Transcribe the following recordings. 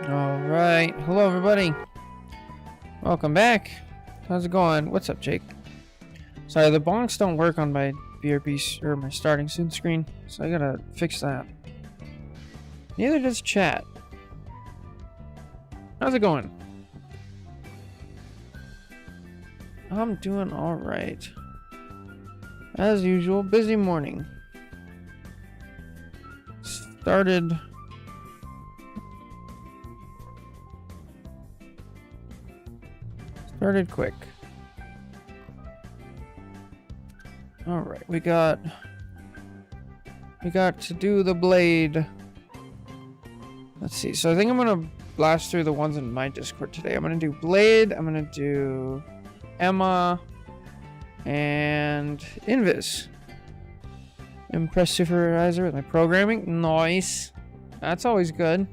Alright, hello everybody. Welcome back. How's it going? What's up, Jake? Sorry, the bonks don't work on my BRB or my starting soon screen, so I gotta fix that. Neither does chat. How's it going? I'm doing alright. As usual, busy morning. Started quick. Alright, we got to do the blade. Let's see. So I think I'm gonna blast through the ones in my Discord today. I'm gonna do blade, I'm gonna do Emma and Invis. Impress supervisor with my programming. Nice. That's always good.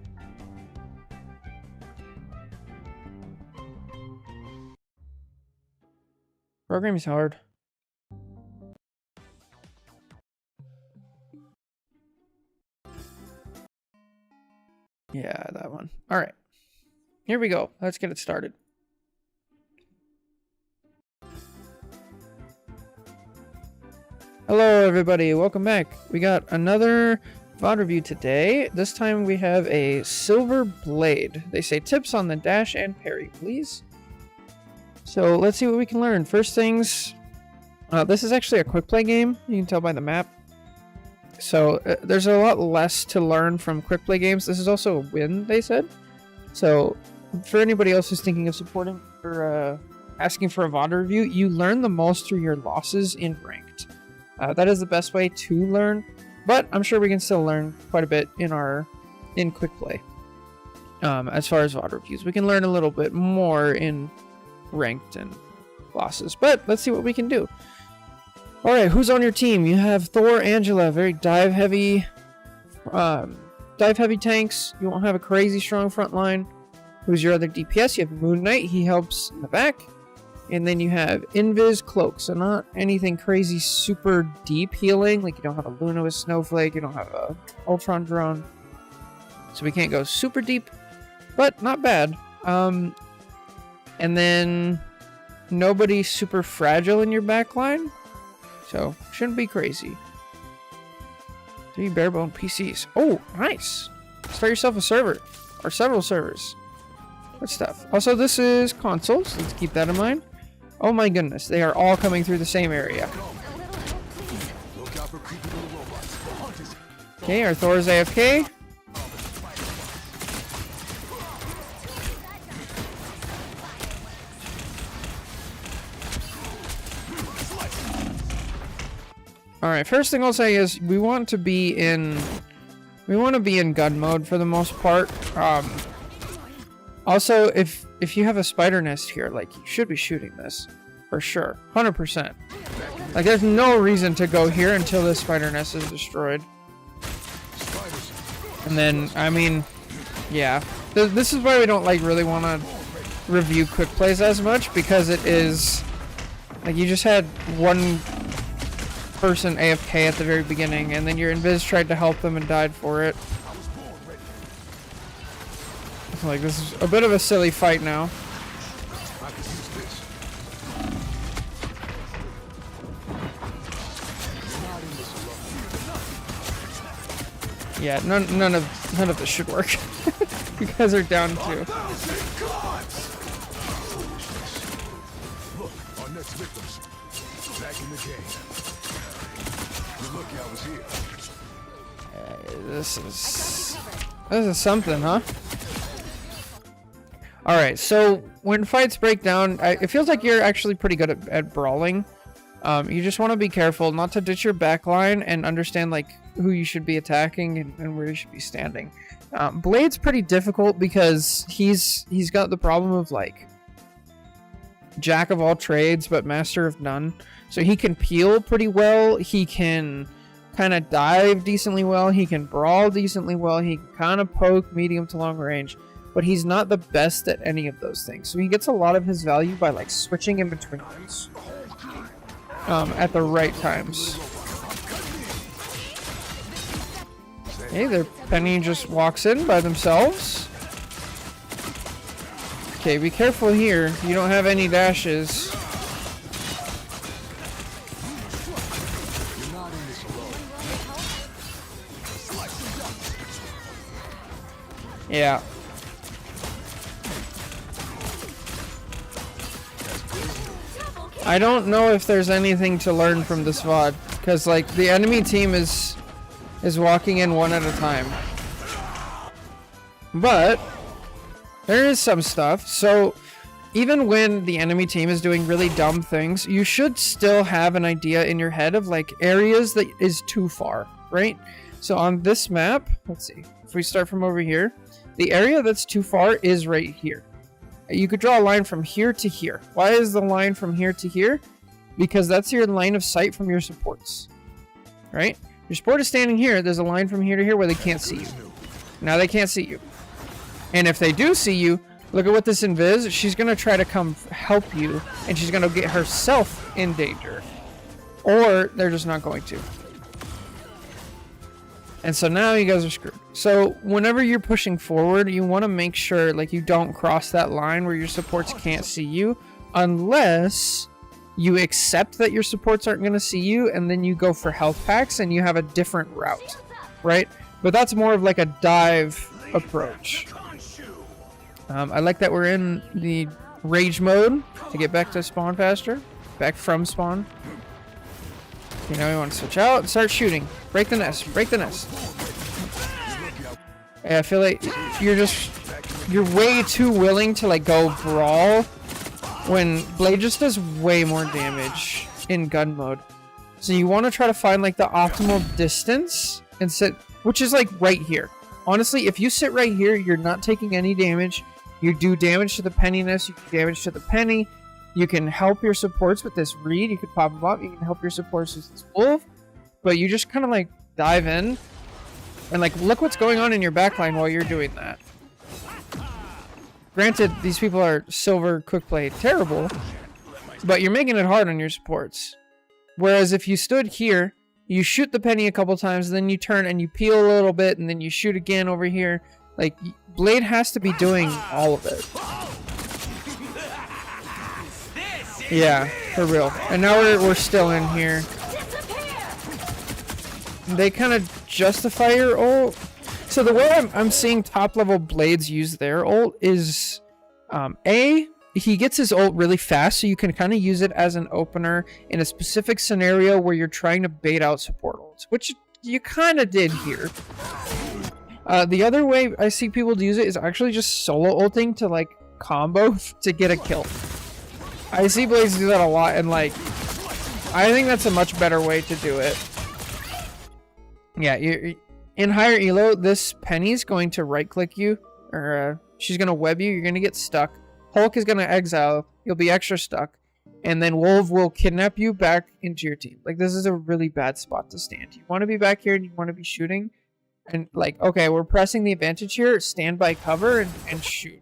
Programming's hard. Yeah, that one. All right. Here we go. Let's get it started. Hello, everybody. Welcome back. We got another VOD review today. This time we have a silver blade. They say tips on the dash and parry, please. So let's see what we can learn. First things, this is actually a quick play game. You can tell by the map. So there's a lot less to learn from quick play games. This is also a win, they said. So for anybody else who's thinking of supporting or asking for a VOD review, you learn the most through your losses in ranked. That is the best way to learn, but I'm sure we can still learn quite a bit in quick play. As far as VOD reviews, we can learn a little bit more in ranked and losses, but let's see what we can do. All right, who's on your team? You have Thor, Angela, very dive heavy tanks. You won't have a crazy strong front line. Who's your other DPS? You have Moon Knight. He helps in the back. And then you have Invis Cloak. So not anything crazy super deep healing. Like you don't have a Luna with Snowflake. You don't have a Ultron drone. So we can't go super deep, but not bad. And then nobody super fragile in your backline. So shouldn't be crazy. 3 barebone PCs. Oh, nice. Start yourself a server. Or several servers. Good stuff. Also, this is consoles. Let's keep that in mind. Oh my goodness, they are all coming through the same area. Okay, our Thor's AFK. Alright, first thing I'll say is we want to be in gun mode for the most part. Also, if you have a spider nest here, like, you should be shooting this. For sure. 100%. Like, there's no reason to go here until this spider nest is destroyed. And then, I mean, yeah. This is why we don't, like, really want to review quick plays as much, because it is... Like, you just had one person AFK at the very beginning, and then your Invis tried to help them and died for it. Like, this is a bit of a silly fight now. Yeah, none of this should work. You guys are down too. Look, our next victims back in the game. You're lucky I was here. This is something, huh? Alright, so when fights break down, it feels like you're actually pretty good at brawling. You just want to be careful not to ditch your backline and understand like who you should be attacking and where you should be standing. Blade's pretty difficult because he's got the problem of like jack of all trades but master of none. So he can peel pretty well, he can kind of dive decently well, he can brawl decently well, he can kind of poke medium to long range. But he's not the best at any of those things. So he gets a lot of his value by like switching in between things at the right times. Okay, their Penny just walks in by themselves. Okay, be careful here. You don't have any dashes. You're not in this alone. Yeah. I don't know if there's anything to learn from this VOD, because like the enemy team is walking in one at a time. But there is some stuff. So even when the enemy team is doing really dumb things, you should still have an idea in your head of like areas that is too far, right? So on this map, let's see, if we start from over here, the area that's too far is right here. You could draw a line from here to here. Why is the line from here to here? Because that's your line of sight from your supports, right? Your support is standing here. There's a line from here to here where they can't see you. Now they can't see you. And if they do see you, look at what this invis. She's going to try to come help you, and she's going to get herself in danger. Or they're just not going to. And so now you guys are screwed. So whenever you're pushing forward, you want to make sure like you don't cross that line where your supports can't see you, unless you accept that your supports aren't going to see you, and then you go for health packs and you have a different route, right? But that's more of like a dive approach. I like that we're in the rage mode to get back to spawn faster, back from spawn. Okay, now we want to switch out and start shooting. Break the nest. Break the nest. Yeah, I feel like you're way too willing to like go brawl when Blade just does way more damage in gun mode. So you want to try to find like the optimal distance and sit, which is like right here. Honestly, if you sit right here, you're not taking any damage. You do damage to the penny nest. You do damage to the penny. You can help your supports with this reed. You could pop them up. You can help your supports with this wolf. But you just kind of like dive in and like look what's going on in your backline while you're doing that. Granted, these people are silver quick play terrible, but you're making it hard on your supports. Whereas if you stood here, you shoot the penny a couple times, then you turn and you peel a little bit, and then you shoot again over here. Like, Blade has to be doing all of it. Yeah, for real. And now we're still in here. They kind of justify your ult. So the way I'm seeing top level Blades use their ult is, he gets his ult really fast, so you can kind of use it as an opener in a specific scenario where you're trying to bait out support ults, which you kind of did here. The other way I see people use it is actually just solo ulting to like combo to get a kill. I see Blades do that a lot, and like, I think that's a much better way to do it. Yeah, in higher elo, this penny's going to right click you, or she's going to web you, you're going to get stuck. Hulk is going to exile, you'll be extra stuck, and then Wolf will kidnap you back into your team. Like, this is a really bad spot to stand. You want to be back here and you want to be shooting, and like, okay, we're pressing the advantage here, stand by cover and shoot.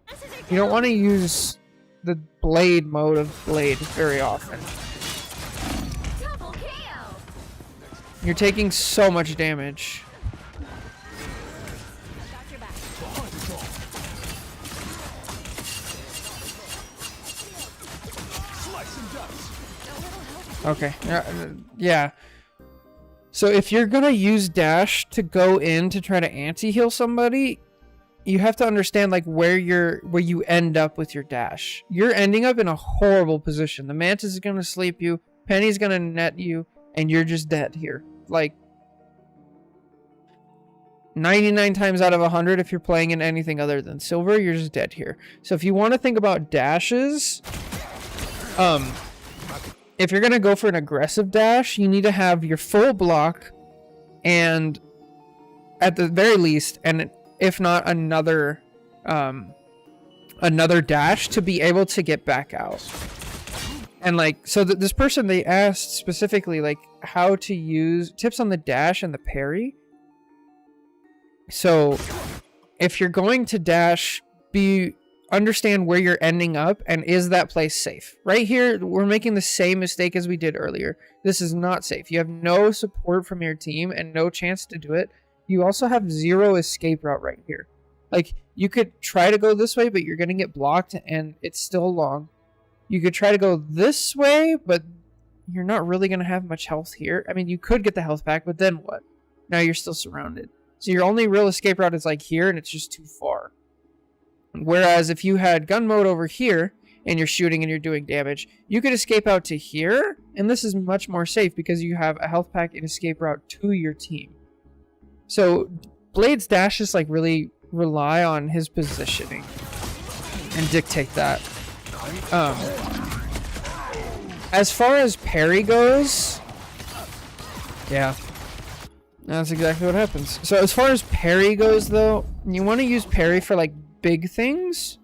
You don't want to use the Blade mode of Blade very often. You're taking so much damage. Okay, yeah. So if you're gonna use dash to go in to try to anti-heal somebody, you have to understand like where you end up with your dash. You're ending up in a horrible position. The Mantis is gonna sleep you, Penny's gonna net you, and you're just dead here. Like 99 times out of 100, if you're playing in anything other than silver, you're just dead here. So if you want to think about dashes, if you're gonna go for an aggressive dash, you need to have your full block, and at the very least, and if not another dash to be able to get back out. And like, so this person, they asked specifically like how to use tips on the dash and the parry. So if you're going to dash, understand where you're ending up and is that place safe. Right here, we're making the same mistake as we did earlier. This is not safe. You have no support from your team and no chance to do it. You also have zero escape route right here. Like, you could try to go this way, but you're going to get blocked, and it's still long. You could try to go this way, but you're not really going to have much health here. I mean, you could get the health back, but then what? Now you're still surrounded. So your only real escape route is like here, and it's just too far. Whereas if you had gun mode over here, and you're shooting and you're doing damage, you could escape out to here, and this is much more safe because you have a health pack and escape route to your team. So Blade's dashes like really rely on his positioning and dictate that. As far as parry goes, yeah, that's exactly what happens. So as far as parry goes, though, you want to use parry for like big things,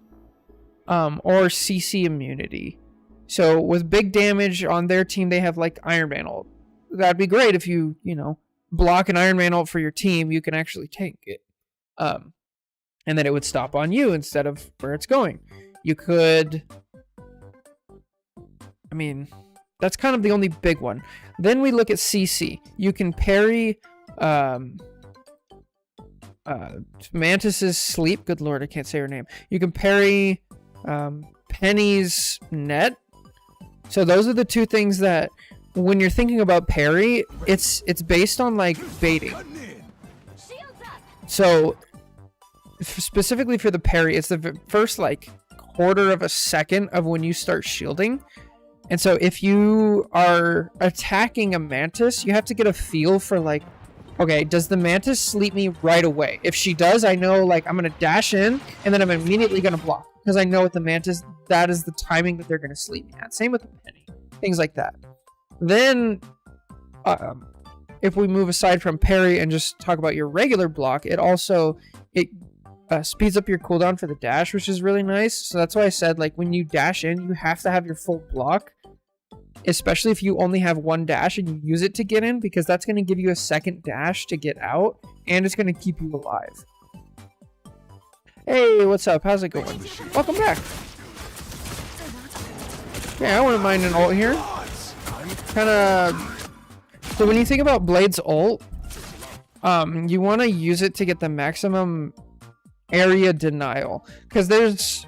or CC immunity. So with big damage on their team, they have like Iron Man ult. That'd be great if you know, block an Iron Man ult for your team, you can actually tank it. And then it would stop on you instead of where it's going. You could, I mean, that's kind of the only big one. Then we look at CC. You can parry Mantis's sleep. Good lord, I can't say her name. You can parry Penny's net. So those are the two things that, when you're thinking about parry, it's based on like baiting. So specifically for the parry, it's the first like quarter of a second of when you start shielding. And so if you are attacking a Mantis, you have to get a feel for like, okay, does the Mantis sleep me right away? If she does, I know like I'm going to dash in and then I'm immediately going to block. Because I know with the Mantis, that is the timing that they're going to sleep me at. Same with the Penny. Things like that. Then, if we move aside from parry and just talk about your regular block, it also speeds up your cooldown for the dash, which is really nice. So that's why I said, like, when you dash in, you have to have your full block. Especially if you only have one dash and you use it to get in, because that's going to give you a second dash to get out, and it's going to keep you alive. Hey, what's up? How's it going? Welcome back. Yeah, I wouldn't mind an ult here. Kind of. So when you think about Blade's ult, you want to use it to get the maximum area denial, because there's,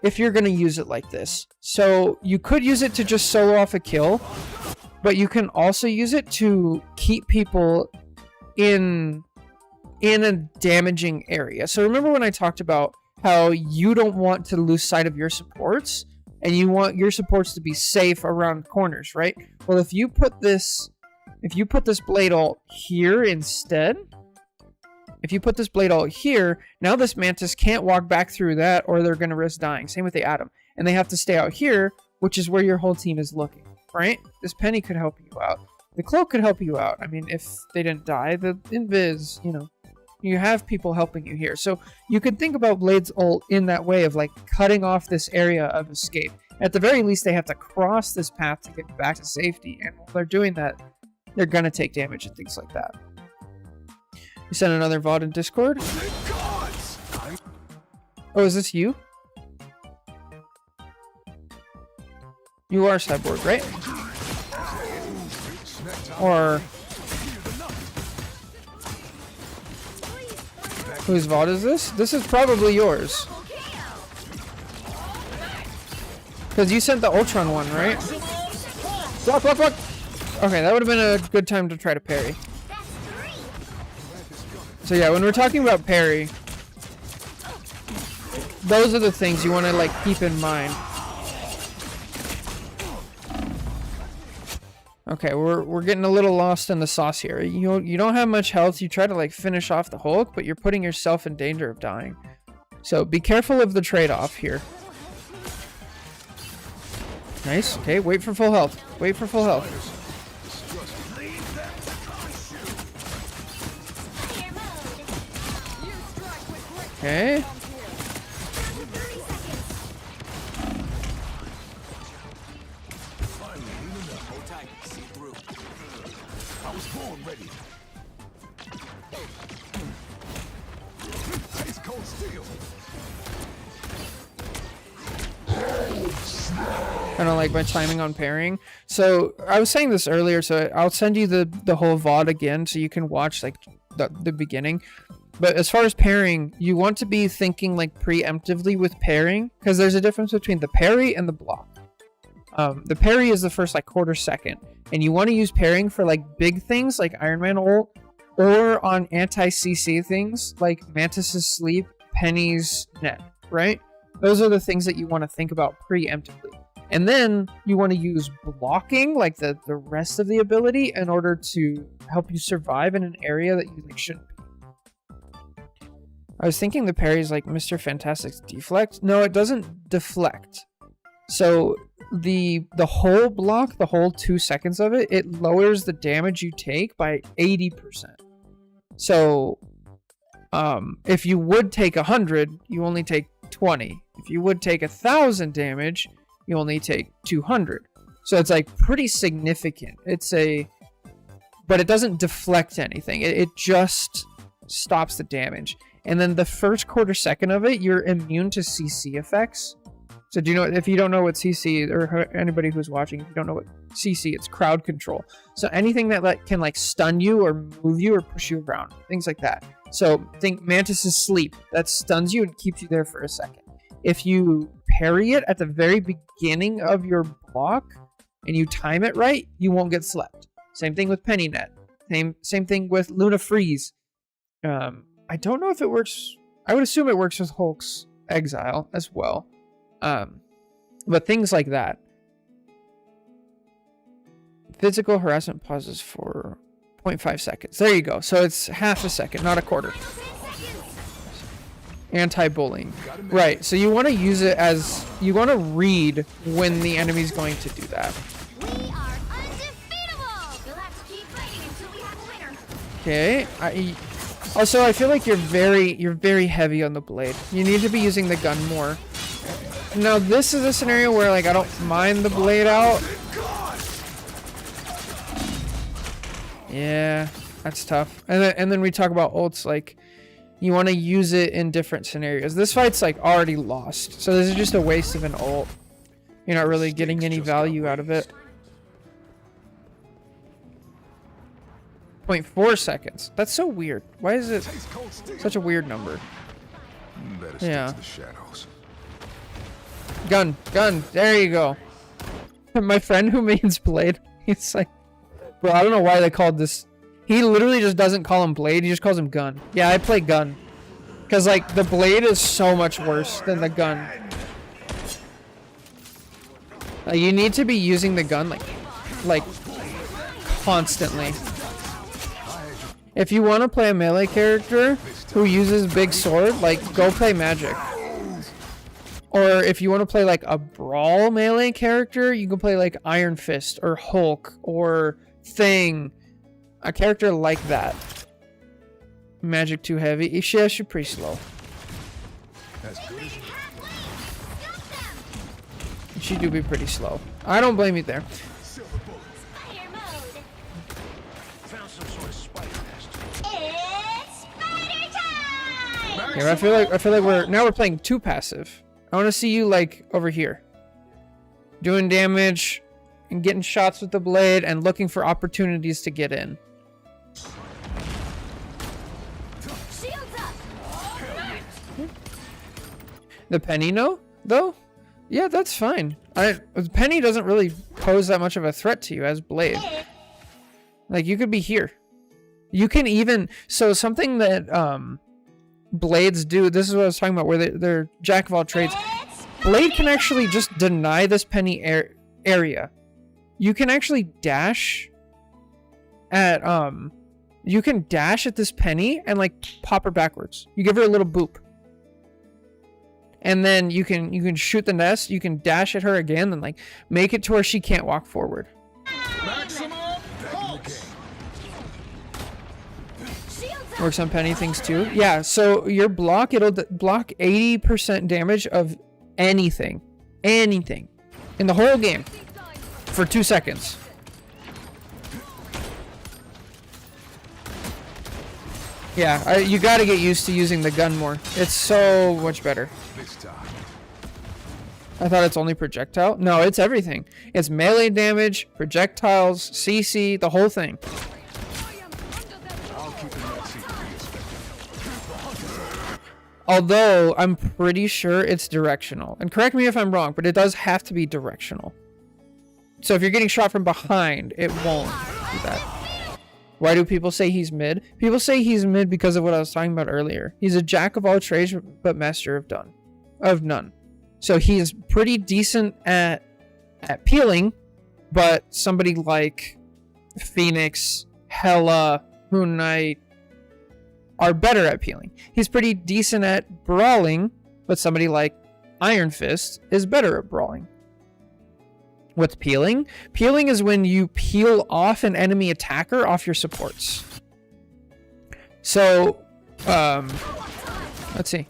if you're going to use it like this, so you could use it to just solo off a kill, but you can also use it to keep people in a damaging area. So remember when I talked about how you don't want to lose sight of your supports, and you want your supports to be safe around corners, right? Well, if you put this Blade ult here instead, now this Mantis can't walk back through that, or they're going to risk dying. Same with the Atom. And they have to stay out here, which is where your whole team is looking, right? This Penny could help you out. The Cloak could help you out. I mean, if they didn't die, the Invis, you know, you have people helping you here. So you could think about Blade's ult in that way of like cutting off this area of escape. At the very least, they have to cross this path to get back to safety. And while they're doing that, they're going to take damage and things like that. You sent another VOD in Discord? Oh, is this you? You are Cyborg, right? Or... whose VOD is this? This is probably yours. Because you sent the Ultron one, right? Block, block, block! Okay, that would have been a good time to try to parry. So yeah, when we're talking about parry, those are the things you want to like keep in mind. Okay, we're getting a little lost in the sauce here. You don't have much health. You try to like finish off the Hulk, but you're putting yourself in danger of dying. So be careful of the trade-off here. Nice. Okay, wait for full health. Wait for full health. Okay. I don't like my timing on parrying. So I was saying this earlier, so I'll send you the whole VOD again so you can watch like the beginning. But as far as pairing, you want to be thinking like preemptively with pairing, because there's a difference between the parry and the block. The parry is the first like quarter second, and you want to use pairing for like big things like Iron Man ult, or on anti-CC things like Mantis's sleep, Penny's net, right? Those are the things that you want to think about preemptively. And then you want to use blocking, like the rest of the ability, in order to help you survive in an area that you like shouldn't be. I was thinking the parry is like Mr. Fantastic's deflect. No, it doesn't deflect. So the whole block, the whole 2 seconds of it, it lowers the damage you take by 80%. So if you would take 100, you only take 20. If you would take 1,000 damage, you only take 200. So it's like pretty significant. But it doesn't deflect anything. It just stops the damage. And then the first quarter second of it, you're immune to CC effects. So do you know, if you don't know what CC, or anybody who's watching, if you don't know what CC, it's crowd control. So anything that can like stun you or move you or push you around, things like that. So think Mantis's sleep, that stuns you and keeps you there for a second. If you parry it at the very beginning of your block and you time it right, you won't get slept. Same thing with Penny Net. Same thing with Luna Freeze. I don't know if it works. I would assume it works with Hulk's Exile as well. But things like that. Physical harassment pauses for 0.5 seconds. There you go. So it's half a second, not a quarter. Anti-bullying. Right, so you want to use it as... You want to read when the enemy's going to do that. We are undefeatable! We'll have to keep fighting until we have a winner. Okay. Also, I feel like you're very heavy on the blade. You need to be using the gun more. Now, this is a scenario where like I don't mind the blade out. Yeah, that's tough. And then we talk about ults, like you want to use it in different scenarios. This fight's like already lost, so this is just a waste of an ult. You're not really getting any value out of it. 0.4 seconds. That's so weird. Why is it such a weird number? Yeah. Gun. There you go. My friend who mains Blade, he's like, bro, I don't know why they called this. He literally just doesn't call him Blade. He just calls him Gun. Yeah, I play Gun. Because, like, the Blade is so much worse than the gun. You need to be using the gun, like constantly. If you want to play a melee character who uses big sword, like, go play Magic. Or if you want to play, like, a brawl melee character, you can play, like, Iron Fist or Hulk or Thing. A character like that. Magic too heavy. She's pretty slow. She do be pretty slow. I don't blame you there. Yeah, I feel like we're playing too passive. I want to see you like over here, doing damage and getting shots with the blade and looking for opportunities to get in. The Penny no, though? Yeah, that's fine. Penny doesn't really pose that much of a threat to you as Blade. Like, you could be here. You can even... So, something that Blades do... This is what I was talking about, where they're jack of all trades. Blade can actually just deny this Penny area. You can actually dash at... You can dash at this Penny and, like, pop her backwards. You give her a little boop. And then you can shoot the nest, you can dash at her again, and like make it to where she can't walk forward. Works on Penny things too. Yeah, so your block, it'll block 80% damage of anything in the whole game for 2 seconds. Yeah, you gotta get used to using the gun more. It's so much better. I thought it's only projectile. No, it's everything. It's melee damage, projectiles, CC, the whole thing. I'll keep in that seat for you, Spectre. Although I'm pretty sure it's directional. And correct me if I'm wrong, but it does have to be directional. So if you're getting shot from behind, it won't do that. Why do people say he's mid? People say he's mid because of what I was talking about earlier. He's a jack of all trades, but master of none. So he's pretty decent at peeling, but somebody like Phoenix, Hela, Moon Knight are better at peeling. He's pretty decent at brawling, but somebody like Iron Fist is better at brawling. What's peeling? Peeling is when you peel off an enemy attacker off your supports. So, let's see.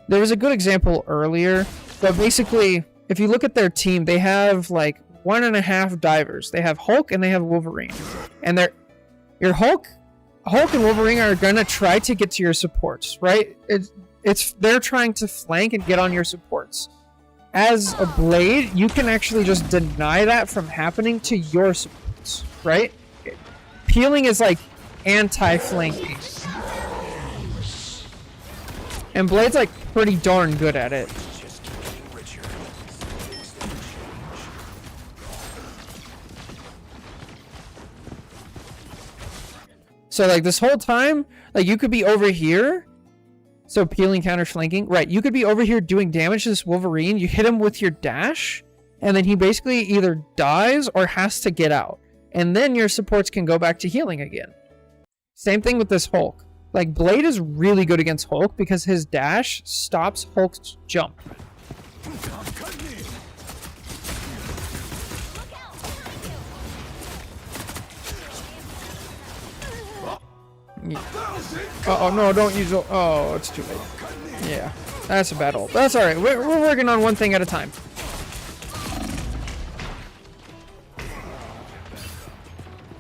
There was a good example earlier, but basically, if you look at their team, they have like 1.5 divers. They have Hulk and they have Wolverine. And your Hulk and Wolverine are gonna try to get to your supports, right? They're trying to flank and get on your supports. As a Blade, you can actually just deny that from happening to your supports, right? Peeling is like anti-flanking. And Blade's like pretty darn good at it. So like this whole time, like you could be over here. So peeling, counter, flanking. Right, you could be over here doing damage to this Wolverine. You hit him with your dash, and then he basically either dies or has to get out. And then your supports can go back to healing again. Same thing with this Hulk. Like, Blade is really good against Hulk because his dash stops Hulk's jump. Yeah. Oh no, don't use it. Oh, it's too late. Yeah, that's a bad ult. That's alright. We're working on one thing at a time.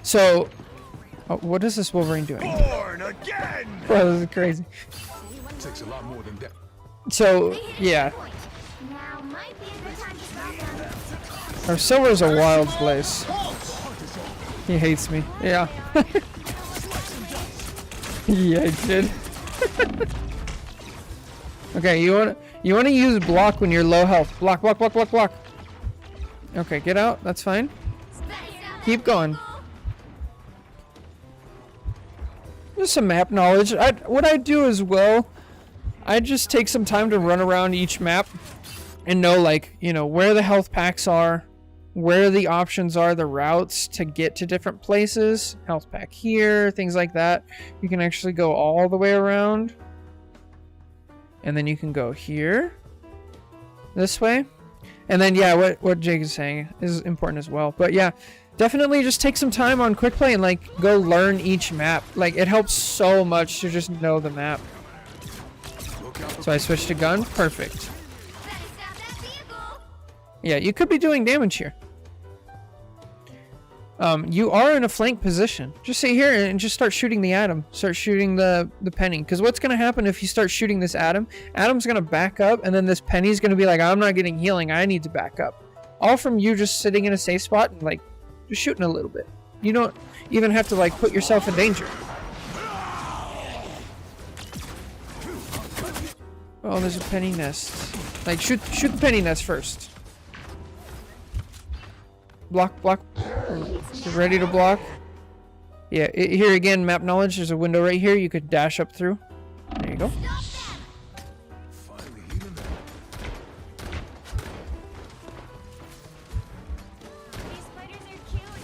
So, what is this Wolverine doing? Born again! Bro, this is crazy. Takes a lot more than that. So, yeah. Now might be a good time to stop them. Our Silver's a wild place. He hates me. Yeah. Yeah, I did. Okay, you want to use block when you're low health. Block, block, block, block, block. Okay, get out. That's fine. Keep going. Just some map knowledge. What I do as well, I just take some time to run around each map and know, like, you know, where the health packs are, where the options are, the routes to get to different places. Health pack here, things like that. You can actually go all the way around. And then you can go here. This way. And then, yeah, what Jake is saying is important as well. But yeah, definitely just take some time on quick play and, like, go learn each map. Like, it helps so much to just know the map. So I switched to gun. Perfect. Yeah, you could be doing damage here. You are in a flank position. Just sit here and just start shooting the Atom. Start shooting the Penny. Because what's going to happen if you start shooting this Atom? Atom's going to back up, and then this Penny's going to be like, I'm not getting healing. I need to back up. All from you just sitting in a safe spot and, like, just shooting a little bit. You don't even have to, like, put yourself in danger. Oh, there's a Penny nest. Like, shoot the Penny nest first. Block, block. Get ready to block. Yeah, here again, map knowledge. There's a window right here. You could dash up through. There you go.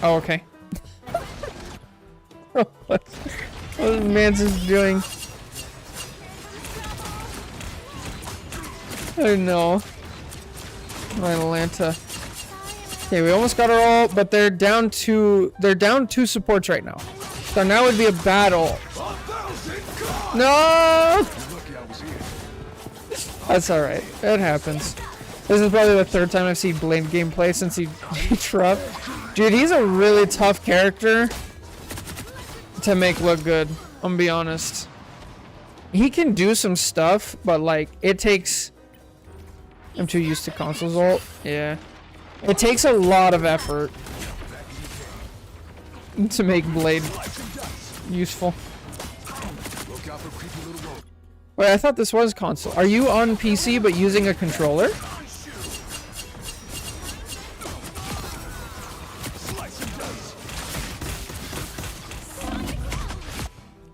Oh, okay. What is Manson's doing? I know. My Atlanta. Okay, we almost got our ult, but they're down two supports right now. So now would be a battle. No! That's alright. It happens. This is probably the third time I've seen Blade gameplay since he dropped. Dude, he's a really tough character to make look good. I'm gonna be honest. He can do some stuff, but like, it takes... I'm too used to consoles ult. Yeah. It takes a lot of effort to make Blade useful. Look out for creepy little road. Wait, I thought this was console. Are you on PC but using a controller? Slice and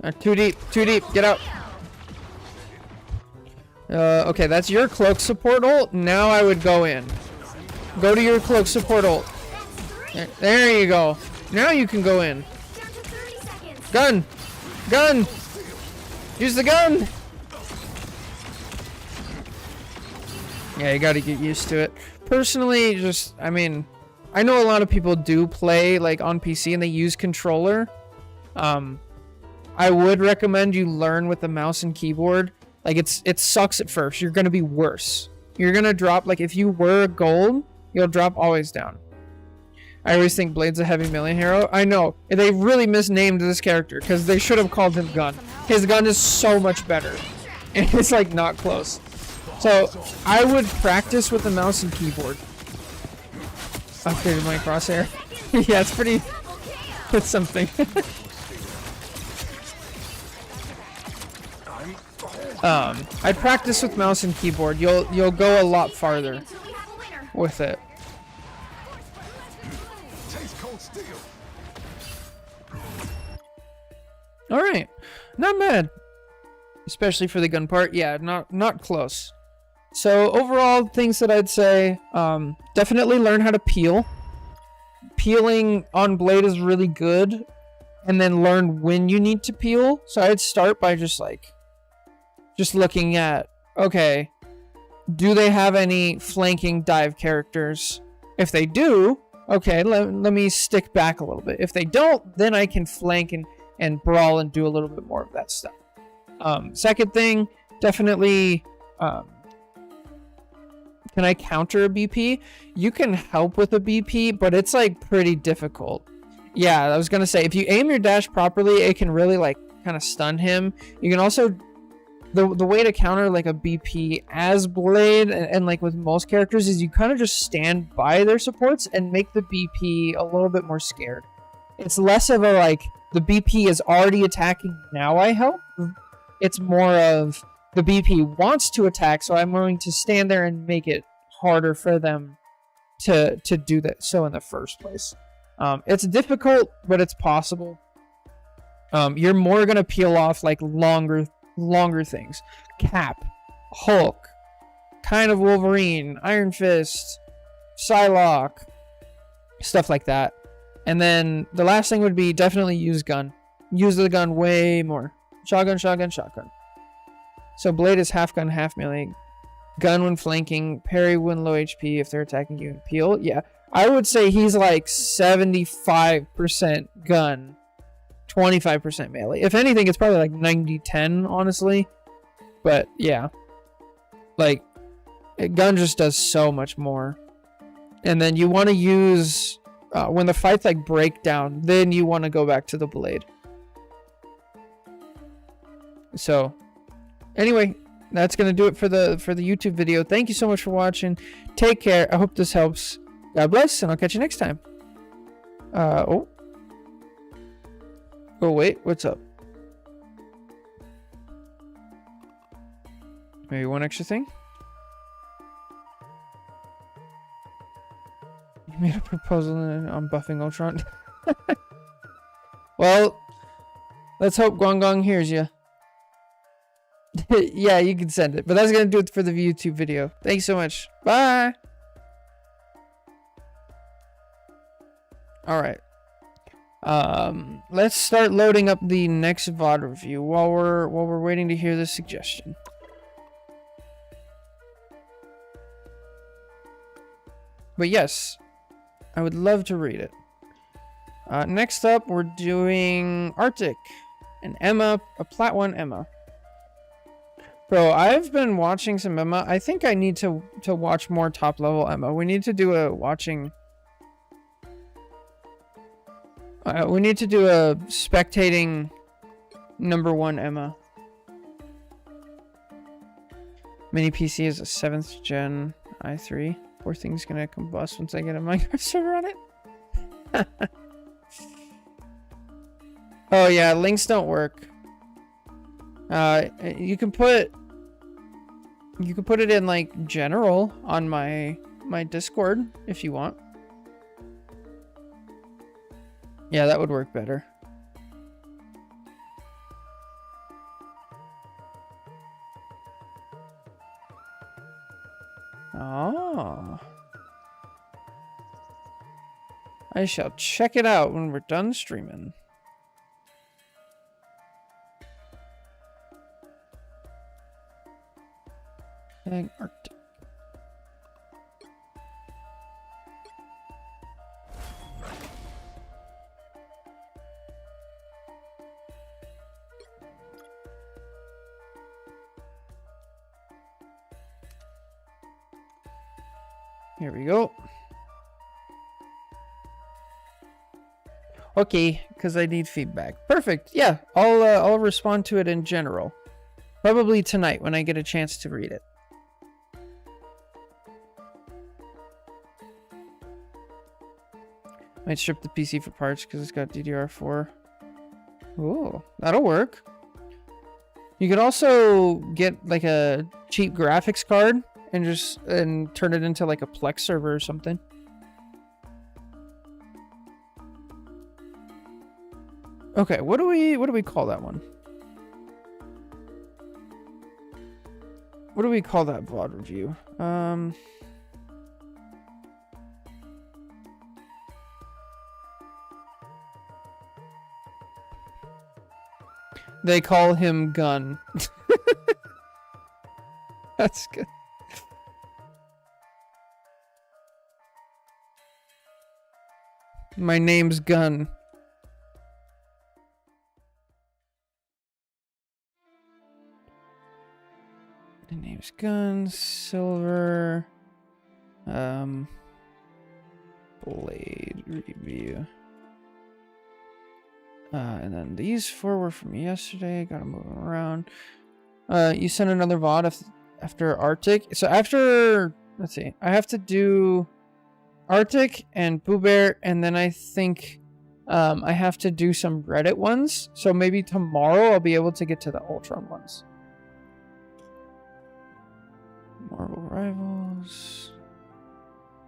dice. Too deep, too deep. Get out. Okay, that's your cloak support ult. Now I would go in. Go to your cloak support ult. There you go. Now you can go in. Gun! Gun! Use the gun! Yeah, you gotta get used to it. Personally, just, I mean, I know a lot of people do play, like, on PC and they use controller. I would recommend you learn with the mouse and keyboard. Like, it sucks at first. You're gonna be worse. You're gonna drop, like, if you were gold, you'll drop always down. I always think Blade's a heavy melee hero. I know. They really misnamed this character because they should have called him Gun. His gun is so much better. And it's like not close. So I would practice with the mouse and keyboard. Upgraded my crosshair. Yeah, it's pretty. It's something. I'd practice with mouse and keyboard. You'll go a lot farther with it. All right, not bad, especially for the gun part. Yeah, not close. So overall, things that I'd say, definitely learn how to peel. Peeling on Blade is really good, and then learn when you need to peel. So I'd start by just looking at, okay, do they have any flanking dive characters? If they do, okay, let me stick back a little bit. If they don't, then I can flank and brawl and do a little bit more of that stuff. Second thing, definitely, can I counter a BP? You can help with a BP, but it's like pretty difficult. Yeah, I was gonna say, if you aim your dash properly, it can really like kind of stun him. You can also, the way to counter like a BP as Blade and like with most characters is you kind of just stand by their supports and make the BP a little bit more scared. It's less of a like, the BP is already attacking, now I help. It's more of the BP wants to attack, so I'm going to stand there and make it harder for them to do that so in the first place. It's difficult, but it's possible. You're more going to peel off like longer things. Cap, Hulk, kind of Wolverine, Iron Fist, Psylocke, stuff like that. And then the last thing would be definitely use gun. Use the gun way more. Shotgun, shotgun, shotgun. So Blade is half gun, half melee. Gun when flanking, parry when low HP if they're attacking you, and peel. Yeah, I would say he's like 75% gun, 25% melee. If anything, it's probably like 90-10, honestly. But yeah, like, gun just does so much more. And then you want to use... when the fights like break down, then you want to go back to the Blade. So, anyway, that's gonna do it for the YouTube video. Thank you so much for watching. Take care. I hope this helps. God bless, and I'll catch you next time. Oh wait, what's up? Maybe one extra thing. You made a proposal on buffing Ultron. Well, let's hope Guangong hears you. Yeah, you can send it. But that's going to do it for the YouTube video. Thanks so much. Bye. Alright. Let's start loading up the next VOD review while we're waiting to hear the suggestion. But yes, I would love to read it. Next up, we're doing Arctic and Emma, a Plat 1 Emma. Bro, I've been watching some Emma. I think I need to watch more top level Emma. We need to do a watching. We need to do a spectating #1 Emma. Mini PC is a 7th gen i3. Poor thing's gonna combust once I get a Minecraft server on it. Oh yeah, links don't work. You can put it in like general on my Discord if you want. Yeah, that would work better. Oh. I shall check it out when we're done streaming. Dang Arctic. Here we go. Okay, because I need feedback. Perfect. Yeah, I'll respond to it in general. Probably tonight when I get a chance to read it. Might strip the PC for parts because it's got DDR4. Ooh, that'll work. You could also get like a cheap graphics card and turn it into like a Plex server or something. Okay, what do we call that one? What do we call that VOD review? They call him Gun. That's good. My name's Gun. The name's Gun, Silver, Blade review. And then these 4 were from yesterday. Gotta move them around. You sent another VOD after Arctic. So after, let's see, I have to do Arctic and Boo Bear, and then I think I have to do some Reddit ones. So maybe tomorrow I'll be able to get to the Ultron ones. Marvel Rivals.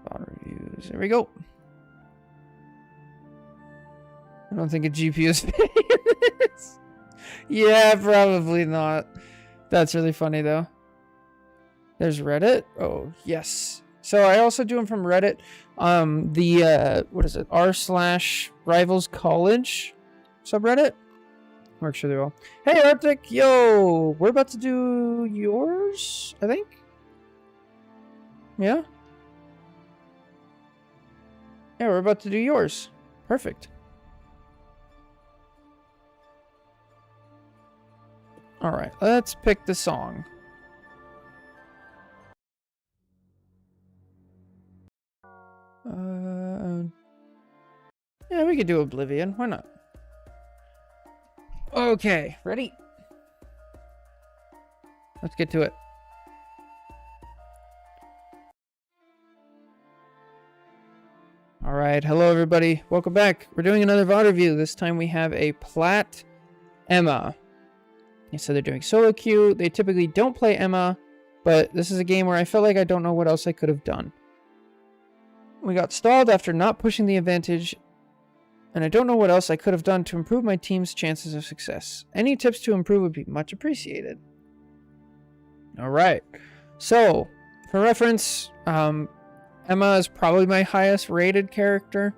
VOD reviews. There we go. I don't think a GPU is this. Yeah, probably not. That's really funny though. There's Reddit. Oh, yes. So I also do them from Reddit. What is it? r/Rivals College subreddit. Works really well. Hey Arctic, yo, we're about to do yours, I think. Yeah? Yeah, we're about to do yours. Perfect. Alright, let's pick the song. Yeah, we could do Oblivion. Why not? Okay, ready? Let's get to it. Alright, hello everybody. Welcome back. We're doing another VOD review. This time we have a Plat Emma. So they're doing solo queue. They typically don't play Emma, but this is a game where I felt like I don't know what else I could have done. We got stalled after not pushing the advantage, and I don't know what else I could have done to improve my team's chances of success. Any tips to improve would be much appreciated. Alright, so for reference, Emma is probably my highest rated character.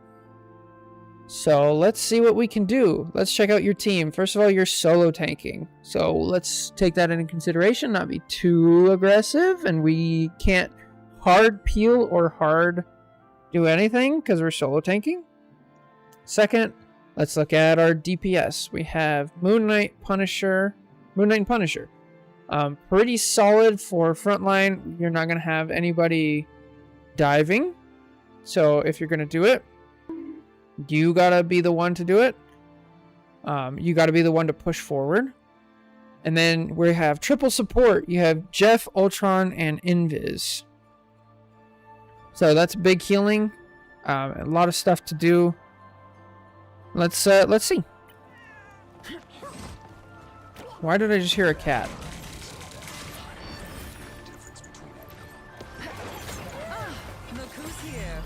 So let's see what we can do. Let's check out your team. First of all, you're solo tanking. So let's take that into consideration, not be too aggressive, and we can't hard peel or hard do anything because we're solo tanking. Second, let's look at our DPS. We have Moon Knight and Punisher. Pretty solid for frontline. You're not going to have anybody diving. So if you're going to do it, you gotta be the one to do it. You gotta be the one to push forward. And then we have triple support. You have Jeff, Ultron, and Invis. So that's big healing. A lot of stuff to do. Let's see. Why did I just hear a cat? Look who's here.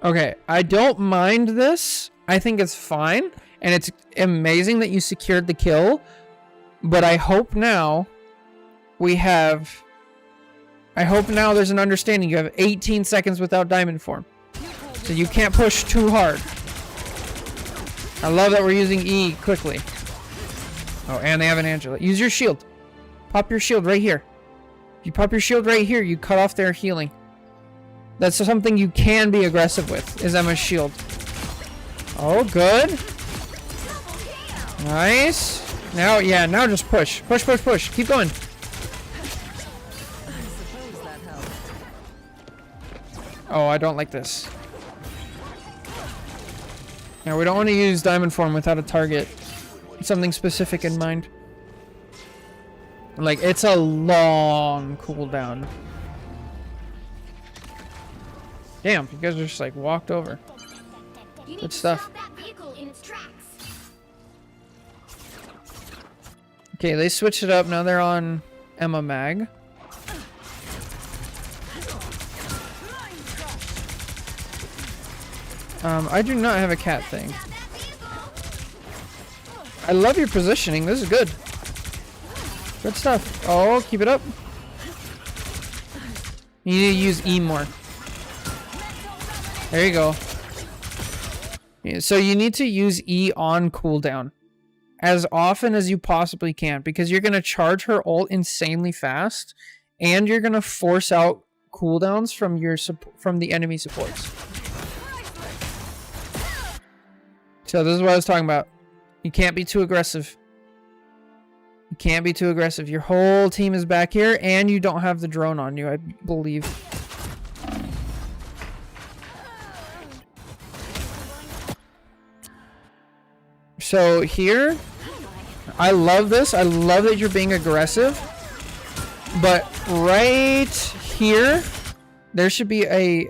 Okay, I don't mind this. I think it's fine. And it's amazing that you secured the kill. But I hope now we have... I hope now there's an understanding. You have 18 seconds without diamond form. So you can't push too hard. I love that we're using E quickly. Oh, and they have an Angela. Use your shield. Pop your shield right here. If you pop your shield right here, you cut off their healing. That's something you can be aggressive with, is Emma's shield. Oh, good. Nice. Now, yeah, now just push. Push, push, push. Keep going. Oh, I don't like this. Now, we don't want to use diamond form without a target. Something specific in mind. Like, it's a long cooldown. Damn, you guys are just like walked over. Good stuff. Okay, they switched it up. Now they're on Emma Mag. I do not have a cat thing. I love your positioning. This is good. Good stuff. Oh, keep it up. You need to use E more. There you go. Yeah, so you need to use E on cooldown as often as you possibly can, because you're going to charge her ult insanely fast and you're going to force out cooldowns from your from the enemy supports. So this is what I was talking about. You can't be too aggressive. You can't be too aggressive. Your whole team is back here and you don't have the drone on you, I believe. So here, I love this. I love that you're being aggressive. But right here, there should be there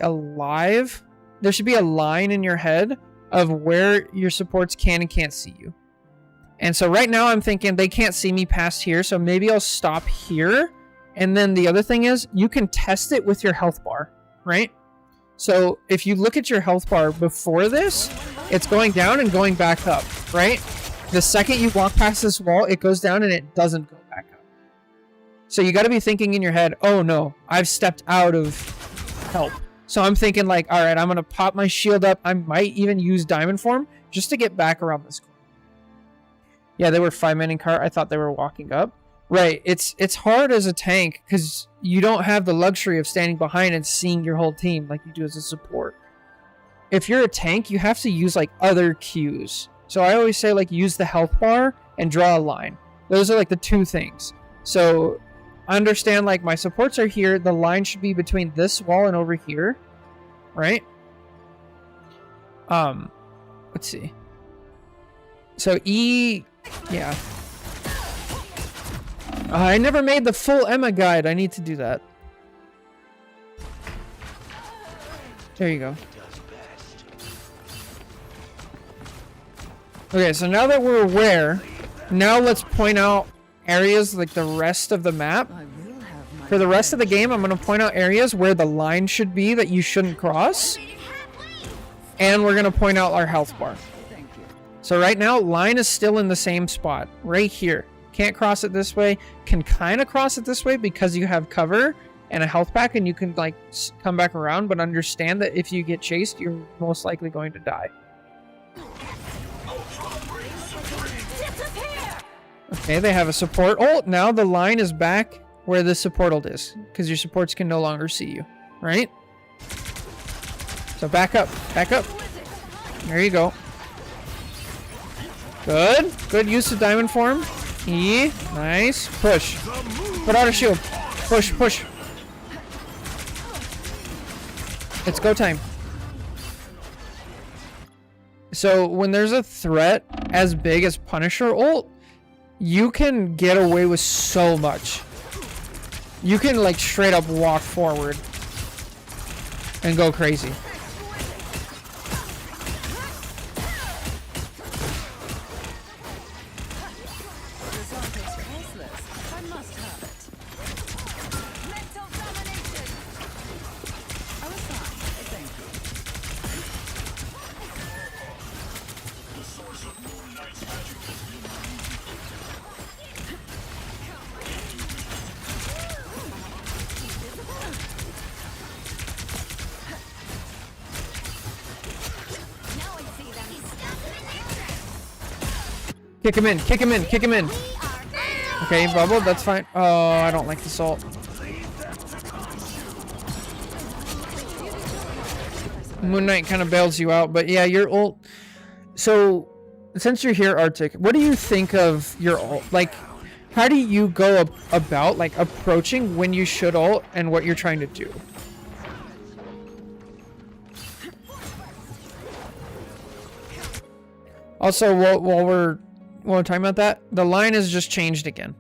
should be a line in your head of where your supports can and can't see you. And so right now I'm thinking they can't see me past here, so maybe I'll stop here. And then the other thing is you can test it with your health bar, right? So if you look at your health bar before this, it's going down and going back up, right? The second you walk past this wall, it goes down and it doesn't go back up. So you got to be thinking in your head, oh no, I've stepped out of help. So I'm thinking like, all right, I'm going to pop my shield up. I might even use diamond form just to get back around this corner. Yeah, they were 5-man cart. I thought they were walking up. Right, it's hard as a tank because you don't have the luxury of standing behind and seeing your whole team like you do as a support. If you're a tank, you have to use like other cues. So I always say like use the health bar and draw a line. Those are like the two things. So understand like my supports are here. The line should be between this wall and over here, right? Let's see. So E, yeah. I never made the full Emma guide. I need to do that. There you go. Okay, so now that we're aware, now let's point out areas like the rest of the map. For the rest of the game, I'm going to point out areas where the line should be that you shouldn't cross. And we're going to point out our health bar. So right now, line is still in the same spot, right here. Can't cross it this way. Can kind of cross it this way because you have cover and a health pack and you can like come back around, but understand that if you get chased, you're most likely going to die. Okay, they have a support ult. Now the line is back where the support ult is because your supports can no longer see you, right? So back up, back up. There you go. Good. Good use of diamond form. E. Nice. Push. Put out a shield. Push, push. It's go time. So when there's a threat as big as Punisher ult, you can get away with so much. You can like straight up walk forward and go crazy. Kick him in, kick him in, kick him in. Okay, bubbled, that's fine. Oh, I don't like the salt. Moon Knight kind of bails you out, but yeah, your ult. So, since you're here, Arctic, what do you think of your ult? Like, how do you go about, like, approaching when you should ult and what you're trying to do? Also, while we're talking about that, the line has just changed again.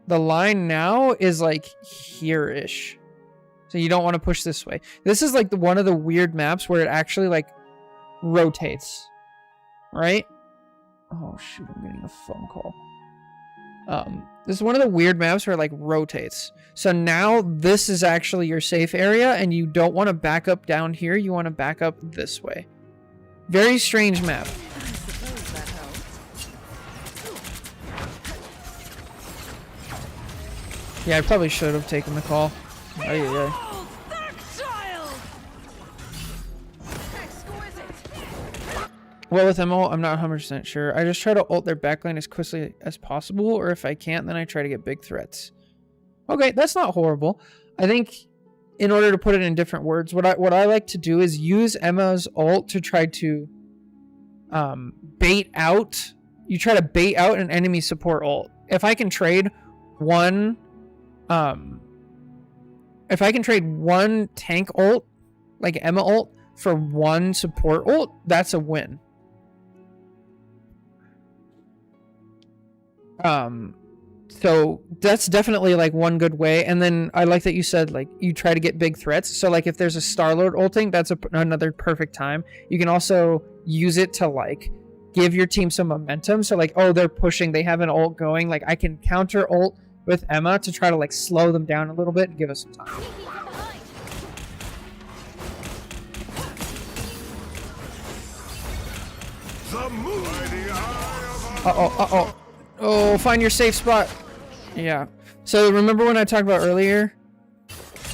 The line now is like here-ish. So you don't want to push this way. This is like one of the weird maps where it actually like rotates. Right? Oh shoot, I'm getting a phone call. This is one of the weird maps where it like rotates. So now this is actually your safe area and you don't want to back up down here. You want to back up this way. Very strange map. Yeah, I probably should have taken the call. Well, with MO, I'm not 100% sure. I just try to ult their backline as quickly as possible, or if I can't, then I try to get big threats. Okay, that's not horrible. I think, in order to put it in different words, what I like to do is use Emma's ult to try to bait out. You try to bait out an enemy support ult. If I can trade one tank ult, like Emma ult, for one support ult, that's a win. So that's definitely like one good way. And then I like that you said like you try to get big threats. So like if there's a Star-Lord ulting, that's another perfect time. You can also use it to like give your team some momentum. So like, oh, they're pushing, they have an ult going. Like I can counter ult with Emma to try to like slow them down a little bit and give us some time. Uh-oh. Oh, find your safe spot. Yeah. So remember when I talked about earlier?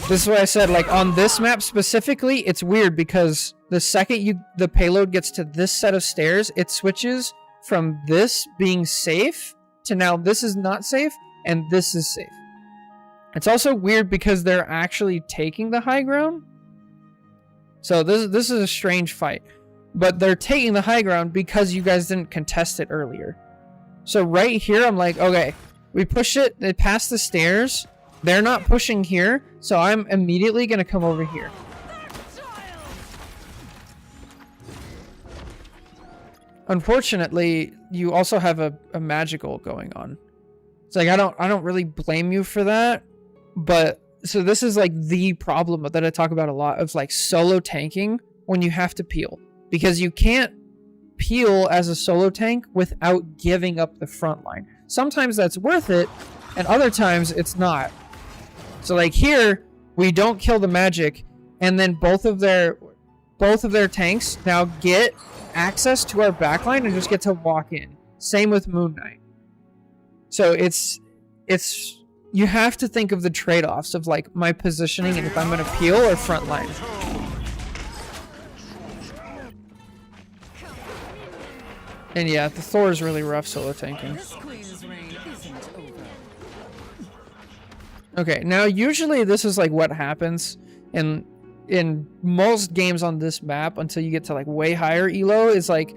This is what I said, like on this map specifically, it's weird because the second the payload gets to this set of stairs, it switches from this being safe to now this is not safe and this is safe. It's also weird because they're actually taking the high ground. So this is a strange fight. But they're taking the high ground because you guys didn't contest it earlier. So right here, I'm like, okay, we push it, they pass the stairs. They're not pushing here, so I'm immediately going to come over here. Unfortunately, you also have a magical going on. It's like, I don't really blame you for that. But, so this is like the problem that I talk about a lot of like solo tanking when you have to peel. Because you can't peel as a solo tank without giving up the front line. Sometimes that's worth it, and other times it's not. So like here, we don't kill the magic, and then both of their tanks now get access to our backline and just get to walk in. Same with Moon Knight. So it's you have to think of the trade-offs of like my positioning and if I'm gonna peel or front line. And yeah, the Thor is really rough solo tanking. Okay, now usually this is like what happens in most games on this map until you get to like way higher elo is like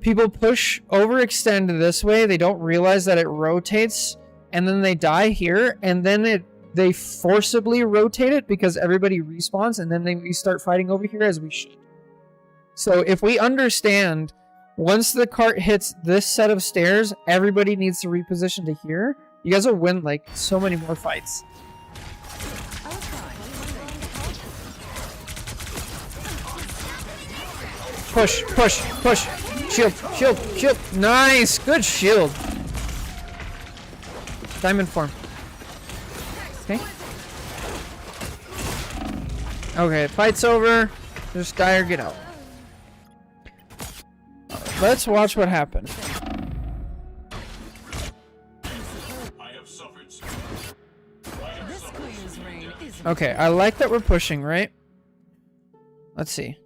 people push overextend this way, they don't realize that it rotates, and then they die here, and then they forcibly rotate it because everybody respawns, and then we start fighting over here as we should. So if we understand once the cart hits this set of stairs, everybody needs to reposition to here. You guys will win like so many more fights. Push, push, push. Shield, shield, shield. Nice, good shield. Diamond form. Okay. Okay, fight's over. Just die or get out. Let's watch what happened. Okay, I like that we're pushing, right? Let's see.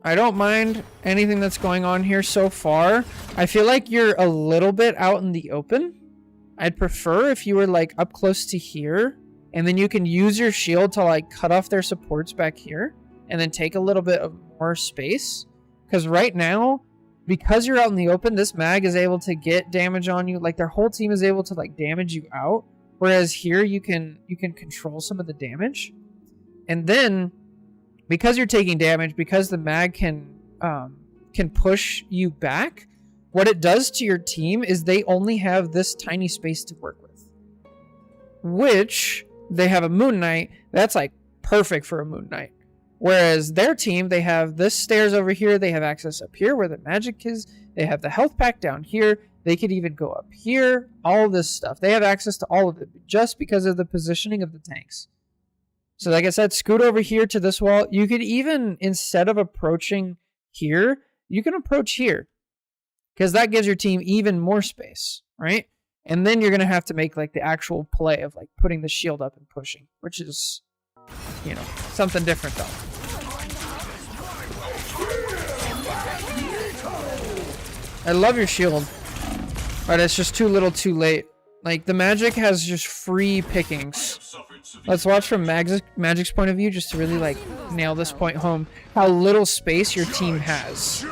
I don't mind anything that's going on here so far. I feel like you're a little bit out in the open. I'd prefer if you were like up close to here, and then you can use your shield to like cut off their supports back here and then take a little bit of more space. Because right now, because you're out in the open, this mag is able to get damage on you. Like their whole team is able to like damage you out. Whereas here you can control some of the damage. And then because you're taking damage, because the mag can push you back, what it does to your team is they only have this tiny space to work with. Which they have a Moon Knight, that's like perfect for a Moon Knight. Whereas their team, they have this stairs over here, they have access up here where the magic is, they have the health pack down here, they could even go up here, all this stuff. They have access to all of it just because of the positioning of the tanks. So like I said, scoot over here to this wall. You could even, instead of approaching here, you can approach here. Because that gives your team even more space, right? And then you're going to have to make like the actual play of like putting the shield up and pushing. Which is, you know, something different though. I love your shield. But it's just too little too late. Like the magic has just free pickings. Let's watch from Magic's point of view just to really like nail this point home. How little space your team has.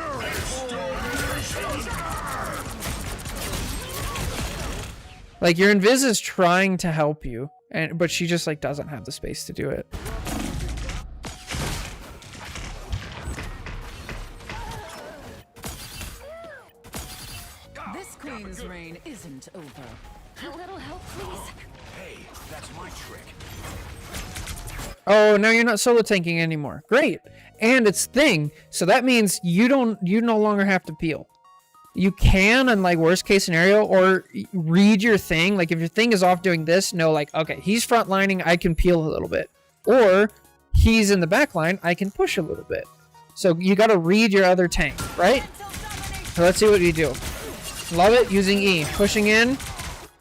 Like your Invis is trying to help you, but she just like doesn't have the space to do it. This queen's reign isn't over. A little help, please. Hey, that's my trick. Oh, now you're not solo tanking anymore. Great. And it's thing, so that means you no longer have to peel. You can, in like worst case scenario, or read your thing. Like if your thing is off doing this, know like, okay, he's frontlining, I can peel a little bit. Or he's in the back line, I can push a little bit. So you gotta read your other tank, right? So let's see what you do. Love it, using E. Pushing in.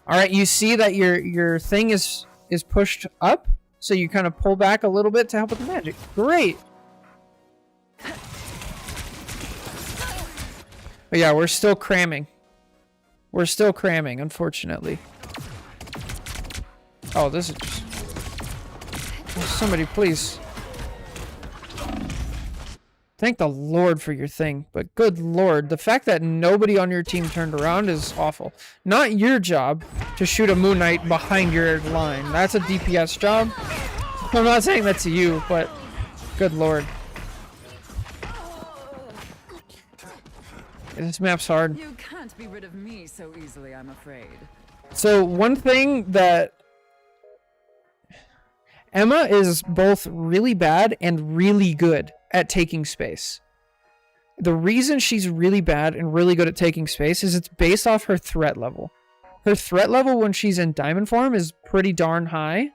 Alright, you see that your thing is pushed up. So you kind of pull back a little bit to help with the magic. Great. But yeah, we're still cramming. We're still cramming, unfortunately. Oh, this is just... Oh, somebody, please. Thank the Lord for your thing. But good Lord, the fact that nobody on your team turned around is awful. Not your job to shoot a Moon Knight behind your line. That's a DPS job. I'm not saying that to you, but good Lord. This map's hard. You can't be rid of me so easily, I'm afraid. So one thing that Emma is both really bad and really good at taking space. The reason she's really bad and really good at taking space is it's based off her threat level. Her threat level when she's in diamond form is pretty darn high.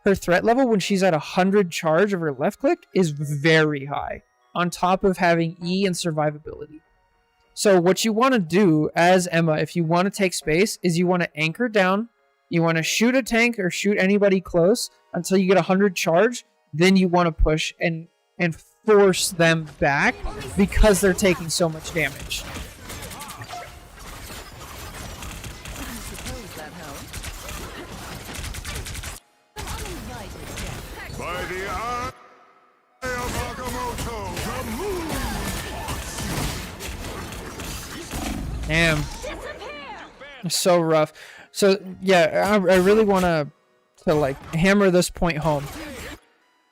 Her threat level when she's at 100 charge of her left click is very high, on top of having E and survivability. So what you want to do as Emma, if you want to take space, is you want to anchor down, you want to shoot a tank or shoot anybody close until you get 100 charge, then you want to push and force them back because they're taking so much damage. By the eye of Agamotto, the moon. Damn. It's so rough. So yeah, I really want to like hammer this point home.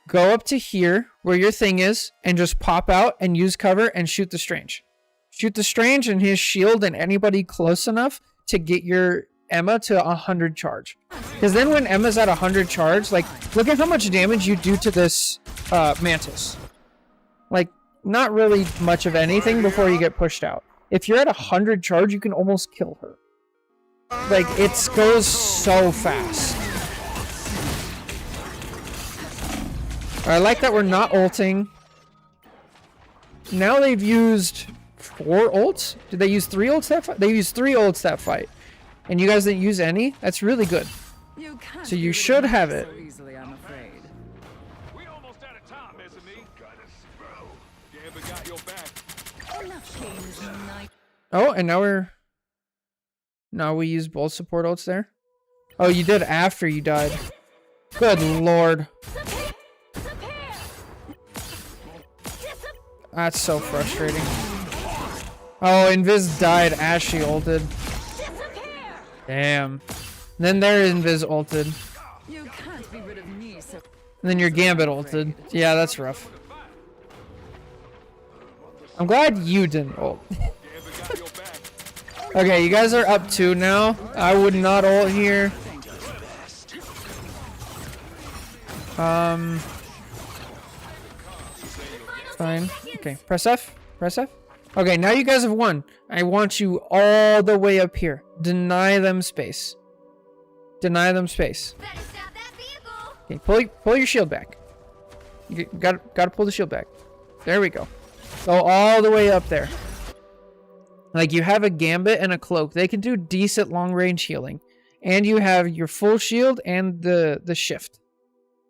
Go up to here where your thing is and just pop out and use cover and shoot the Strange. Shoot the Strange and his shield and anybody close enough to get your Emma to 100 charge. Because then when Emma's at 100 charge, like look at how much damage you do to this Mantis. Like not really much of anything before you get pushed out. If you're at 100 charge, you can almost kill her. Like, it goes so fast. I like that we're not ulting. Now they've used 4 ults? Did they use 3 ults that fight? They used 3 ults that fight. And you guys didn't use any? That's really good. So you should have it. So easily, I'm afraid. We almost out of time, isn't he? Got us, bro. Gambit got your back. Enough games, night. Oh, and now we use both support ults there. Oh, you did after you died. Good lord. That's so frustrating. Oh, Invis died as she ulted. Damn. Then their Invis ulted. You can't be rid of me, so And then your Gambit ulted. Yeah, that's rough. I'm glad you didn't ult. Okay, you guys are up 2 now. I would not ult here. Fine. Okay, press F. Press F. Okay, now you guys have won. I want you all the way up here. Deny them space. Deny them space. Better stop that vehicle. Okay, pull your shield back. You gotta pull the shield back. There we go. Go all the way up there. Like, you have a Gambit and a Cloak. They can do decent long-range healing. And you have your full shield and the shift.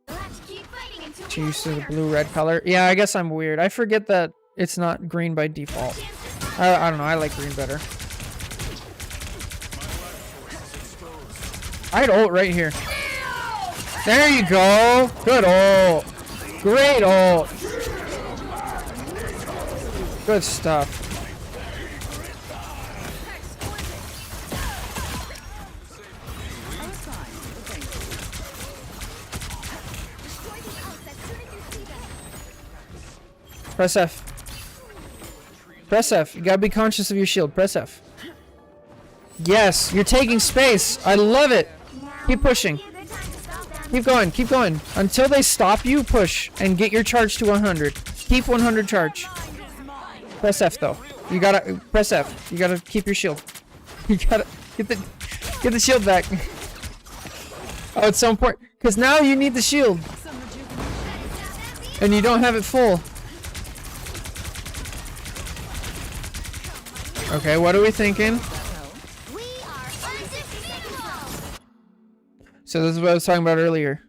We'll have to keep fighting until we Choose have the a winner. blue-red color. Yeah, I guess I'm weird. I forget that it's not green by default. I don't know. I like green better. I'd ult right here. There you go. Good ult. Great ult. Good stuff. Press F. Press F. You gotta be conscious of your shield. Press F. Yes, you're taking space. I love it. Keep pushing. Keep going. Keep going. Until they stop you, push. And get your charge to 100. Keep 100 charge. Press F though. You gotta press F. You gotta keep your shield. You gotta get the shield back. Oh, it's so important. Because now you need the shield. And you don't have it full. Okay, what are we thinking? We are undefeatable. So this is what I was talking about earlier.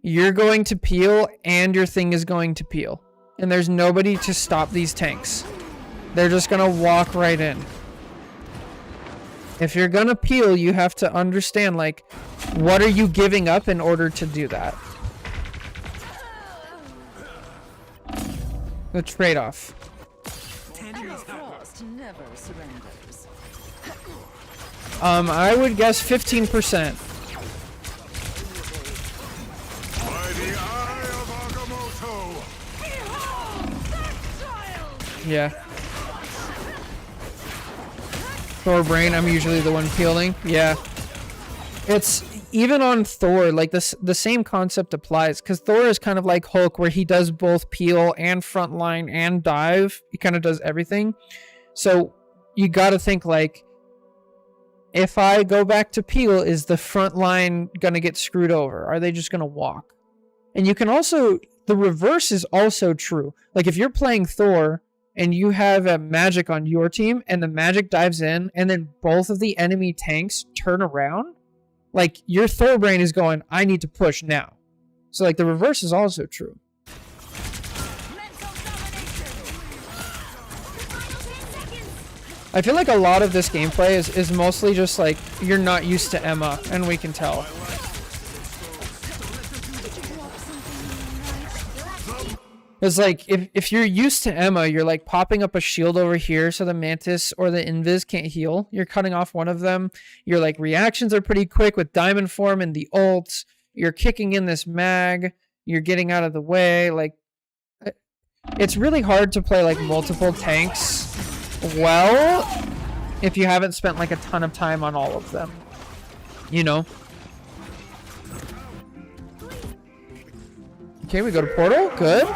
You're going to peel and your thing is going to peel. And there's nobody to stop these tanks. They're just gonna walk right in. If you're gonna peel, you have to understand, like, what are you giving up in order to do that? The trade-off. Frost never surrenders. I would guess 15%. By the eye of Agamotto. Yeah. Thor brain, I'm usually the one peeling. Yeah. It's even on Thor, like the same concept applies, because Thor is kind of like Hulk, where he does both peel and frontline and dive. He kind of does everything. So you got to think, like, if I go back to peel, is the front line gonna get screwed over? Are they just gonna walk? And you can also, the reverse is also true. Like, if you're playing Thor and you have a magic on your team and the magic dives in and then both of the enemy tanks turn around, like, your Thor brain is going, I need to push now. So, like, the reverse is also true. I feel like a lot of this gameplay is mostly just, like, you're not used to Emma, and we can tell. It's like, if you're used to Emma, you're, like, popping up a shield over here so the Mantis or the Invis can't heal. You're cutting off one of them. Your, like, reactions are pretty quick with Diamond Form and the ults. You're kicking in this mag. You're getting out of the way. Like, it's really hard to play, like, multiple tanks well if you haven't spent, like, a ton of time on all of them. You know? Okay, we go to Portal. Good.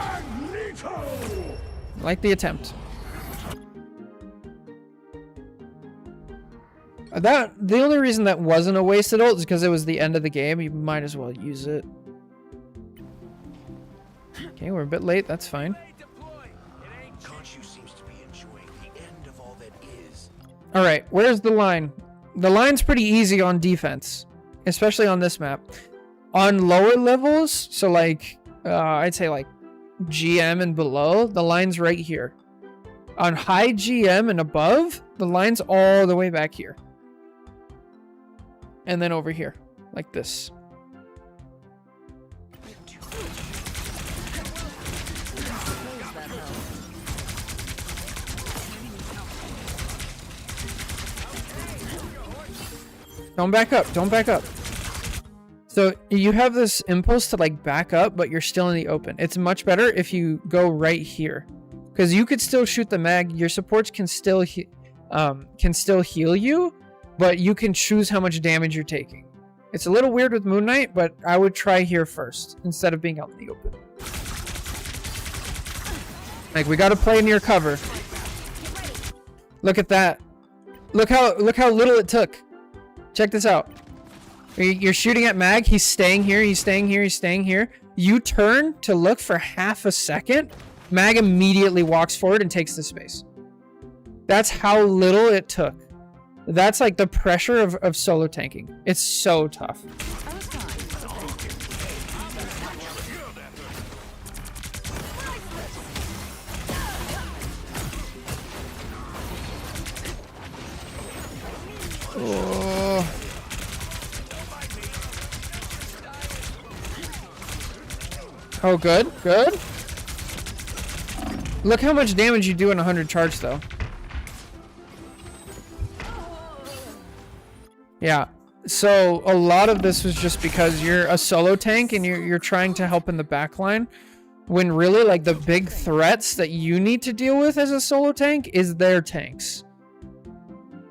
Like the attempt. The only reason that wasn't a wasted ult is because it was the end of the game. You might as well use it. Okay, we're a bit late. That's fine. Khonshu seems to be enjoying the end of all that is. All right, where's the line? The line's pretty easy on defense, especially on this map. On lower levels, so like, I'd say like GM and below, the line's right here. On high GM and above, the line's all the way back here. And then over here, like this. Don't back up. Don't back up. So you have this impulse to like back up, but you're still in the open. It's much better if you go right here, because you could still shoot the mag. Your supports can still heal you, but you can choose how much damage you're taking. It's a little weird with Moon Knight, but I would try here first instead of being out in the open. Like, we got to play near cover. Look at that. Look how little it took. Check this out. You're shooting at mag. He's staying here. He's staying here. He's staying here. You turn to look for half a second. Mag immediately walks forward and takes the space. That's how little it took. That's like the pressure of solo tanking. It's so tough. Oh. Oh, good, good. Look how much damage you do in 100 charge, though. Yeah. So a lot of this was just because you're a solo tank and you're trying to help in the backline, when really like the big threats that you need to deal with as a solo tank is their tanks.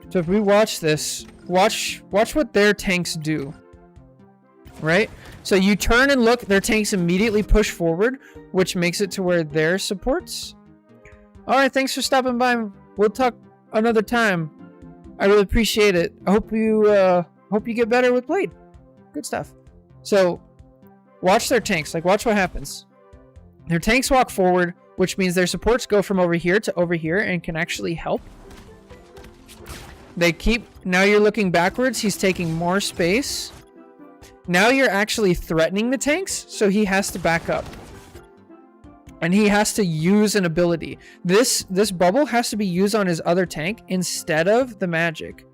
So if we watch this, watch what their tanks do. Right? So you turn and look, their tanks immediately push forward, which makes it to where their supports. All right, thanks for stopping by. We'll talk another time. I really appreciate it. I hope you get better with Blade. Good stuff. So watch their tanks. Like, watch what happens. Their tanks walk forward, which means their supports go from over here to over here and can actually help. They keep, now you're looking backwards. He's taking more space. Now you're actually threatening the tanks, so he has to back up. And he has to use an ability. This bubble has to be used on his other tank instead of the magic,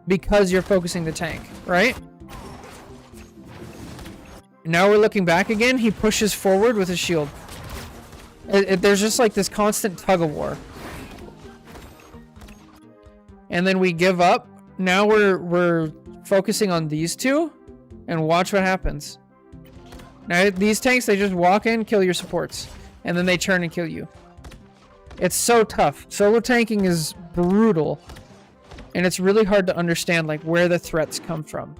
because you're focusing the tank, right? Now we're looking back again. He pushes forward with his shield. There's just like this constant tug of war. And then we give up. Now we're focusing on these two, and watch what happens. Now these tanks, they just walk in, kill your supports, and then they turn and kill you. It's so tough. Solo tanking is brutal, and it's really hard to understand like where the threats come from.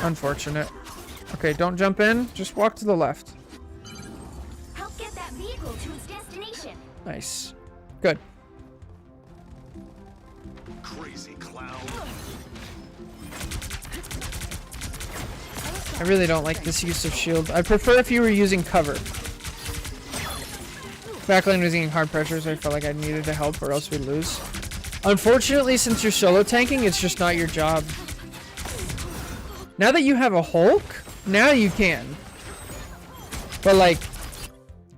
Unfortunate. Okay, don't jump in. Just walk to the left. Help get that vehicle to its destination. Nice. Good. Crazy clown. I really don't like this use of shield. I prefer if you were using cover. Backline was using hard pressures. I felt like I needed to help or else we'd lose. Unfortunately, since you're solo tanking, it's just not your job. Now that you have a Hulk, now you can. But like,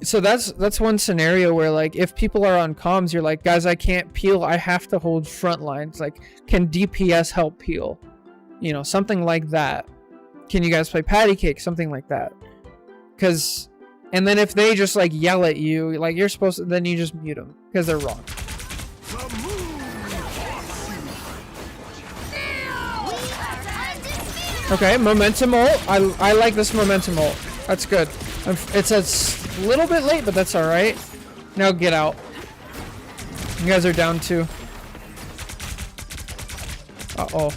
so that's one scenario where like if people are on comms, you're like, guys, I can't peel. I have to hold front lines. Like, can DPS help peel? You know, something like that. Can you guys play patty cake? Something like that. Because, and then if they just like yell at you, like you're supposed to, then you just mute them because they're wrong. Okay, momentum ult. I like this momentum ult. That's good. It's a little bit late, but that's all right. Now get out. You guys are down too. Uh-oh.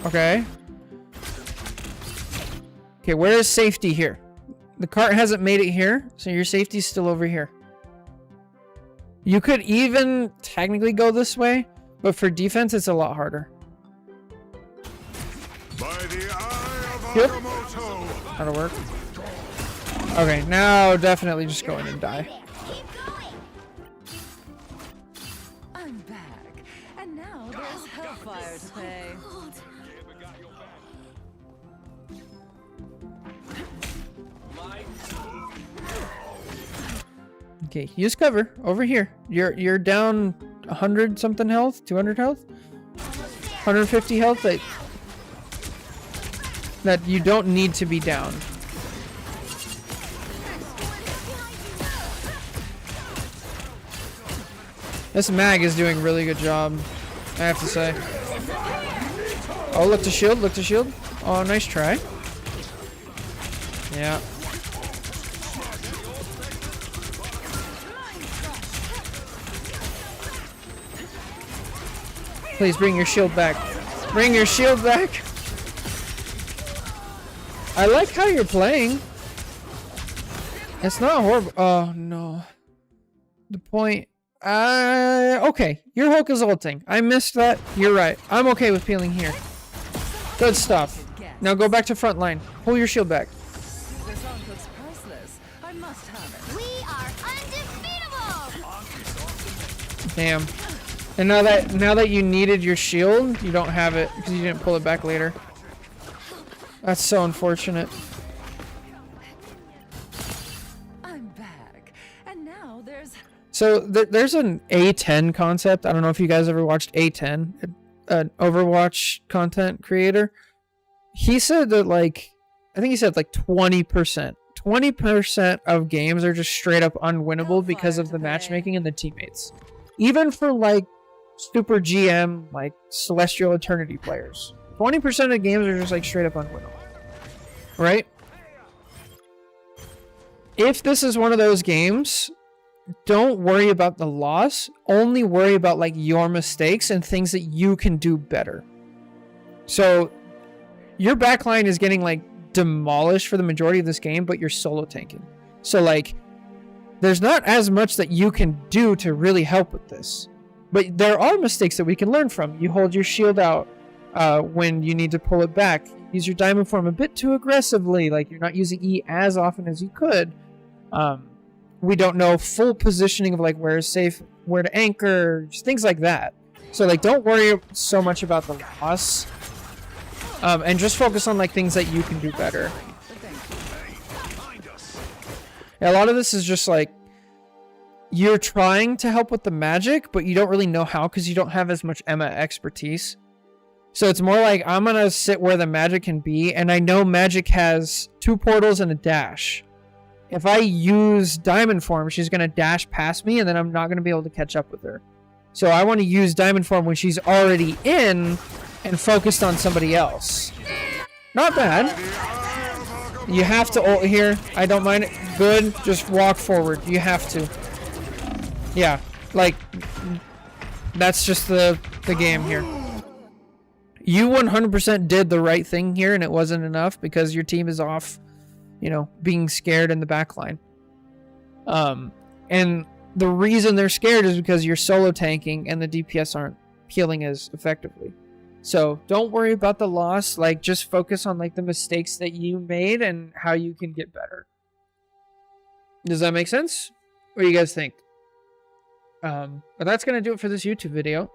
Okay. Okay, where is safety here? The cart hasn't made it here, so your safety's still over here. You could even technically go this way, but for defense, it's a lot harder. By the eye of Yep. Agamotto. That'll work. Okay, now definitely just go in and die. I'm back, and now there's hellfire to pay. Okay, use cover over here. You're down 100 something health, 200 health, 150 health. That you don't need to be down. This mag is doing a really good job, I have to say. Oh, look to shield, look to shield. Oh, nice try. Yeah. Please bring your shield back. Bring your shield back. I like how you're playing. It's not horrible. Oh, no. The point. Okay. Your Hulk is ulting. I missed that. You're right. I'm okay with peeling here. Good stuff. Now go back to front line. Pull your shield back. This arm looks priceless. I must have it. We are undefeatable! Damn. And now that you needed your shield, you don't have it because you didn't pull it back later. That's so unfortunate. I'm back. And now there's... So there's an A10 concept. I don't know if you guys ever watched A10, an Overwatch content creator. He said that I think he said 20%. 20% of games are just straight up unwinnable because of the matchmaking and the teammates. Even for Super GM, Celestial Eternity players. 20% of games are just straight up unwinnable. Right? If this is one of those games, don't worry about the loss. Only worry about your mistakes and things that you can do better. So your backline is getting demolished for the majority of this game, but you're solo tanking. So there's not as much that you can do to really help with this. But there are mistakes that we can learn from. You hold your shield out when you need to pull it back. Use your diamond form a bit too aggressively. You're not using E as often as you could. We don't know full positioning of where is safe, where to anchor, just things like that. So don't worry so much about the loss. And just focus on things that you can do better. Yeah, a lot of this is just you're trying to help with the magic, but you don't really know how because you don't have as much Emma expertise. So it's more I'm gonna sit where the magic can be, and I know magic has 2 portals and a dash. If I use diamond form, she's gonna dash past me, and then I'm not gonna be able to catch up with her. So I want to use diamond form when she's already in and focused on somebody else. Not bad. You have to ult here. I don't mind it. Good. Just walk forward. You have to. Yeah. That's just the game here. You 100% did the right thing here, and it wasn't enough because your team is off, being scared in the back line. And the reason they're scared is because you're solo tanking and the DPS aren't healing as effectively. So don't worry about the loss. Just focus on the mistakes that you made and how you can get better. Does that make sense? What do you guys think? But that's gonna do it for this YouTube video.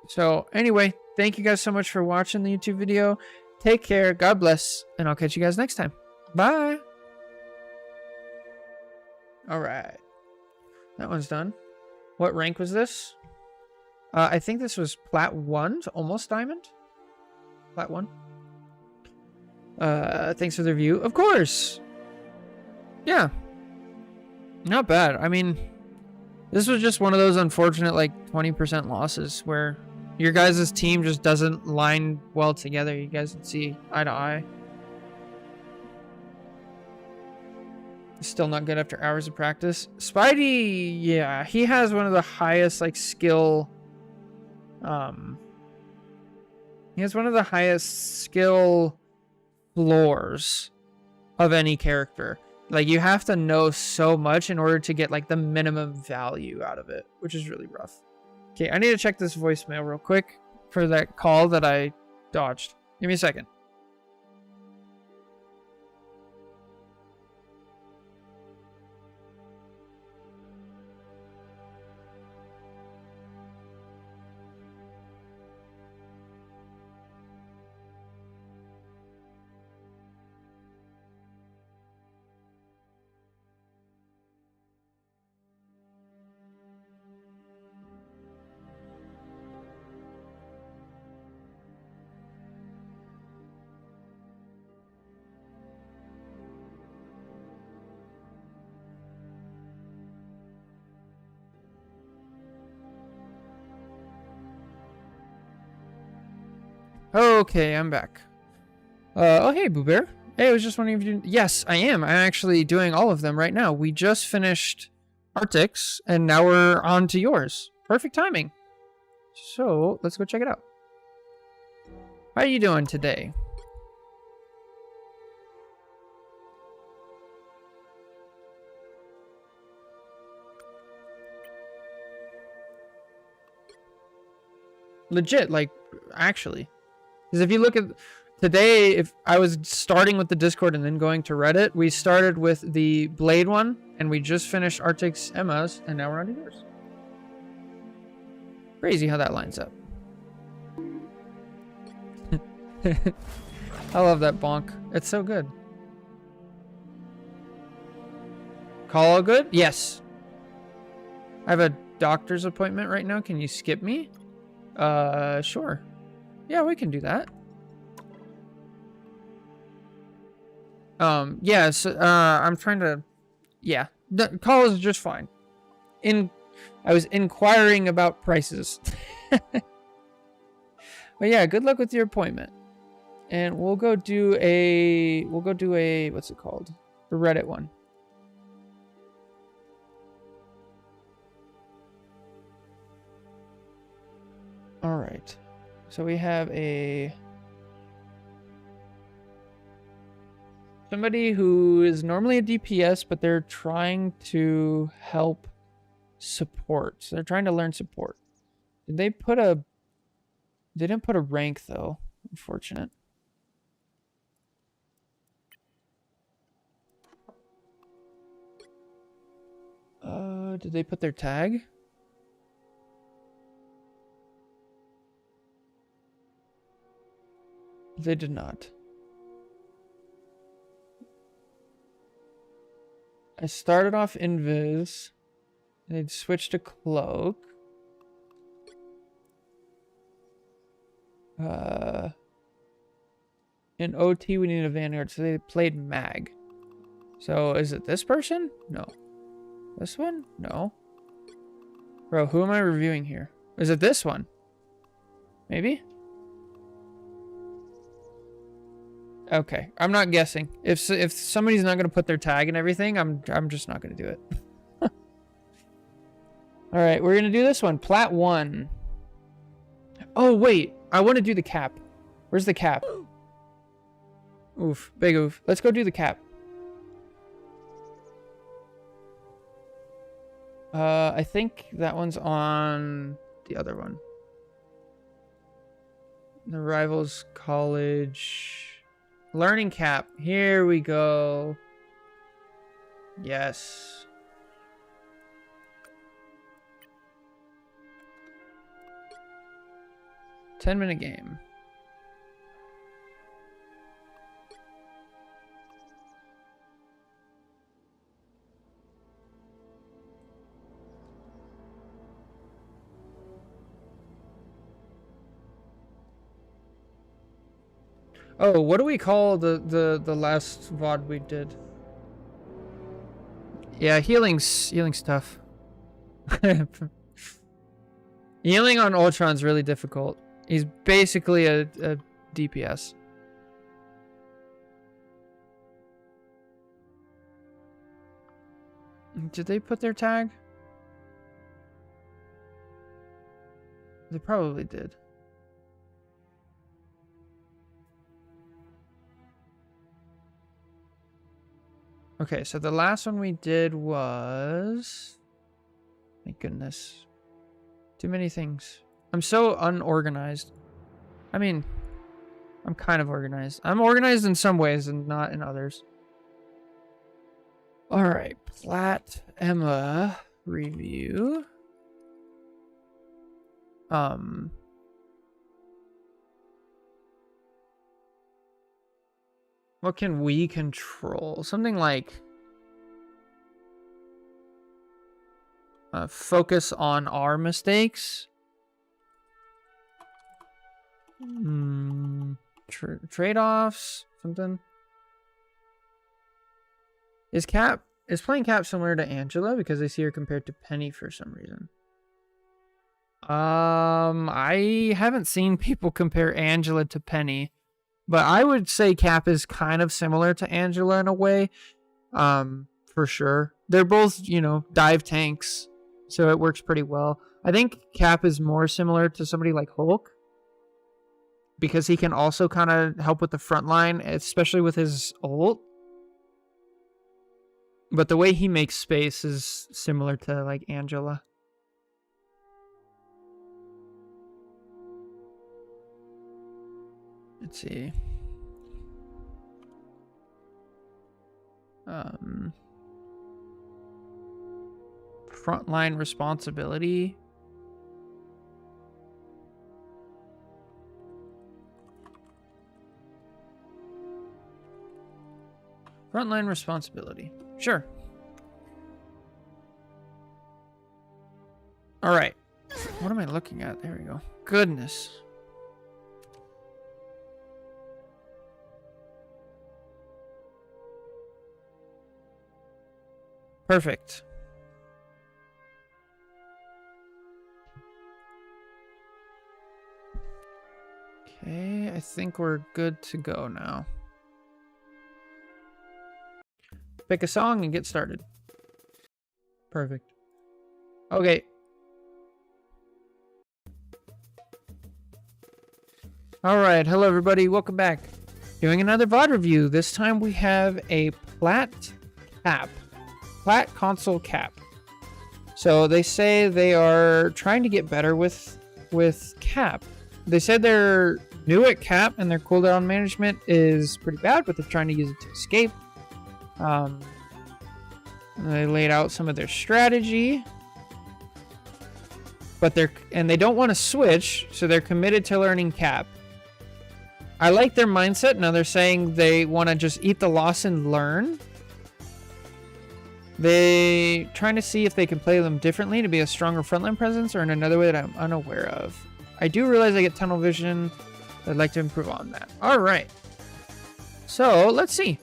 So anyway, thank you guys so much for watching the YouTube video. Take care, God bless, and I'll catch you guys next time. Bye. All right, that one's done. What rank was this? I think this was Plat 1, so almost Diamond. Plat 1. Thanks for the review. Of course. Yeah. Not bad. I mean, this was just one of those unfortunate 20% losses where your guys' team just doesn't line well together. You guys can see eye to eye. Still not good after hours of practice. Spidey, yeah, he has one of the highest skill. He has one of the highest skill floors of any character. You have to know so much in order to get the minimum value out of it, which is really rough. Okay, I need to check this voicemail real quick for that call that I dodged. Give me a second. Okay, I'm back. Oh, hey, Boo Bear. Hey, I was just wondering if you... Yes, I am. I'm actually doing all of them right now. We just finished Arctic's, and now we're on to yours. Perfect timing. So, let's go check it out. How are you doing today? Legit, like, actually. Because if you look at... Today, if I was starting with the Discord and then going to Reddit, we started with the Blade one, and we just finished Arctic's Emma's, and now we're on to yours. Crazy how that lines up. I love that bonk. It's so good. Call all good? Yes. I have a doctor's appointment right now. Can you skip me? Sure. Yeah, we can do that. Yes, I'm trying to, yeah, the call is just fine. I was inquiring about prices. But yeah, good luck with your appointment. And we'll go do a, what's it called? The Reddit one. All right. So we have somebody who is normally a DPS, but they're trying to help support. So they're trying to learn support. They didn't put a rank though. Unfortunate. Did they put their tag? They did not. I started off Invis. And they'd switched to Cloak. In OT we need a Vanguard, so they played Mag. So is it this person? No. This one? No. Bro, who am I reviewing here? Is it this one? Maybe? Okay, I'm not guessing. If somebody's not gonna put their tag and everything, I'm just not gonna do it. All right, we're gonna do this one, Plat 1. Oh wait, I want to do the cap. Where's the cap? Oof, big oof. Let's go do the cap. I think that one's on the other one. The Rivals College. Learning cap. Here we go. Yes. $10-minute game. Oh, what do we call the last VOD we did? Yeah, healing stuff. Healing on Ultron's really difficult. He's basically a DPS. Did they put their tag? They probably did. Okay, so the last one we did was... Thank goodness. Too many things. I'm so unorganized. I mean, I'm kind of organized. I'm organized in some ways and not in others. Alright, Plat Emma review. What can we control? Something like focus on our mistakes. Trade-offs. Something. Is playing Cap similar to Angela because I see her compared to Penny for some reason? I haven't seen people compare Angela to Penny, but I would say Cap is kind of similar to Angela in a way. For sure. They're both, you know, dive tanks, so it works pretty well. I think Cap is more similar to somebody like Hulk, because he can also kind of help with the front line, especially with his ult. But the way he makes space is similar to, like, Angela. Let's see. Frontline responsibility. Frontline responsibility. Sure. All right. What am I looking at? There we go. Goodness. Perfect. Okay, I think we're good to go now. Pick a song and get started. Perfect. Okay. Alright, hello everybody, welcome back. Doing another VOD review. This time we have a Plat console cap. So they say they are trying to get better with cap. They said they're new at cap and their cooldown management is pretty bad, but they're trying to use it to escape. They laid out some of their strategy, but they don't want to switch, so they're committed to learning cap. I like their mindset. Now they're saying they want to just eat the loss and learn. They trying to see if they can play them differently to be a stronger frontline presence or in another way that I'm unaware of. I do realize I get tunnel vision. I'd like to improve on that. All right. So let's see.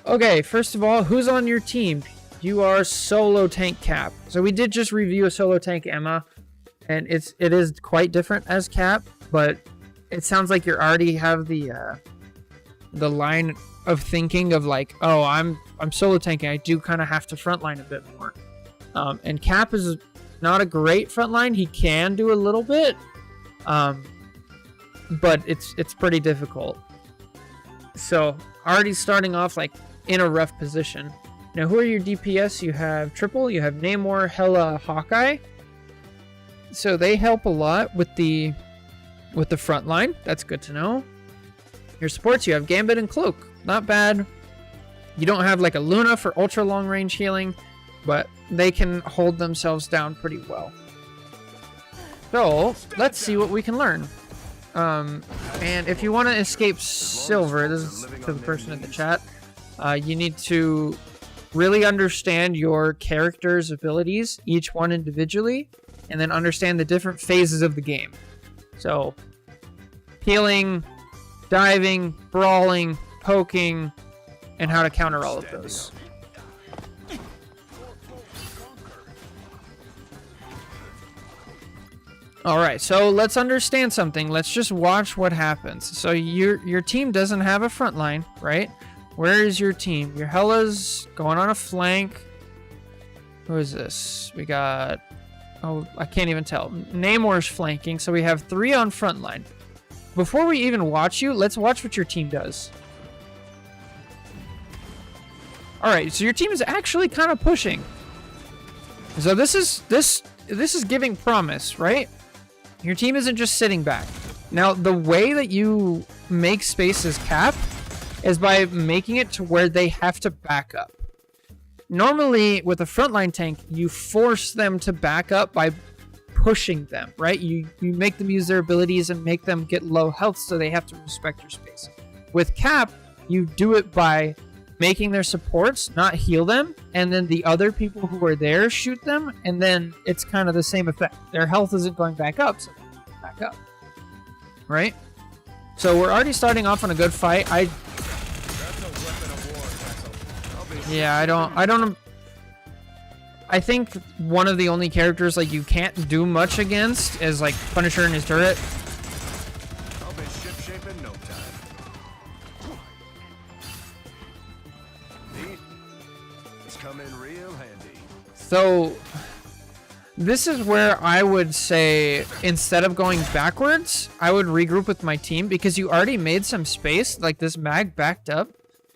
Okay, first of all, who's on your team? You are solo tank Cap. So we did just review a solo tank Emma, and it is quite different as Cap, but it sounds like you already have the line of thinking of like, oh, I'm solo tanking. I do kind of have to frontline a bit more. And Cap is not a great frontline. He can do a little bit, but it's pretty difficult. So already starting off like in a rough position. Now, who are your DPS? You have Triple, you have Namor, Hela, Hawkeye. So they help a lot with the front line. That's good to know. Your supports, you have Gambit and Cloak. Not bad. You don't have like a Luna for ultra long range healing, but they can hold themselves down pretty well. So let's see what we can learn. And if you want to escape Silver, this is to the person in the chat, you need to really understand your character's abilities, each one individually, and then understand the different phases of the game. So, healing, diving, brawling, poking, and how to counter all of those. Alright, so let's understand something. Let's just watch what happens. So your team doesn't have a front line, right? Where is your team? Your Hela's going on a flank. Who is this? We got... Oh, I can't even tell. Namor's flanking, so we have 3 on front line. Before we even watch you, let's watch what your team does. Alright, so your team is actually kind of pushing. So this is giving promise, right? Your team isn't just sitting back. Now, the way that you make space as Cap is by making it to where they have to back up. Normally, with a frontline tank, you force them to back up by pushing them, right? You make them use their abilities and make them get low health, so they have to respect your space. With Cap, you do it by making their supports not heal them, and then the other people who are there shoot them, and then it's kind of the same effect. Their health isn't going back up, so back up. Right? So we're already starting off on a good fight. Yeah, I don't I think one of the only characters like you can't do much against is like Punisher and his turret. I'll be shipshape in no time. Neat. It's come in real handy. So this is where I would say instead of going backwards, I would regroup with my team because you already made some space. Like this mag backed up.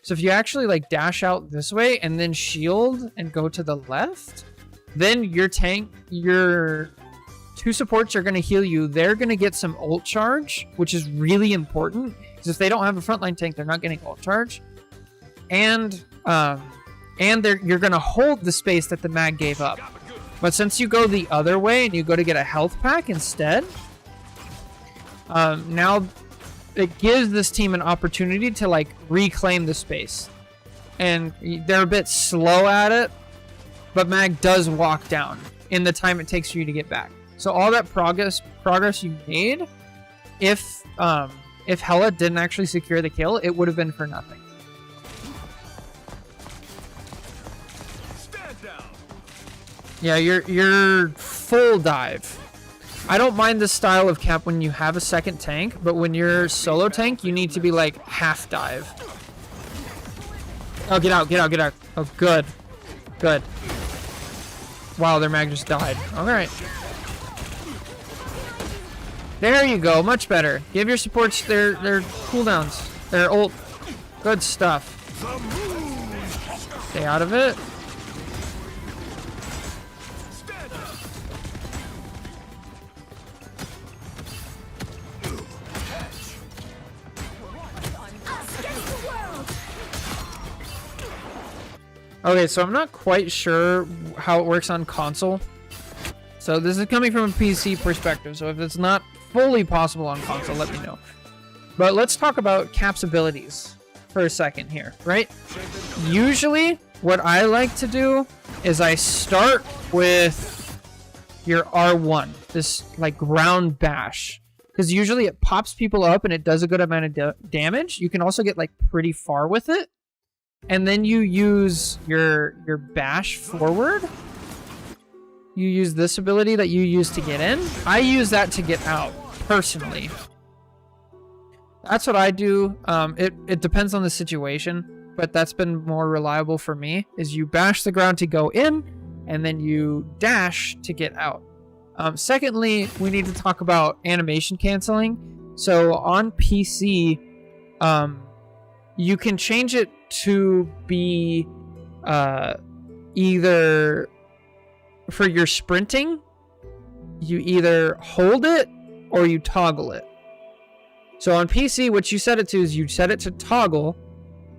So if you actually like dash out this way and then shield and go to the left, then your tank, your two supports are going to heal you. They're going to get some ult charge, which is really important because if they don't have a frontline tank, they're not getting ult charge. And you're going to hold the space that the mag gave up. But since you go the other way and you go to get a health pack instead, now it gives this team an opportunity to like reclaim the space. And they're a bit slow at it, but mag does walk down in the time it takes for you to get back. So all that progress you made, if Hela didn't actually secure the kill, it would have been for nothing. Yeah, you're full dive. I don't mind this style of cap when you have a second tank, but when you're solo tank, you need to be like half dive. Oh, get out, get out, get out. Oh, good. Good. Wow, their mag just died. Alright. There you go, much better. Give your supports their cooldowns. Their ult. Good stuff. Stay out of it. Okay, so I'm not quite sure how it works on console. So this is coming from a PC perspective. So if it's not fully possible on console, let me know. But let's talk about Cap's abilities for a second here, right? Usually what I like to do is I start with your R1, this like ground bash. Because usually it pops people up and it does a good amount of damage. You can also get like pretty far with it. And then you use your bash forward. You use this ability that you use to get in. I use that to get out, personally. That's what I do. It depends on the situation, but that's been more reliable for me, is you bash the ground to go in, and then you dash to get out. Secondly, we need to talk about animation canceling. So on PC, you can change it to be either for your sprinting, you either hold it or you toggle it. So on PC, what you set it to is you set it to toggle.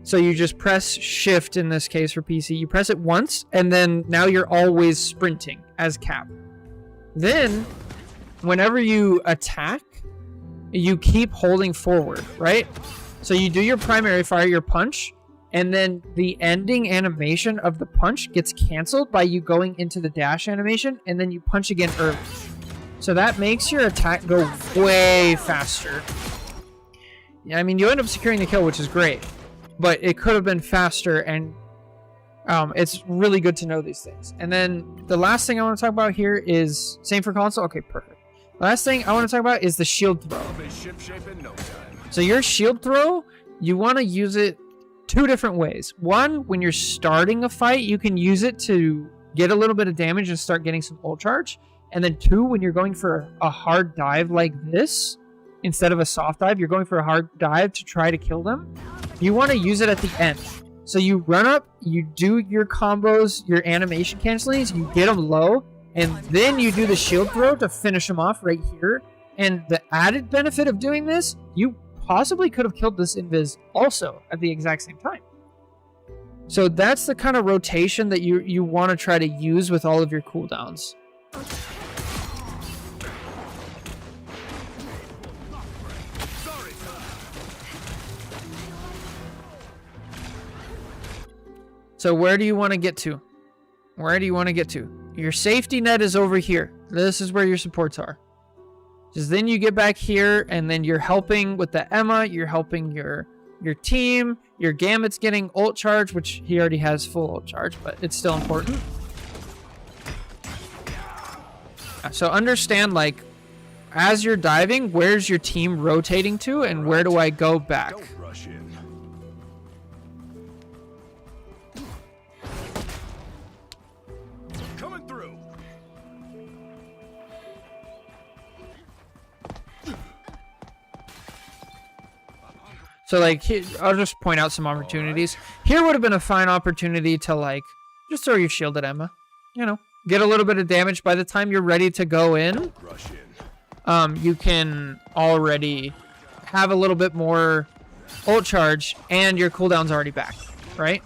So you just press shift in this case for PC. You press it once, and then now you're always sprinting as Cap. Then, whenever you attack, you keep holding forward, right? So you do your primary fire, your punch, and then the ending animation of the punch gets canceled by you going into the dash animation, and then you punch again early. So that makes your attack go way faster. Yeah, I mean, you end up securing the kill, which is great, but it could have been faster, and it's really good to know these things. And then the last thing I want to talk about here is, same for console? Okay, perfect. Last thing I want to talk about is the shield throw. So your shield throw, you want to use it two different ways. One, when you're starting a fight, you can use it to get a little bit of damage and start getting some ult charge. And then two, when you're going for a hard dive like this, instead of a soft dive, you're going for a hard dive to try to kill them. You want to use it at the end. So you run up, you do your combos, your animation cancelings, you get them low, and then you do the shield throw to finish them off right here. And the added benefit of doing this, you possibly could have killed this invis also at the exact same time. So that's the kind of rotation that you want to try to use with all of your cooldowns. So where do you want to get to? Where do you want to get to? Your safety net is over here. This is where your supports are. Just then you get back here, and then you're helping with the Emma, you're helping your team, your Gambit's getting ult charge, which he already has full ult charge, but it's still important. So understand, like, as you're diving, where's your team rotating to, and where do I go back? Don't rush in. Coming through. So, like, I'll just point out some opportunities. Here would have been a fine opportunity to, like, just throw your shield at Emma. You know, get a little bit of damage. By the time you're ready to go in, Rush in. you can already have a little bit more ult charge, and your cooldown's already back, right?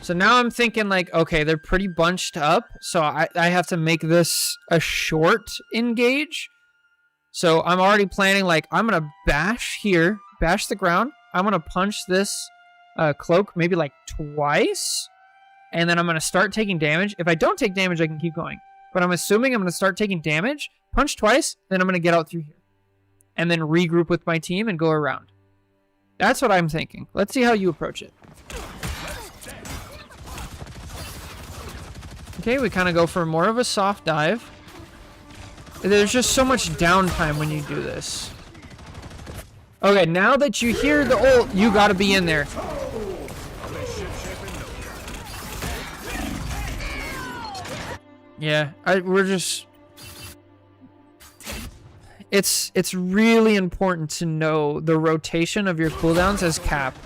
So now I'm thinking, like, okay, they're pretty bunched up, so I have to make this a short engage. So I'm already planning, like, I'm going to bash here, bash the ground. I'm going to punch this cloak maybe, like, twice, and then I'm going to start taking damage. If I don't take damage, I can keep going. But I'm assuming I'm going to start taking damage, punch twice, then I'm going to get out through here. And then regroup with my team and go around. That's what I'm thinking. Let's see how you approach it. Okay, we kind of go for more of a soft dive. There's just so much downtime when you do this. Okay, now that you hear the ult, you gotta be in there. Yeah, we're just... It's really important to know the rotation of your cooldowns as cap.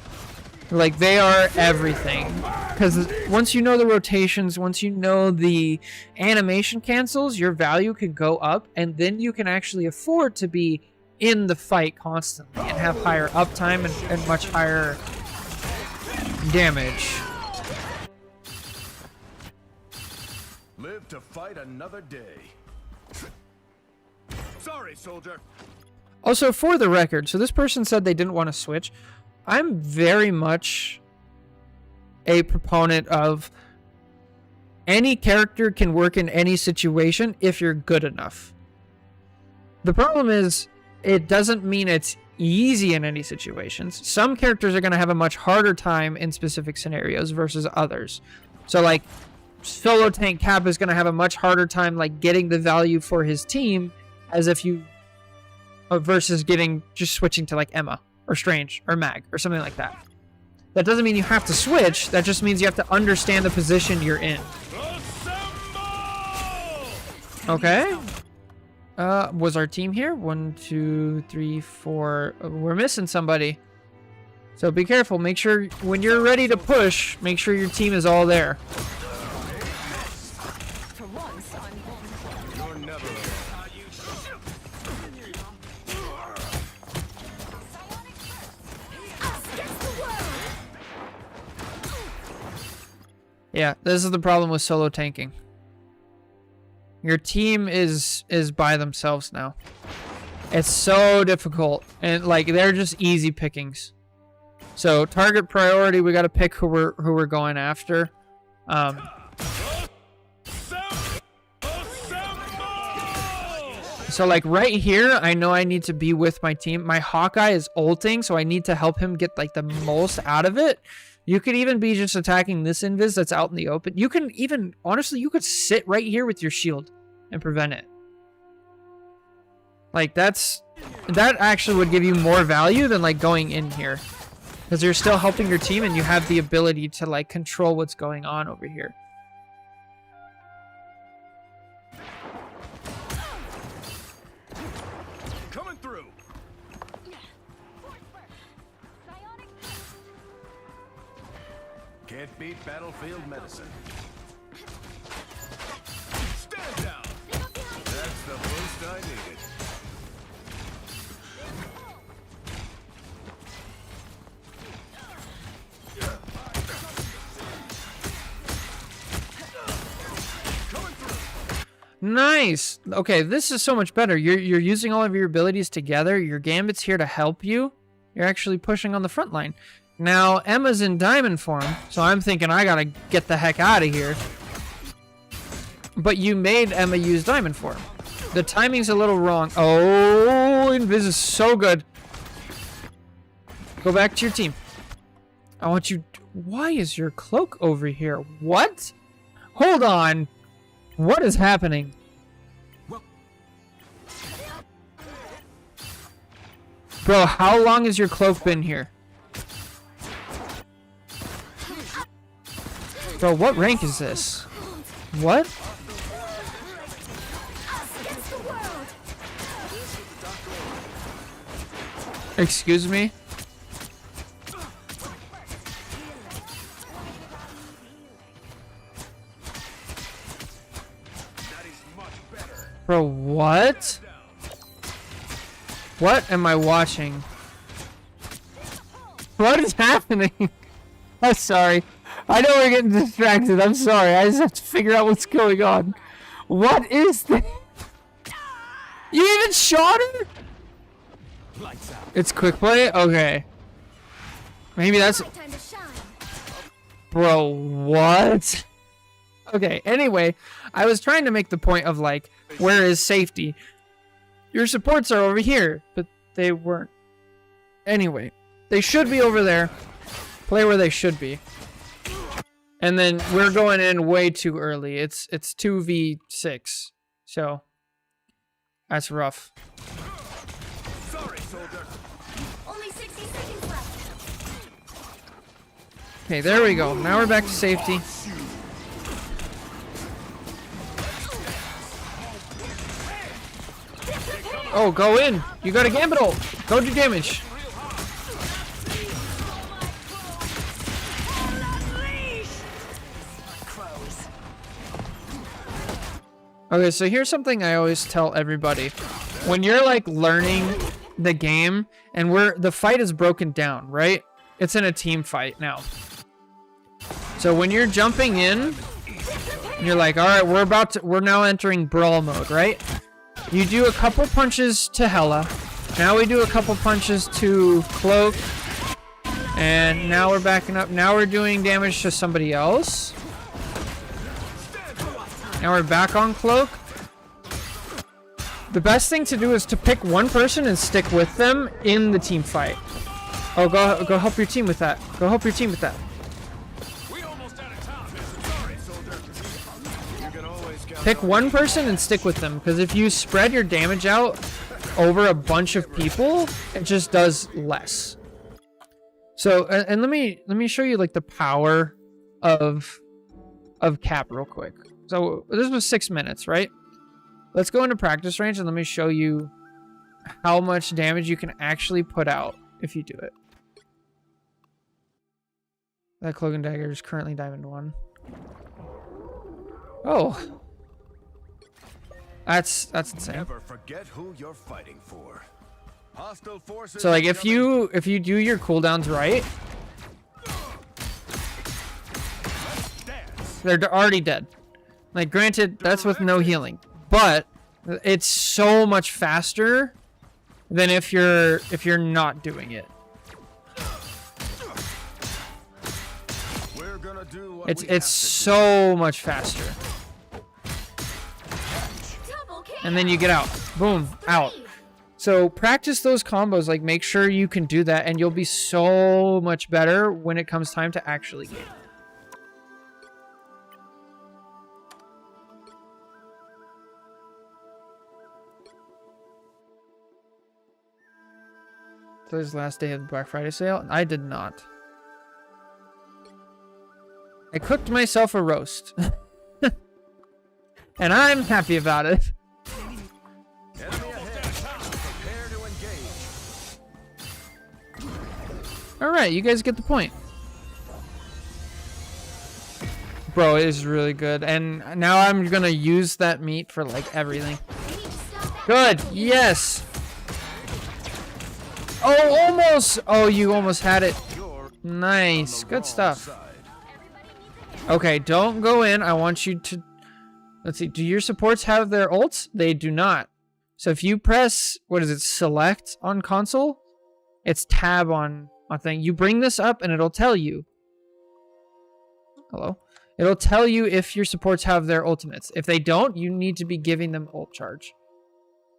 Like, they are everything. Because once you know the rotations, once you know the animation cancels, your value can go up, and then you can actually afford to be in the fight constantly and have higher uptime and much higher damage. Live to fight another day. Sorry, soldier. Also, for the record, so this person said they didn't want to switch. I'm very much a proponent of any character can work in any situation if you're good enough. The problem is, it doesn't mean it's easy in any situations. Some characters are going to have a much harder time in specific scenarios versus others. So, like, solo tank Cap is going to have a much harder time, like, getting the value for his team as if you versus just switching to, like, Emma or Strange or Mag or something like that. That doesn't mean you have to switch. That just means you have to understand the position you're in. Okay. Was our team here? 1, 2, 3, 4. We're missing somebody. So be careful. Make sure when you're ready to push, make sure your team is all there. Yeah, this is the problem with solo tanking. Your team is by themselves now. It's so difficult, and like they're just easy pickings. So target priority, we got to pick who we're going after. So like right here, I know I need to be with my team. My Hawkeye is ulting, so I need to help him get like the most out of it. You could even be just attacking this invis that's out in the open. You can even, honestly, you could sit right here with your shield and prevent it. Like that actually would give you more value than like going in here. Because you're still helping your team and you have the ability to like control what's going on over here. Coming through. Can't beat battlefield medicine. Stand down. That's the boost I needed. Nice. Okay, this is so much better. You're using all of your abilities together. Your Gambit's here to help you. You're actually pushing on the front line. Now, Emma's in diamond form, so I'm thinking I gotta get the heck out of here. But you made Emma use diamond form. The timing's a little wrong. Oh, Invis is so good. Go back to your team. I want you... Why is your cloak over here? What? Hold on. What is happening? Bro, how long has your cloak been here? Bro, what rank is this? What? Excuse me? Bro, what? What am I watching? What is happening? I'm sorry. I know we're getting distracted. I'm sorry. I just have to figure out what's going on. What is this? You even shot her? It's quick play? Okay. Maybe that's... Time to shine. Bro, what? Okay, anyway, I was trying to make the point of, like, where is safety? Your supports are over here, but they weren't. Anyway, they should be over there. Play where they should be. And then we're going in way too early. It's 2v6. So, that's rough. Sorry, soldier. Only 60 seconds left. Okay, there we go. Now we're back to safety. Oh, go in. You got a gambit ult. Go do damage. Okay, so here's something I always tell everybody. When you're like learning the game and the fight is broken down, right? It's in a team fight now. So when you're jumping in, you're like, all right, we're now entering brawl mode, right? You do a couple punches to Hela. Now we do a couple punches to Cloak. And now we're backing up. Now we're doing damage to somebody else. Now we're back on Cloak. The best thing to do is to pick one person and stick with them in the team fight. Oh, go help your team with that. Go help your team with that. Pick one person and stick with them, because if you spread your damage out over a bunch of people, it just does less. So, and let me show you like the power of cap real quick. So this was 6 minutes, right? Let's go into practice range and let me show you how much damage you can actually put out if you do it. That Cloak and Dagger is currently Diamond 1. Oh. That's insane. Never forget who you're fighting for. Hostile forces. So like if you do your cooldowns right, they're already dead. Like granted, that's with no healing, but it's so much faster than if you're not doing it. We're gonna do what It's so much faster. And then you get out. Boom, out. So practice those combos, like make sure you can do that and you'll be so much better when it comes time to actually game. Today's the last day of the Black Friday sale. I did not. I cooked myself a roast. And I'm happy about it. Enemy ahead. Prepare to engage. Alright, you guys get the point. Bro, it is really good. And now I'm gonna use that meat for like everything. Good, yes! Oh, almost! Oh, you almost had it. Nice, good stuff. Okay, don't go in. I want you to... Let's see, do your supports have their ults? They do not. So if you press, what is it, select on console? It's tab on thing. You bring this up and it'll tell you. Hello? It'll tell you if your supports have their ultimates. If they don't, you need to be giving them ult charge.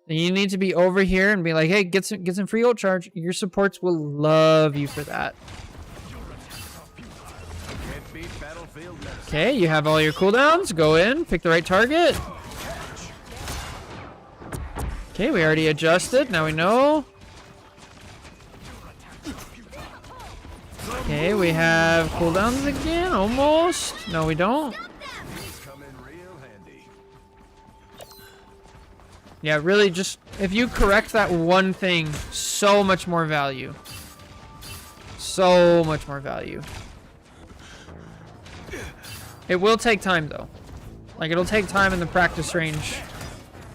And you need to be over here and be like, hey, get some free ult charge. Your supports will love you for that. Okay, you have all your cooldowns. Go in, pick the right target. Okay, we already adjusted. Now we know. Okay, we have cooldowns again, almost. No, we don't. These come in real handy. Yeah, really just, if you correct that one thing, so much more value. So much more value. It will take time though. Like, it'll take time in the practice range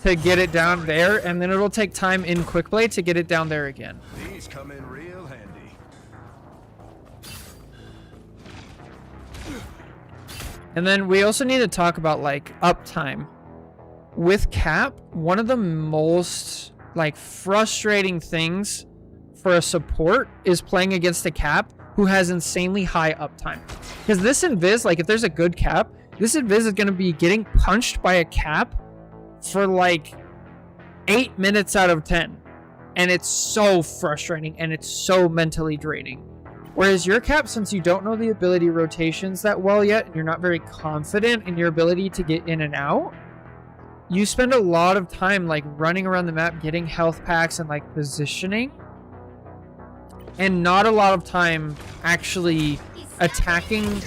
to get it down there, and then it'll take time in quick play to get it down there again. These come in real handy. And then we also need to talk about like uptime. With Cap, one of the most like frustrating things for a support is playing against a Cap who has insanely high uptime. Because this invis, like if there's a good Cap, this invis is going to be getting punched by a Cap for like 8 minutes out of 10. And it's so frustrating and it's so mentally draining. Whereas your Cap, since you don't know the ability rotations that well yet, and you're not very confident in your ability to get in and out, you spend a lot of time like running around the map, getting health packs and like positioning, and not a lot of time actually attacking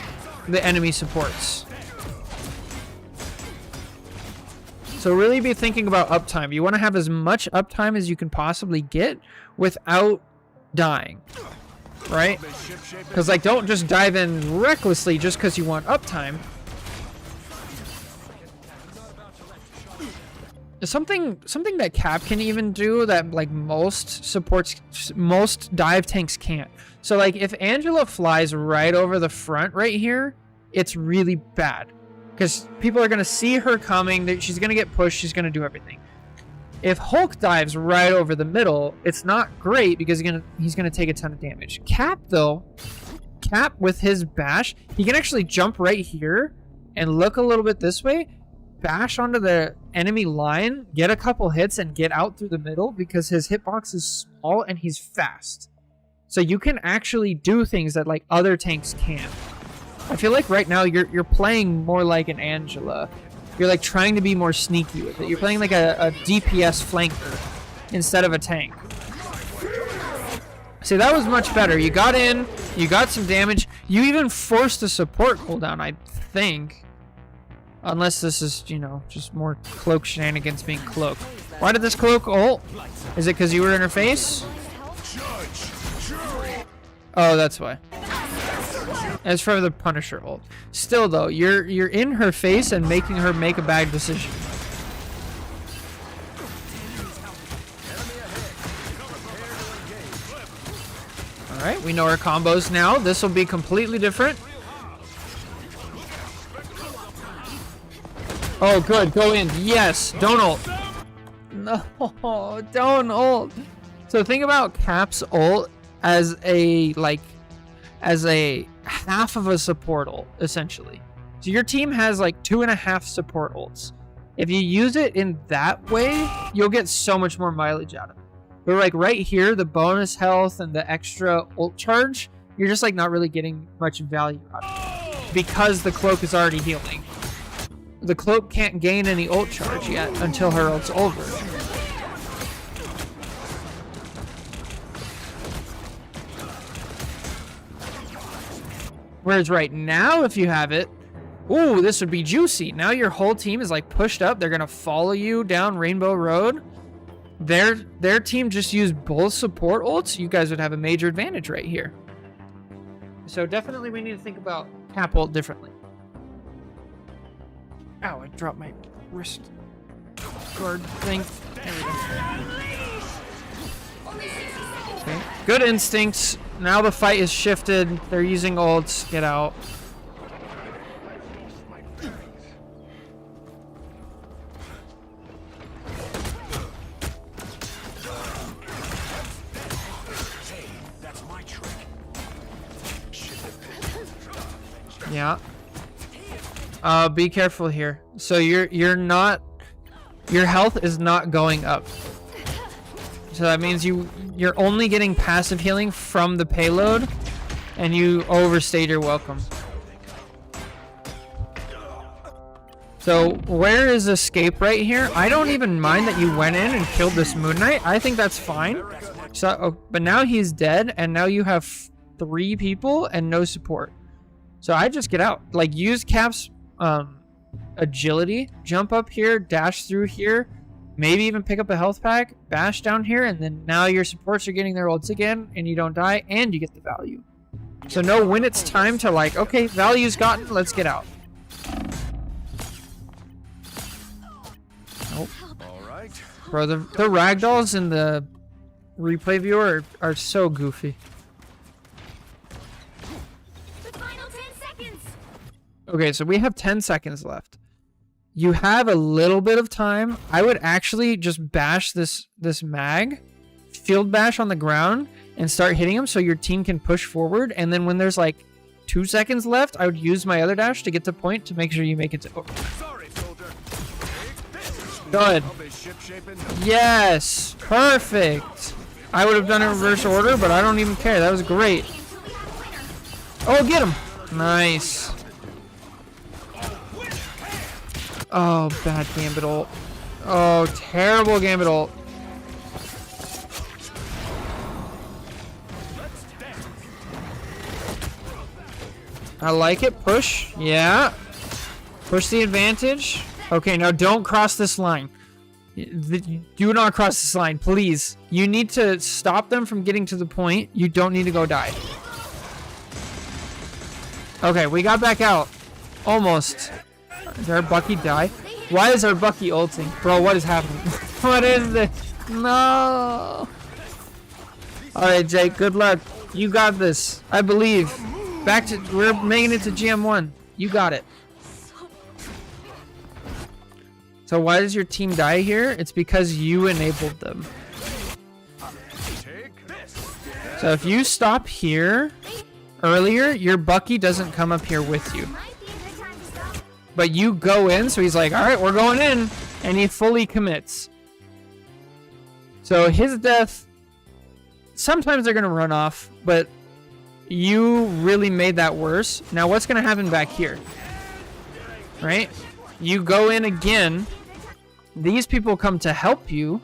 the enemy supports. So really be thinking about uptime. You want to have as much uptime as you can possibly get without dying. Right? Because like, don't just dive in recklessly just because you want uptime. Something that Cap can even do that like most dive tanks can't. So like if Angela flies right over the front right here, it's really bad. Because people are going to see her coming, she's going to get pushed, she's going to do everything. If Hulk dives right over the middle, it's not great because he's gonna take a ton of damage. Cap though, Cap with his bash, he can actually jump right here and look a little bit this way, bash onto the enemy line, get a couple hits, and get out through the middle because his hitbox is small and he's fast. So you can actually do things that like other tanks can't. I feel like right now you're playing more like an Angela. You're like trying to be more sneaky with it. You're playing like a DPS flanker instead of a tank. See, that was much better. You got in, you got some damage. You even forced a support cooldown, I think. Unless this is, you know, just more cloak shenanigans being cloaked. Why did this cloak ult? Is it because you were in her face? Oh, that's why. As for the Punisher ult. Still though, you're in her face and making her make a bad decision. Alright, we know our combos now. This will be completely different. Oh good, go in. Yes, don't ult. No, don't ult. So think about Cap's ult as a half of a support ult, essentially. So your team has like 2.5 support ults. If you use it in that way, you'll get so much more mileage out of it. But like right here, the bonus health and the extra ult charge, you're just like not really getting much value out of it because the cloak is already healing. The cloak can't gain any ult charge yet until her ult's over. Whereas right now, if you have it, ooh, this would be juicy. Now your whole team is like pushed up. They're gonna follow you down Rainbow Road. Their team just used both support ults. You guys would have a major advantage right here. So definitely we need to think about Cap ult differently. Ow, I dropped my wrist guard thing. There we go. Okay. Good instincts. Now the fight is shifted. They're using ults. Get out. Yeah. Be careful here. So you're not, your health is not going up. So that means you're only getting passive healing from the payload, and you overstayed your welcome. So where is escape right here? I don't even mind that you went in and killed this Moon Knight. I think that's fine. So, but now he's dead, and now you have 3 people and no support. So I just get out. Like, use Cap's agility, jump up here, dash through here, maybe even pick up a health pack, bash down here, and then now your supports are getting their ults again, and you don't die, and you get the value. So know when it's time to, like, okay, value's gotten, let's get out. Nope. All right. Bro, the ragdolls in the replay viewer are so goofy. The final 10 seconds. Okay, so we have 10 seconds left. You have a little bit of time. I would actually just bash this mag, field bash on the ground, and start hitting him so your team can push forward. And then when there's like 2 seconds left, I would use my other dash to get to point to make sure you make it to. Oh. Sorry, soldier. Good. I'll be ship-shaping. Yes, perfect. I would have done it in reverse order, but I don't even care. That was great. Oh, get him. Nice. Oh, bad Gambit ult. Oh, terrible Gambit ult. I like it. Push. Yeah. Push the advantage. Okay, now don't cross this line. Do not cross this line, please. You need to stop them from getting to the point. You don't need to go die. Okay, we got back out. Almost. Did our Bucky die? Why is our Bucky ulting? Bro, what is happening? What is this? No. Alright, Jake, good luck. You got this. I believe. We're making it to GM1. You got it. So why does your team die here? It's because you enabled them. So if you stop here earlier, your Bucky doesn't come up here with you. But you go in, so he's like, alright, we're going in. And he fully commits. So his death, sometimes they're going to run off, but you really made that worse. Now what's going to happen back here? Right? You go in again. These people come to help you.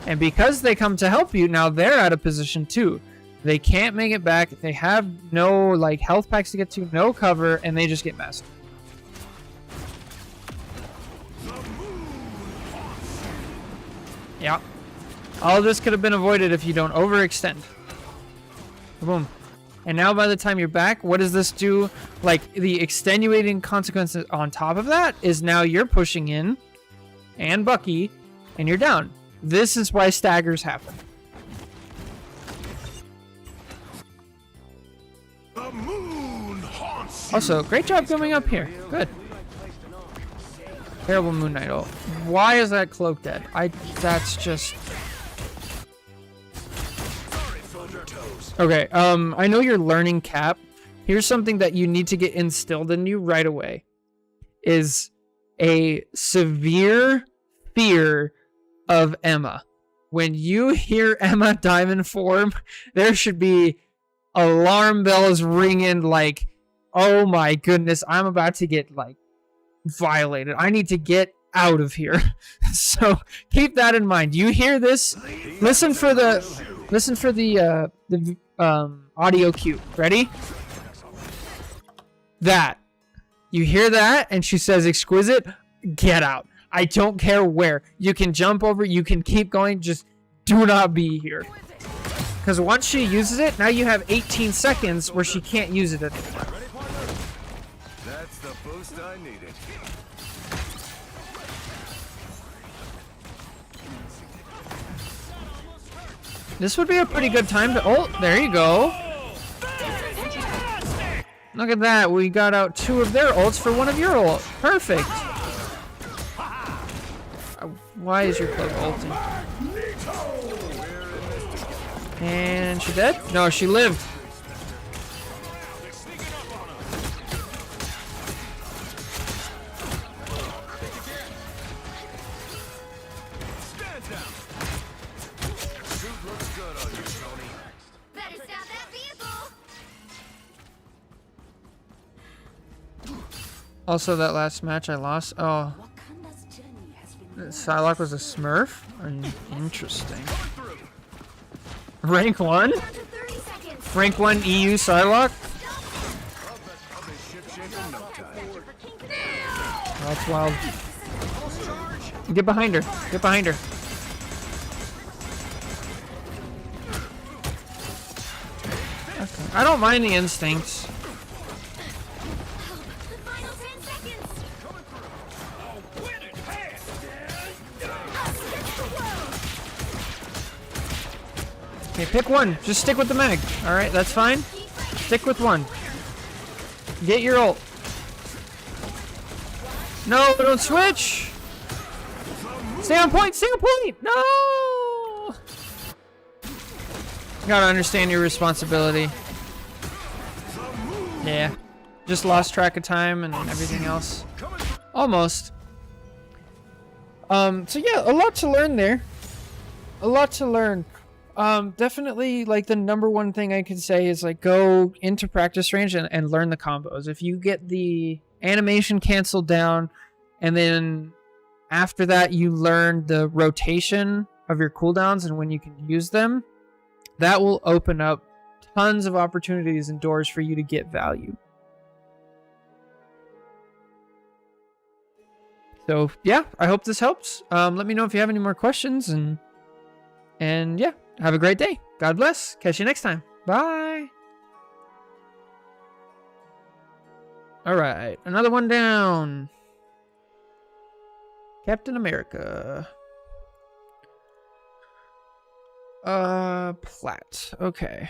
And because they come to help you, now they're out of position too. They can't make it back. They have no like health packs to get to, no cover, and they just get messed. Yeah. All of this could have been avoided if you don't overextend. Boom. And now by the time you're back, what does this do? Like, the extenuating consequences on top of that is now you're pushing in, and Bucky, and you're down. This is why staggers happen. The moon haunts you. Also, great job coming up here. Good. Terrible Moon Knight ult. Why is that cloak dead? That's just... Okay, I know you're learning Cap. Here's something that you need to get instilled in you right away. Is a severe fear of Emma. When you hear Emma Diamond form, there should be alarm bells ringing like, oh my goodness, I'm about to get like violated. I need to get out of here. So keep that in mind. You hear this? Listen for the audio cue. Ready? That. You hear that? And she says, exquisite, get out. I don't care where. You can jump over, you can keep going, just do not be here. Because once she uses it, now you have 18 seconds where she can't use it anymore. That's the boost I needed. This would be a pretty good time to... Oh, there you go. Look at that. We got out 2 of their ults for 1 of your ults. Perfect. Why is your cloak ulting? And she dead? No, she lived. Also, that last match I lost. Oh, Psylocke was a Smurf. Interesting. Rank 1? Rank 1 EU Psylocke? I'll be shipshape in no time. Oh, that's wild. Get behind her. Get behind her. Okay. I don't mind the instincts. The final 10 seconds. Okay, pick one. Just stick with the mag. Alright, that's fine. Stick with one. Get your ult. No, don't switch! Stay on point! Stay on point! No! You gotta understand your responsibility. Yeah. Just lost track of time and everything else. Almost. So yeah, a lot to learn there. A lot to learn. Definitely, like, the number one thing I could say is, like, go into practice range and learn the combos. If you get the animation canceled down, and then after that you learn the rotation of your cooldowns and when you can use them, that will open up tons of opportunities and doors for you to get value. So, yeah, I hope this helps. Let me know if you have any more questions, and yeah. Have a great day. God bless. Catch you next time. Bye. All right. Another one down. Captain America. Plat. Okay.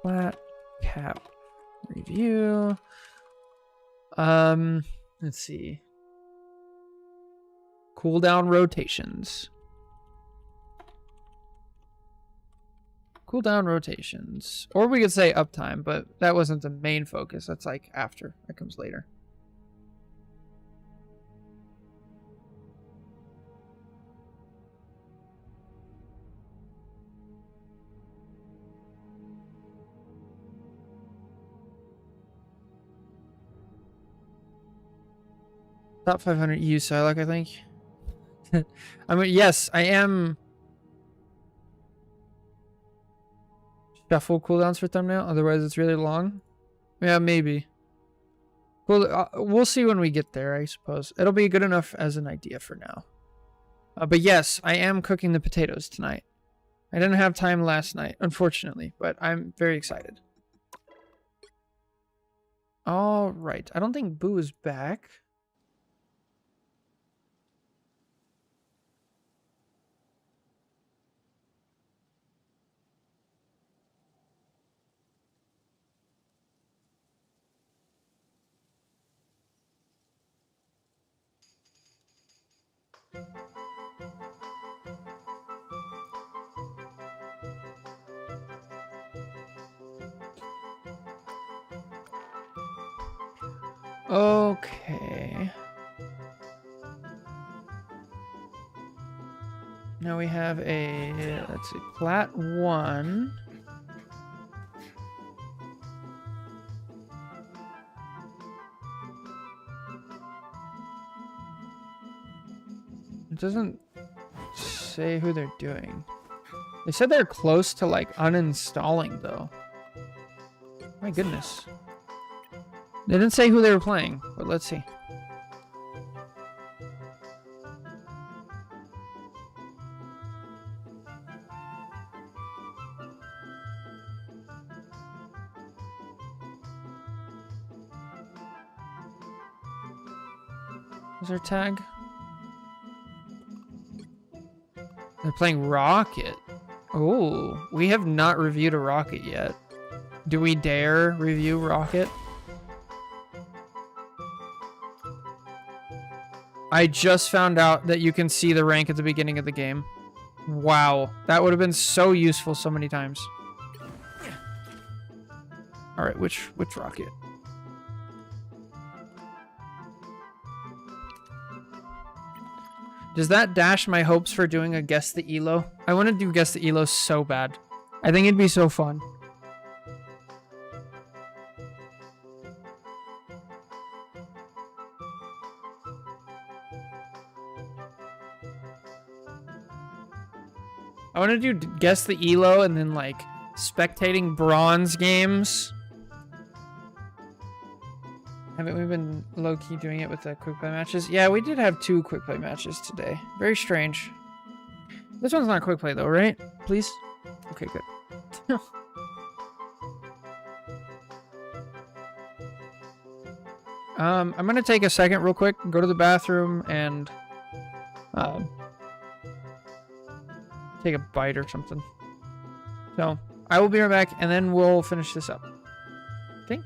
Plat. Cap. Review. Let's see. Cooldown rotations. Cooldown rotations. Or we could say uptime, but that wasn't the main focus. That's like after. That comes later. Top 500 EU Psylocke, I think. I mean, yes, I am. Shuffle cooldowns for thumbnail, otherwise it's really long. Yeah, maybe. Well, we'll see when we get there, I suppose. It'll be good enough as an idea for now. But yes, I am cooking the potatoes tonight. I didn't have time last night, unfortunately, but I'm very excited. All right. I don't think Boo is back. Okay. Now we have a, let's see, plat 1. It doesn't say who they're doing. They said they're close to, like, uninstalling, though. My goodness. They didn't say who they were playing, but let's see. Is their tag? They're playing Rocket. Oh, we have not reviewed a Rocket yet. Do we dare review Rocket? I just found out that you can see the rank at the beginning of the game. Wow, that would have been so useful so many times. All right, which Rocket? Does that dash my hopes for doing a guess the elo? I want to do guess the elo so bad. I think it'd be so fun. I want to do guess the elo and then, like, spectating bronze games. Haven't we been low-key doing it with the quick play matches? Yeah, we did have 2 quick play matches today. Very strange. This one's not quick play though, right? Please? Okay, good. I'm gonna take a second real quick, go to the bathroom, and take a bite or something. So, I will be right back, and then we'll finish this up. Okay?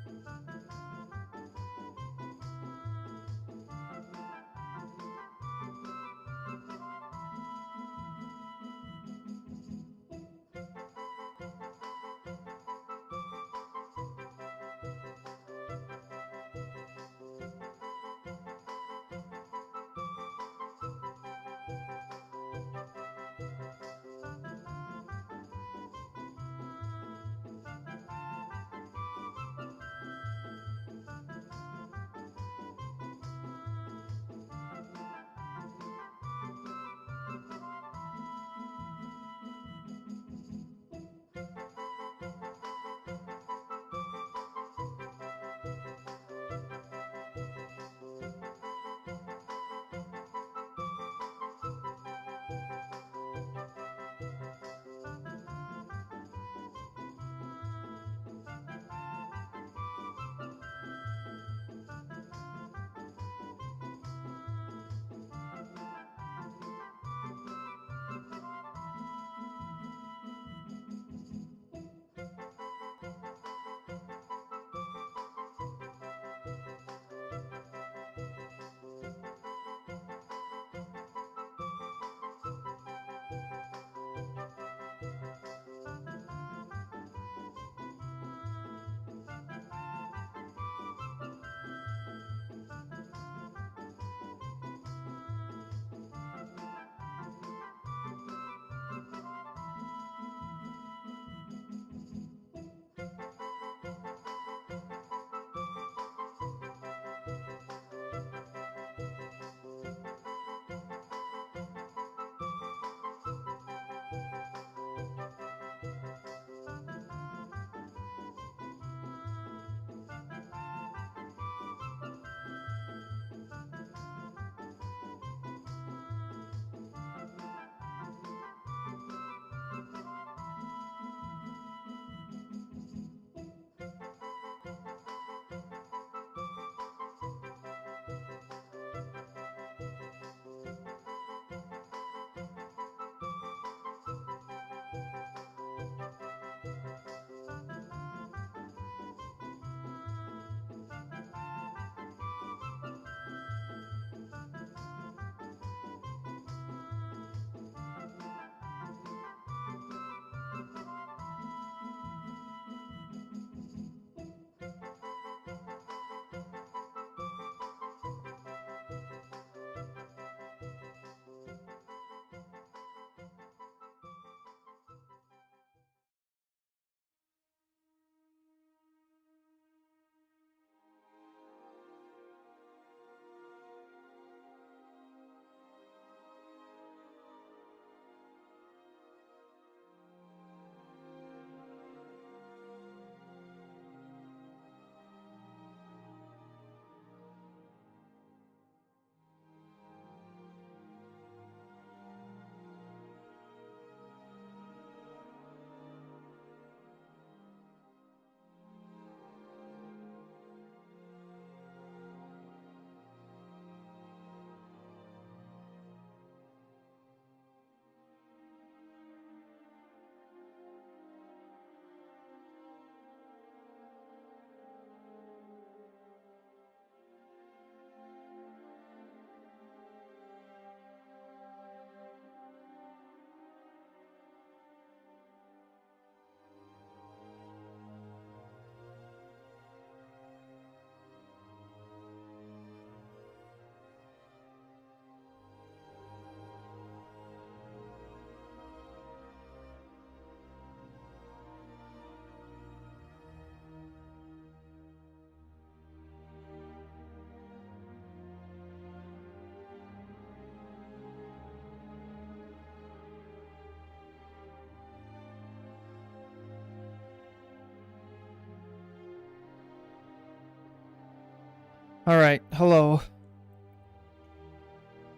Alright, hello.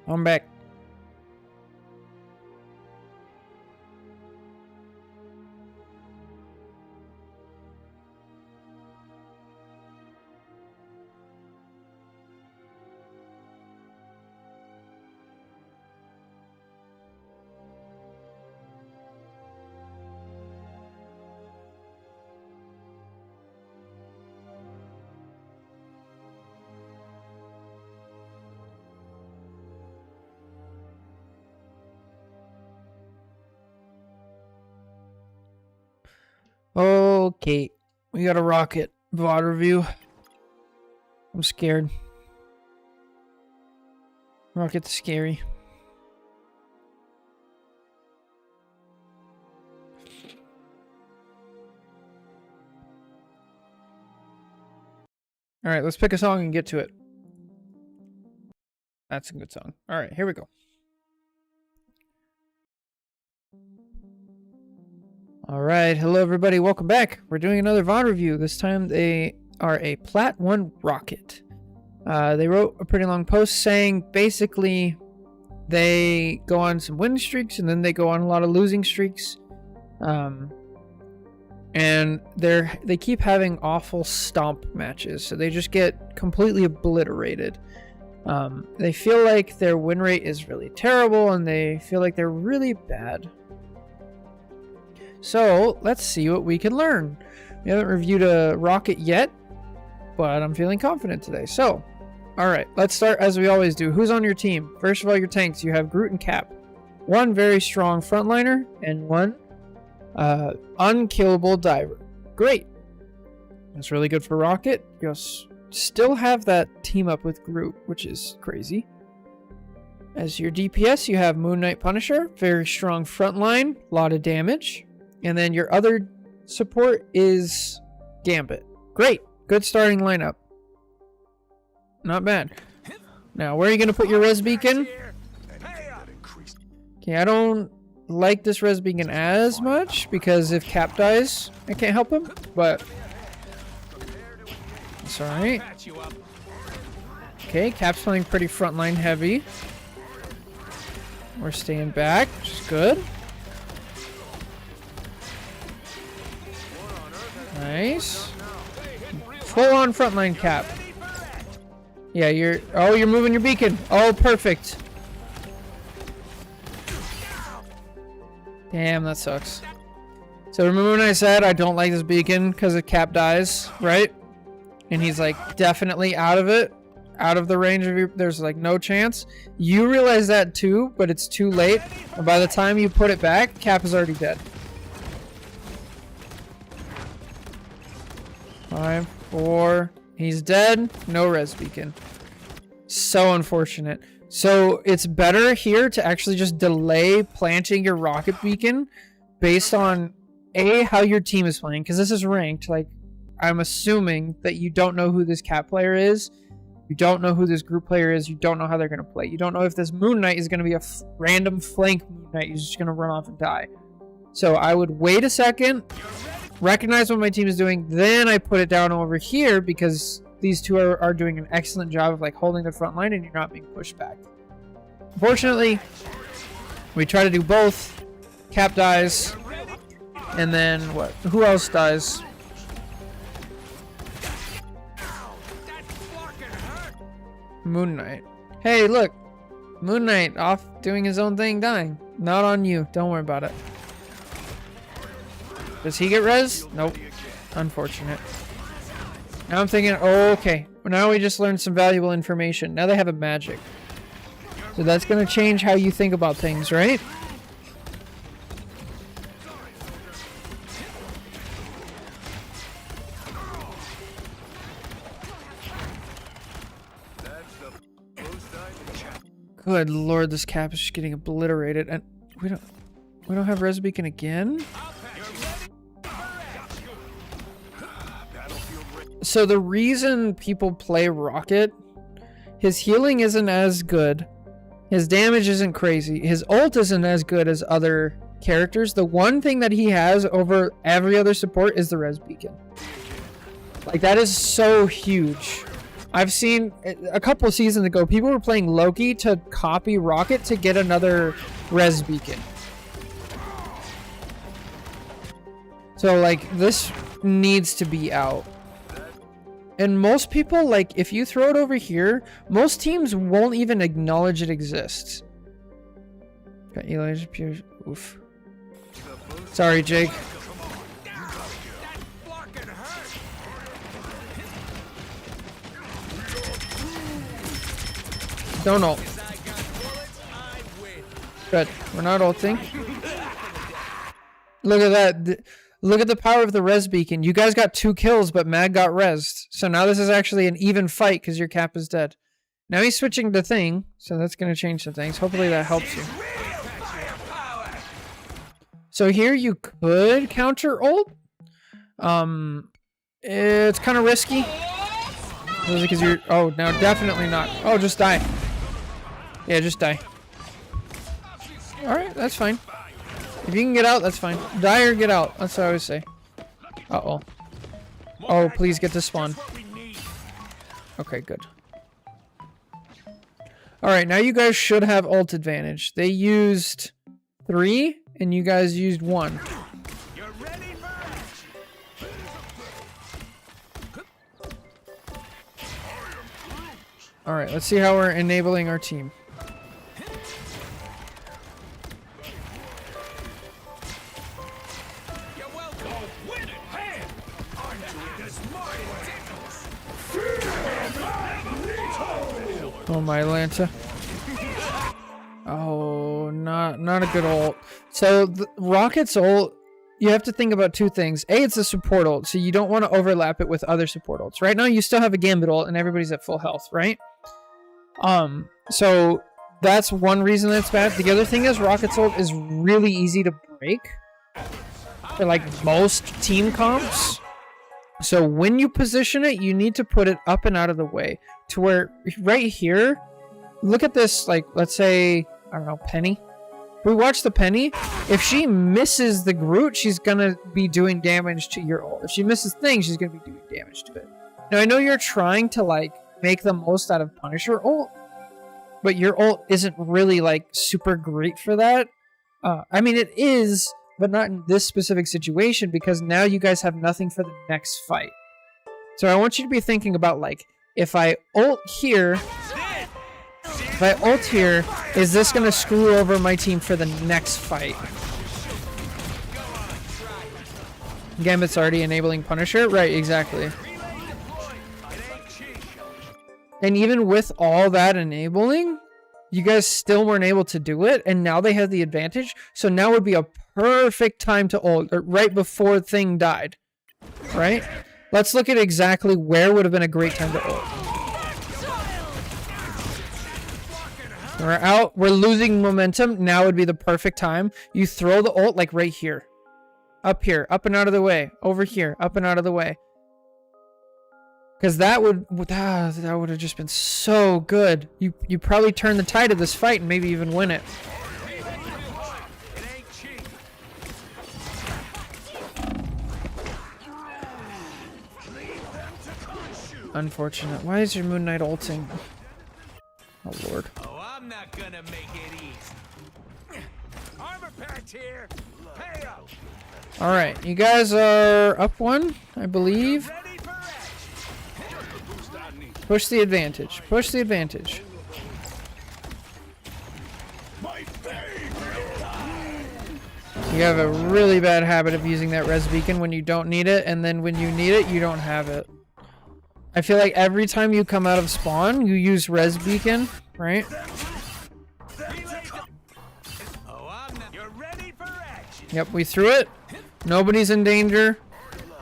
I'm back. Okay, we got a Rocket VOD review. I'm scared. Rocket's scary. Alright, let's pick a song and get to it. That's a good song. Alright, here we go. Alright, hello everybody, welcome back. We're doing another VOD review. This time they are a Plat 1 Rocket. They wrote a pretty long post saying basically they go on some winning streaks and then they go on a lot of losing streaks. And they keep having awful stomp matches, so they just get completely obliterated. They feel like their win rate is really terrible and they feel like they're really bad. So let's see what we can learn. We haven't reviewed a Rocket yet, but I'm feeling confident today. So, alright, let's start as we always do. Who's on your team? First of all, your tanks. You have Groot and Cap. One very strong frontliner and one unkillable diver. Great. That's really good for Rocket. You'll still have that team up with Groot, which is crazy. As your DPS, you have Moon Knight Punisher. Very strong frontline, a lot of damage. And then your other support is Gambit. Great. Good starting lineup. Not bad. Now, where are you going to put your res beacon? Okay, I don't like this res beacon as much because if Cap dies, I can't help him, but it's alright. Okay, Cap's playing pretty frontline heavy. We're staying back, which is good. Nice. Full on frontline Cap. Yeah, you're moving your beacon. Oh, perfect. Damn, that sucks. So remember when I said I don't like this beacon because if Cap dies, right? And he's like definitely out of it, out of the range of your, there's like no chance. You realize that too, but it's too late. And by the time you put it back, Cap is already dead. 5, 4, he's dead. No res beacon. So unfortunate. So it's better here to actually just delay planting your rocket beacon based on A, how your team is playing, because this is ranked. Like, I'm assuming that you don't know who this Cap player is. You don't know who this group player is. You don't know how they're going to play. You don't know if this Moon Knight is going to be a random flank Moon Knight. He's just going to run off and die. So I would wait a second, recognize what my team is doing, then I put it down over here because these two are doing an excellent job of like holding the front line and you're not being pushed back. Unfortunately, we try to do both. Cap dies. And then what? Who else dies? Moon Knight. Hey, look. Moon Knight off doing his own thing, dying. Not on you. Don't worry about it. Does he get res? Nope. Unfortunate. Now I'm thinking, oh, okay. Now we just learned some valuable information. Now they have a magic. So that's going to change how you think about things, right? Good lord, this Cap is just getting obliterated, and we don't have res beacon again. So the reason people play Rocket, his healing isn't as good, his damage isn't crazy, his ult isn't as good as other characters. The one thing that he has over every other support is the res beacon. Like, that is so huge. I've seen a couple seasons ago, people were playing Loki to copy Rocket to get another res beacon. So like this needs to be out. And most people, like if you throw it over here, most teams won't even acknowledge it exists. Got Elijah Pierce. Oof. Sorry, Jake. Don't ult. Good. We're not ulting. Look at that. Look at the power of the res beacon. You guys got 2 kills, but Mag got rezzed. So now this is actually an even fight because your cap is dead. Now he's switching to Thing, so that's going to change some things. Hopefully that helps you. So here you could counter ult. It's kind of risky. Because you're... Oh, no, definitely not. Oh, just die. Yeah, just die. Alright, that's fine. If you can get out, that's fine. Die or get out. That's what I always say. Uh-oh. Oh, please get to spawn. Okay, good. Alright, now you guys should have ult advantage. They used 3, and you guys used 1. Alright, let's see how we're enabling our team. Oh my Lanta. Oh, not a good ult. So the Rocket's ult, you have to think about 2 things. A, it's a support ult, so you don't want to overlap it with other support ults. Right now you still have a Gambit ult and everybody's at full health, right? So that's one reason that's bad. The other thing is Rocket's ult is really easy to break for like most team comps. So when you position it, you need to put it up and out of the way to where right here, look at this, like, let's say, I don't know, Penny. We watch the Penny. If she misses the Groot, she's going to be doing damage to your ult. If she misses Thing, she's going to be doing damage to it. Now, I know you're trying to, like, make the most out of Punisher ult, but your ult isn't really, like, super great for that. I mean, it is, but not in this specific situation because now you guys have nothing for the next fight. So I want you to be thinking about, like, if I ult here, is this going to screw over my team for the next fight? Gambit's already enabling Punisher? Right, exactly. And even with all that enabling, you guys still weren't able to do it, and now they have the advantage. So now would be a perfect time to ult, right before Thing died. Right? Let's look at exactly where would have been a great time to ult. We're out. We're losing momentum. Now would be the perfect time. You throw the ult like right here. Up here. Up and out of the way. Over here. Up and out of the way. Because that would have just been so good. You probably turn the tide of this fight and maybe even win it. Unfortunate. Why is your Moon Knight ulting? Oh lord. Oh, I'm not gonna make it easy. Armor packed here. Pay up. All right, you guys are up 1, I believe. Push the advantage. Push the advantage. You have a really bad habit of using that res beacon when you don't need it, and then when you need it, you don't have it. I feel like every time you come out of spawn, you use res beacon, right? Yep, we threw it. Nobody's in danger.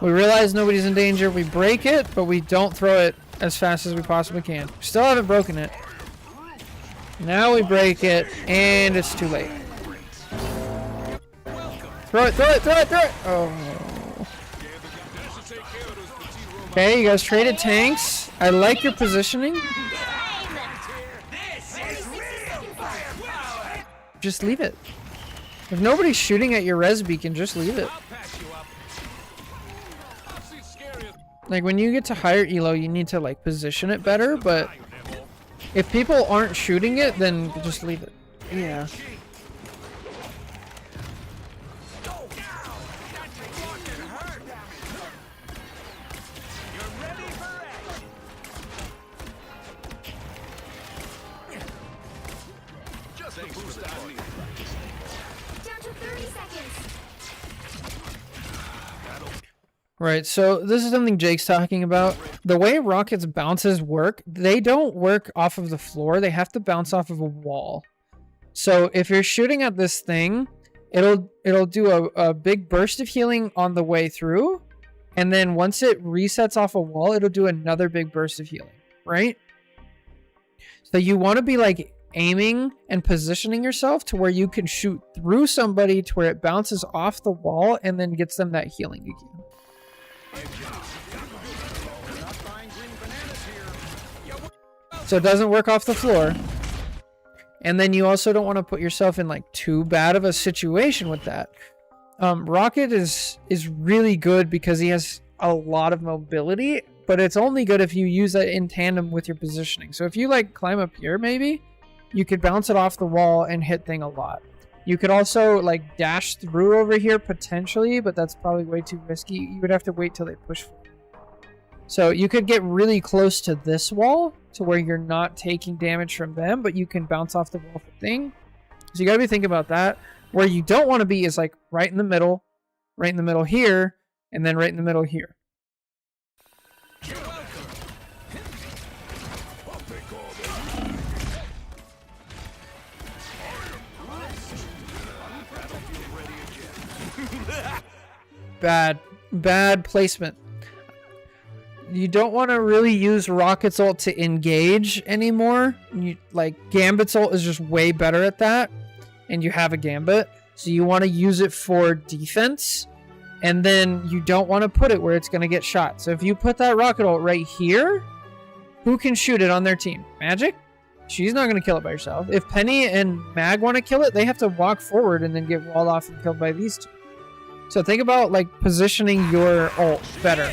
We realize nobody's in danger. We break it, but we don't throw it as fast as we possibly can. Still haven't broken it. Now we break it, and it's too late. Throw it, throw it, throw it, throw it! Oh. Okay, you guys traded tanks. I like your positioning. Just leave it. If nobody's shooting at your res beacon, just leave it. Like when you get to higher elo, you need to like position it better, but if people aren't shooting it, then just leave it. Yeah. Down to 30 seconds. Right, so this is something Jake's talking about. The way rockets bounces work, they don't work off of the floor. They have to bounce off of a wall. So if you're shooting at this thing, it'll do a big burst of healing on the way through. And then once it resets off a wall, it'll do another big burst of healing, right? So you want to be like aiming and positioning yourself to where you can shoot through somebody to where it bounces off the wall and then gets them that healing again. So it doesn't work off the floor. And then you also don't want to put yourself in like too bad of a situation with that. Rocket is really good because he has a lot of mobility, but it's only good if you use that in tandem with your positioning. So if you like climb up here, maybe you could bounce it off the wall and hit thing a lot. You could also like dash through over here potentially, but that's probably way too risky. You would have to wait till they push for it. So you could get really close to this wall to where you're not taking damage from them, but you can bounce off the wall for thing. So you gotta be thinking about that. Where you don't want to be is like right in the middle here, and then right in the middle here. Bad placement. You don't want to really use Rocket's ult to engage anymore. Like Gambit's ult is just way better at that, and you have a Gambit, so you want to use it for defense, and then you don't want to put it where it's going to get shot. So if you put that Rocket ult right here, who can shoot it on their team? Magic? She's not going to kill it by herself. If Penny and Mag want to kill it, they have to walk forward and then get walled off and killed by these two. So think about like positioning your ult better.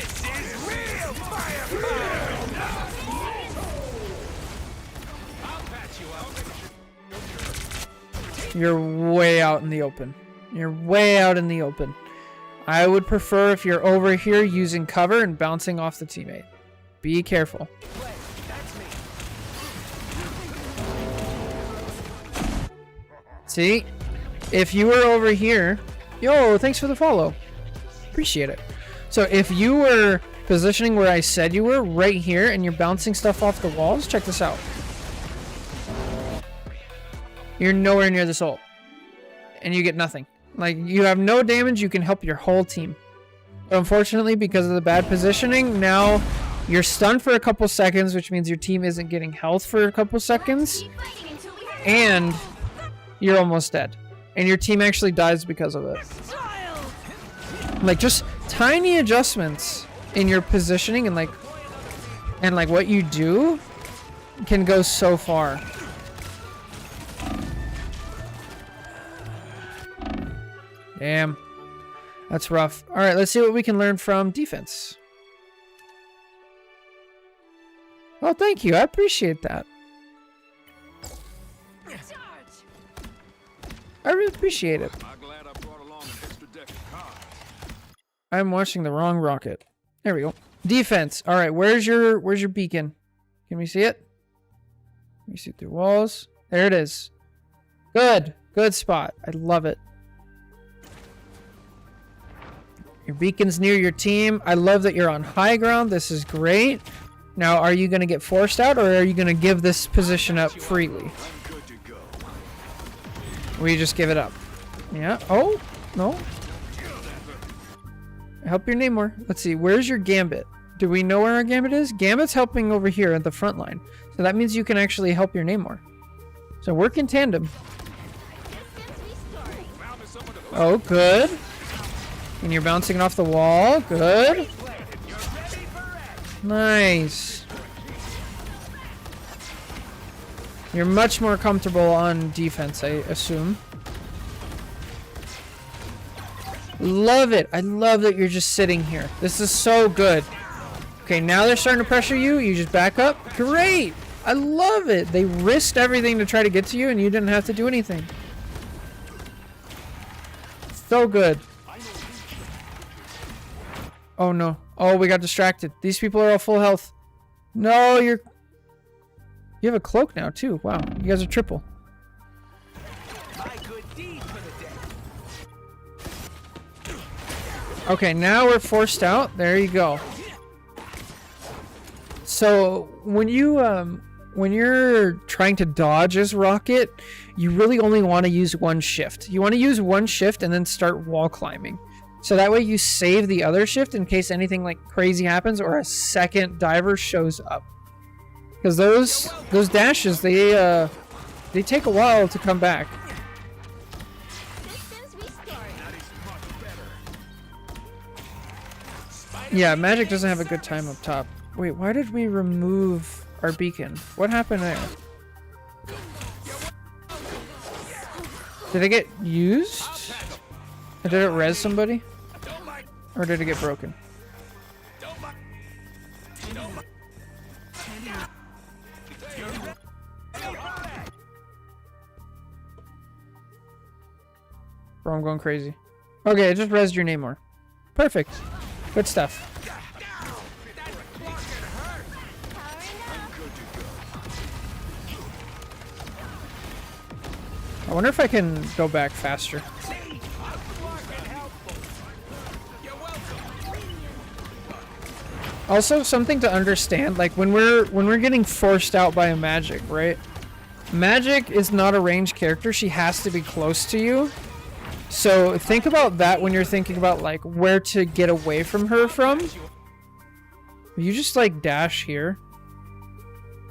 You're way out in the open. You're way out in the open. I would prefer if you're over here using cover and bouncing off the teammate. Be careful. See? If you were over here... Yo, thanks for the follow. Appreciate it. So if you were positioning where I said you were, right here, and you're bouncing stuff off the walls, check this out. You're nowhere near this ult. And you get nothing. Like, you have no damage, you can help your whole team. But unfortunately, because of the bad positioning, now you're stunned for a couple seconds, which means your team isn't getting health for a couple seconds. And you're almost dead. And your team actually dies because of it. Like, just tiny adjustments in your positioning and what you do can go so far. Damn. That's rough. Alright, let's see what we can learn from defense. Oh, thank you. I appreciate that. I really appreciate it. I'm watching the wrong rocket. There we go. Defense. Alright, where's your beacon? Can we see it? Can we see through walls? There it is. Good. Good spot. I love it. Your beacon's near your team. I love that you're on high ground. This is great. Now, are you going to get forced out, or are you going to give this position up freely? Or you just give it up? Yeah. Oh, no. Help your name more. Let's see. Where's your Gambit? Do we know where our Gambit is? Gambit's helping over here at the front line. So that means you can actually help your name more. So work in tandem. Oh, good. And you're bouncing it off the wall. Good. Nice. You're much more comfortable on defense, I assume. Love it. I love that you're just sitting here. This is so good. Okay, now they're starting to pressure you. You just back up. Great! I love it. They risked everything to try to get to you, and you didn't have to do anything. So good. Oh no. Oh, we got distracted. These people are all full health. No, you have a cloak now too. Wow, you guys are triple. My good deed for the day. Okay, now we're forced out. There you go. So when you're trying to dodge as Rocket, you really only want to use one shift. You want to use one shift and then start wall climbing. So that way you save the other shift in case anything like crazy happens or a second diver shows up. Because those dashes, they take a while to come back. Systems restored. Yeah, Magic doesn't have a good time up top. Wait, why did we remove our beacon? What happened there? Did it get used? Or did it res somebody? Or did it get broken? Bro, I'm going crazy. Okay, it just rezzed your name more. Perfect. Good stuff. I wonder if I can go back faster. Also, something to understand, like when we're getting forced out by a Magic, right? Magic is not a ranged character. She has to be close to you. So think about that when you're thinking about like where to get away from her from. You just like dash here.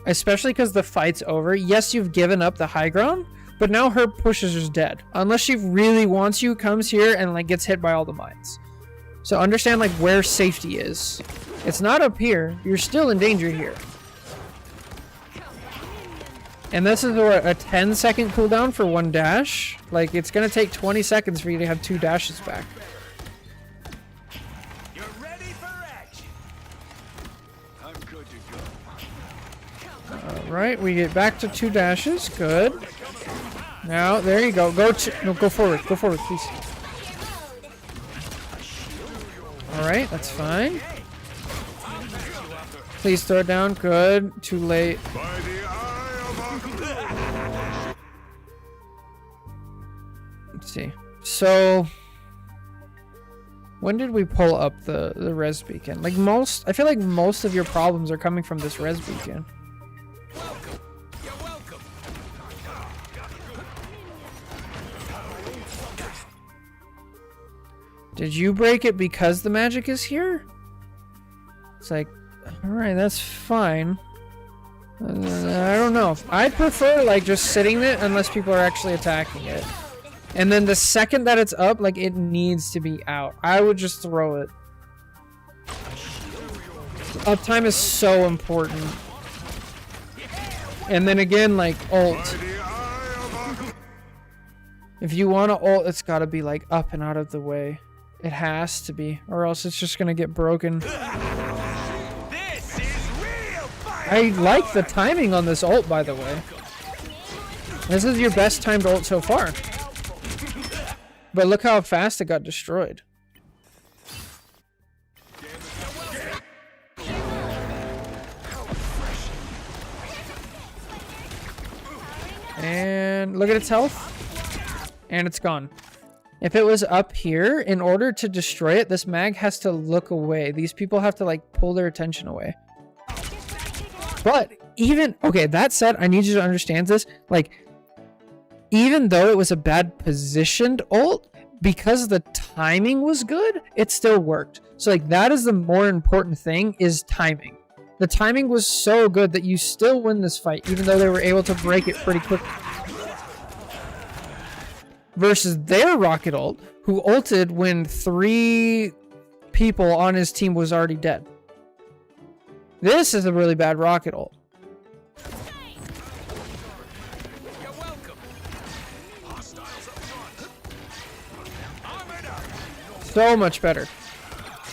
Especially because the fight's over. Yes, you've given up the high ground, but now her push is just dead. Unless she really wants you, comes here and like gets hit by all the mines. So understand like where safety is. It's not up here. You're still in danger here. And this is a 10-second cooldown for one dash. Like, it's going to take 20 seconds for you to have 2 dashes back. You're ready for action. I'm good to go. Alright, we get back to 2 dashes. Good. Now, there you go. Go forward. Go forward, please. Alright, that's fine. Please throw it down. Good. Too late. By the eye of Let's see. So, when did we pull up the res beacon? Like I feel like most of your problems are coming from this res beacon. You're welcome. Did you break it because the magic is here? It's like, alright, that's fine. I don't know. I'd prefer like just sitting it unless people are actually attacking it. And then the second that it's up, like it needs to be out. I would just throw it. Uptime is so important. And then again, like ult. If you want to ult, it's got to be like up and out of the way. It has to be, or else it's just gonna get broken. This is real fire. I like the timing on this ult, by the way. This is your best timed ult so far. But look how fast it got destroyed. And look at its health. And it's gone. If it was up here, in order to destroy it, this mag has to look away. These people have to like pull their attention away. But even, okay, that said, I need you to understand this. Like, even though it was a bad positioned ult, because the timing was good, it still worked. So like that is the more important thing, is timing. The timing was so good that you still win this fight, even though they were able to break it pretty quickly. Versus their rocket ult, who ulted when 3 people on his team was already dead. This is a really bad rocket ult. You're welcome. Hostiles up front. Armored up. So much better.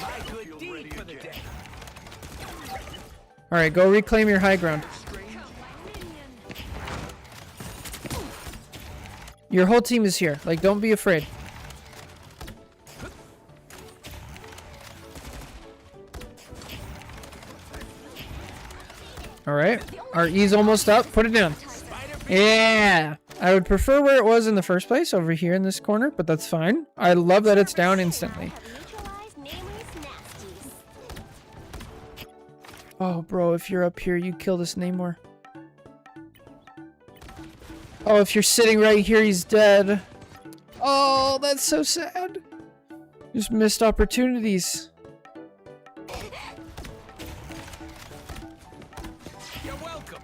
My good deed for the day. Alright, go reclaim your high ground. Your whole team is here. Like, don't be afraid. Alright. Our E's almost up. Put it down. Yeah! I would prefer where it was in the first place, over here in this corner, but that's fine. I love that it's down instantly. Oh, bro, if you're up here, you kill this Namor. Oh, if you're sitting right here, he's dead. Oh, that's so sad. Just missed opportunities. You're welcome.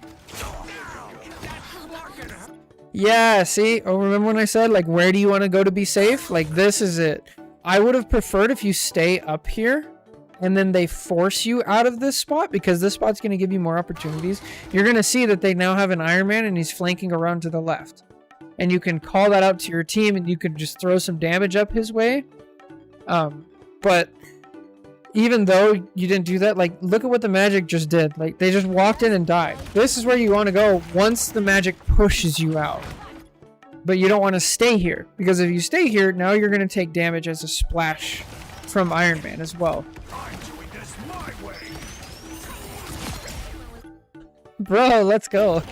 Yeah, see? Oh, remember when I said, like, where do you want to go to be safe? Like, this is it. I would have preferred if you stay up here and then they force you out of this spot, because this spot's going to give you more opportunities. You're going to see that they now have an Iron Man and he's flanking around to the left. And you can call that out to your team and you can just throw some damage up his way. But even though you didn't do that, like, look at what the magic just did. Like, they just walked in and died. This is where you want to go once the magic pushes you out. But you don't want to stay here, because if you stay here, now you're going to take damage as a splash from Iron Man as well. I'm doing this my way. Bro, let's go.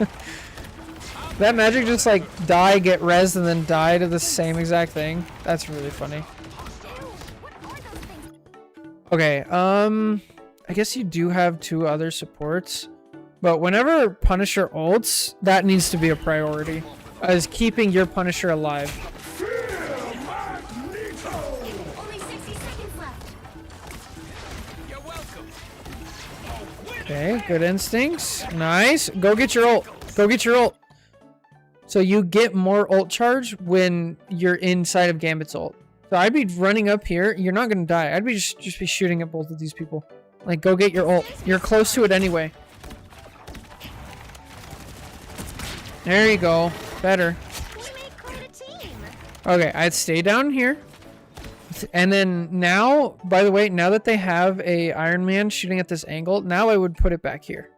That magic just like die, get res, and then die to the same exact thing. That's really funny. Okay, I guess you do have 2 other supports, but whenever Punisher ults, that needs to be a priority, as keeping your Punisher alive. Only 60 seconds left. You're welcome. Okay, good instincts. Nice. Go get your ult. Go get your ult. So you get more ult charge when you're inside of Gambit's ult. So I'd be running up here. You're not gonna die. I'd be just be shooting at both of these people. Like, go get your ult. You're close to it anyway. There you go. Better. We make quite a team. Okay, I'd stay down here. And then now, by the way, now that they have a Iron Man shooting at this angle, now I would put it back here.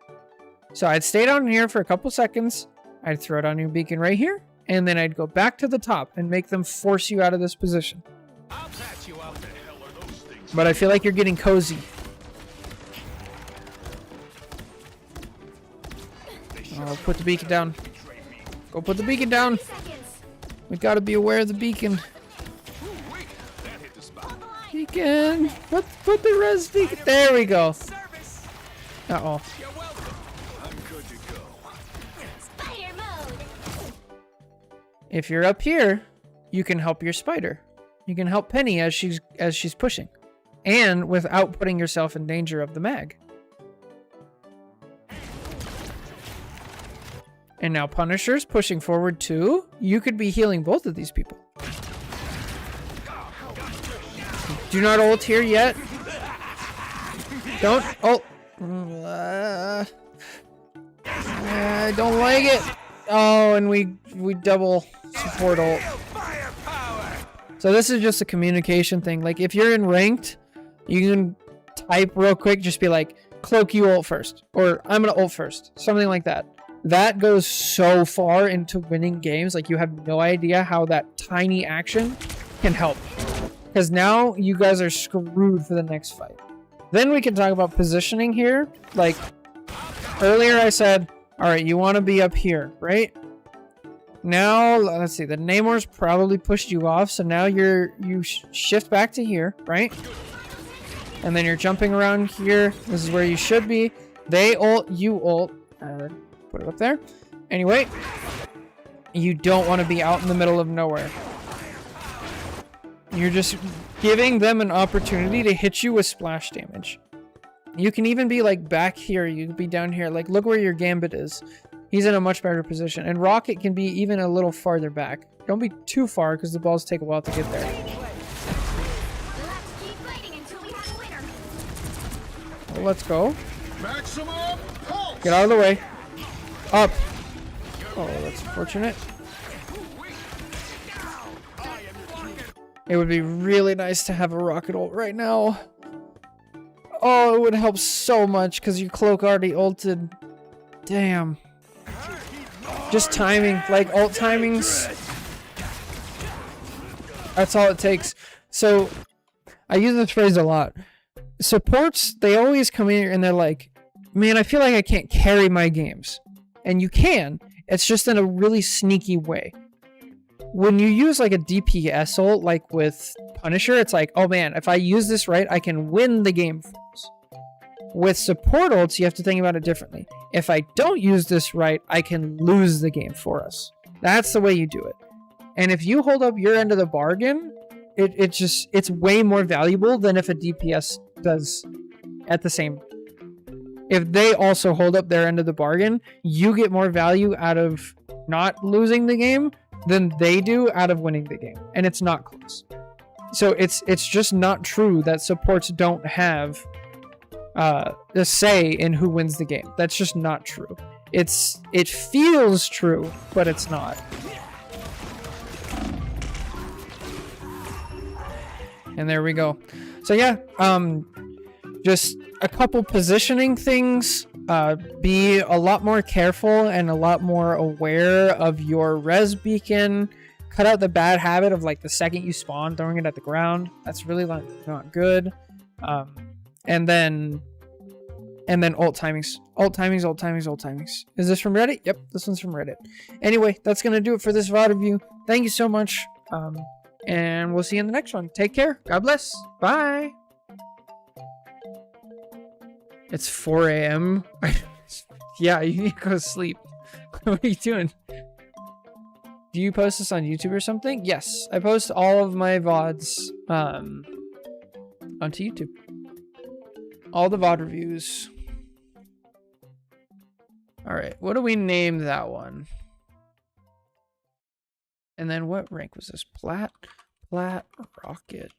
So I'd stay down here for a couple seconds. I'd throw down your beacon right here. And then I'd go back to the top and make them force you out of this position. I'll patch you up. The hell are those things? But I feel like you're getting cozy. Oh, put the beacon down. Go put the beacon down. Seconds. We gotta be aware of the beacon. That hit the spot. Hold the line. Beacon! Put the res beacon. There we go. Service. Uh-oh. You're welcome. I'm good to go. Spider mode. If you're up here, you can help your spider. You can help Penny as she's pushing. And without putting yourself in danger of the mag. And now Punisher's pushing forward too. You could be healing both of these people. Do not ult here yet. Don't ult. I don't like it. Oh, and we double support ult. Firepower. So this is just a communication thing. Like, if you're in ranked, you can type real quick, just be like, Cloak, you ult first. Or I'm gonna ult first. Something like that. That goes so far into winning games. Like, you have no idea how that tiny action can help. Because now you guys are screwed for the next fight. Then we can talk about positioning here. Like, earlier I said, alright, you want to be up here, right? Now, let's see, the Namor's probably pushed you off, so now you shift back to here, right? And then you're jumping around here. This is where you should be. They ult, you ult. Put it up there. Anyway, you don't want to be out in the middle of nowhere. You're just giving them an opportunity to hit you with splash damage. You can even be like back here. You can be down here. Like, look where your Gambit is. He's in a much better position. And Rocket can be even a little farther back. Don't be too far because the balls take a while to get there. We'll have to keep fighting until we have a winner. Well, let's go. Maximum pulse. Get out of the way. Up. Oh, that's fortunate. It would be really nice to have a rocket ult right now. Oh, it would help so much because your cloak already ulted. Damn. Just timing, like ult timings. That's all it takes. So, I use this phrase a lot. Supports, they always come in here and they're like, man, I feel like I can't carry my games. And you can. It's just in a really sneaky way. When you use like a DPS ult, like with Punisher, it's like, oh man, if I use this right, I can win the game for us. With support ults, you have to think about it differently. If I don't use this right, I can lose the game for us. That's the way you do it. And if you hold up your end of the bargain, it's way more valuable than if a DPS does at the same. If they also hold up their end of the bargain, you get more value out of not losing the game than they do out of winning the game. And it's not close. So it's just not true that supports don't have a say in who wins the game. That's just not true. It feels true, but it's not. And there we go. So yeah, just a couple positioning things. Be a lot more careful and a lot more aware of your res beacon. Cut out the bad habit of like the second you spawn, throwing it at the ground. That's really not good. And then ult timings. Ult timings. Is this from Reddit? Yep, this one's from Reddit. Anyway, that's gonna do it for this VOD review. Thank you so much. And we'll see you in the next one. Take care. God bless. Bye. It's 4 a.m. Yeah, you need to go to sleep. What are you doing? Do you post this on YouTube or something? Yes, I post all of my VODs onto YouTube. All the VOD reviews. Alright, what do we name that one? And then what rank was this? Plat Rocket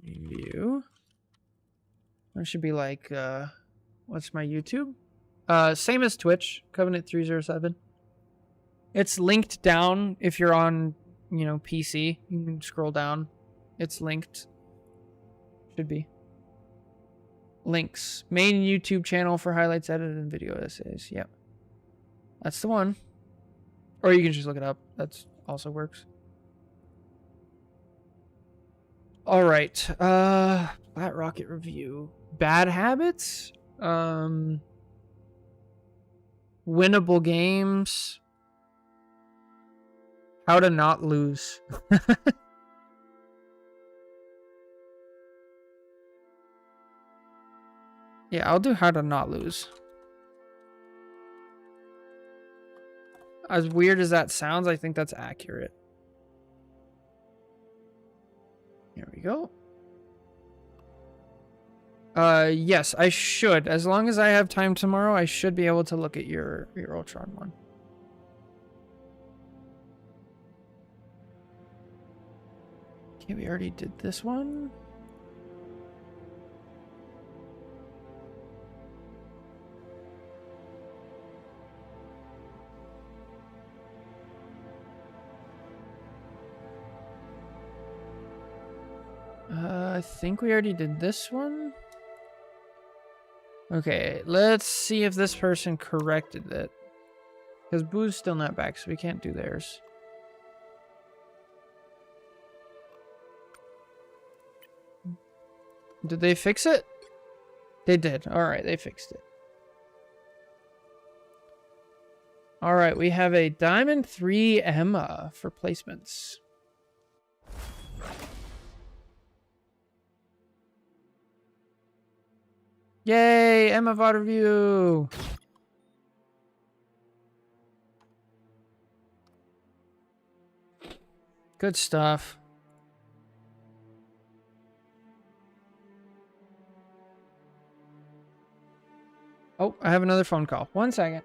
Review. That should be like, what's my YouTube? Same as Twitch, Covenant307. It's linked down if you're on, PC. You can scroll down. It's linked. Should be. Links. Main YouTube channel for highlights, edited, and video essays. Yep. That's the one. Or you can just look it up. That's also works. Alright. Flat Rocket Review. Bad habits? Winnable games. How to not lose. Yeah, I'll do how to not lose. As weird as that sounds, I think that's accurate. Here we go. Yes, I should. As long as I have time tomorrow, I should be able to look at your Ultron one. Okay, we already did this one. I think we already did this one. Okay, let's see if this person corrected it. Because Boo's still not back, so we can't do theirs. Did they fix it? They did. Alright, they fixed it. Alright, we have a Diamond 3 Emma for placements. Yay, Emma VOD review. Good stuff. Oh, I have another phone call. 1 second.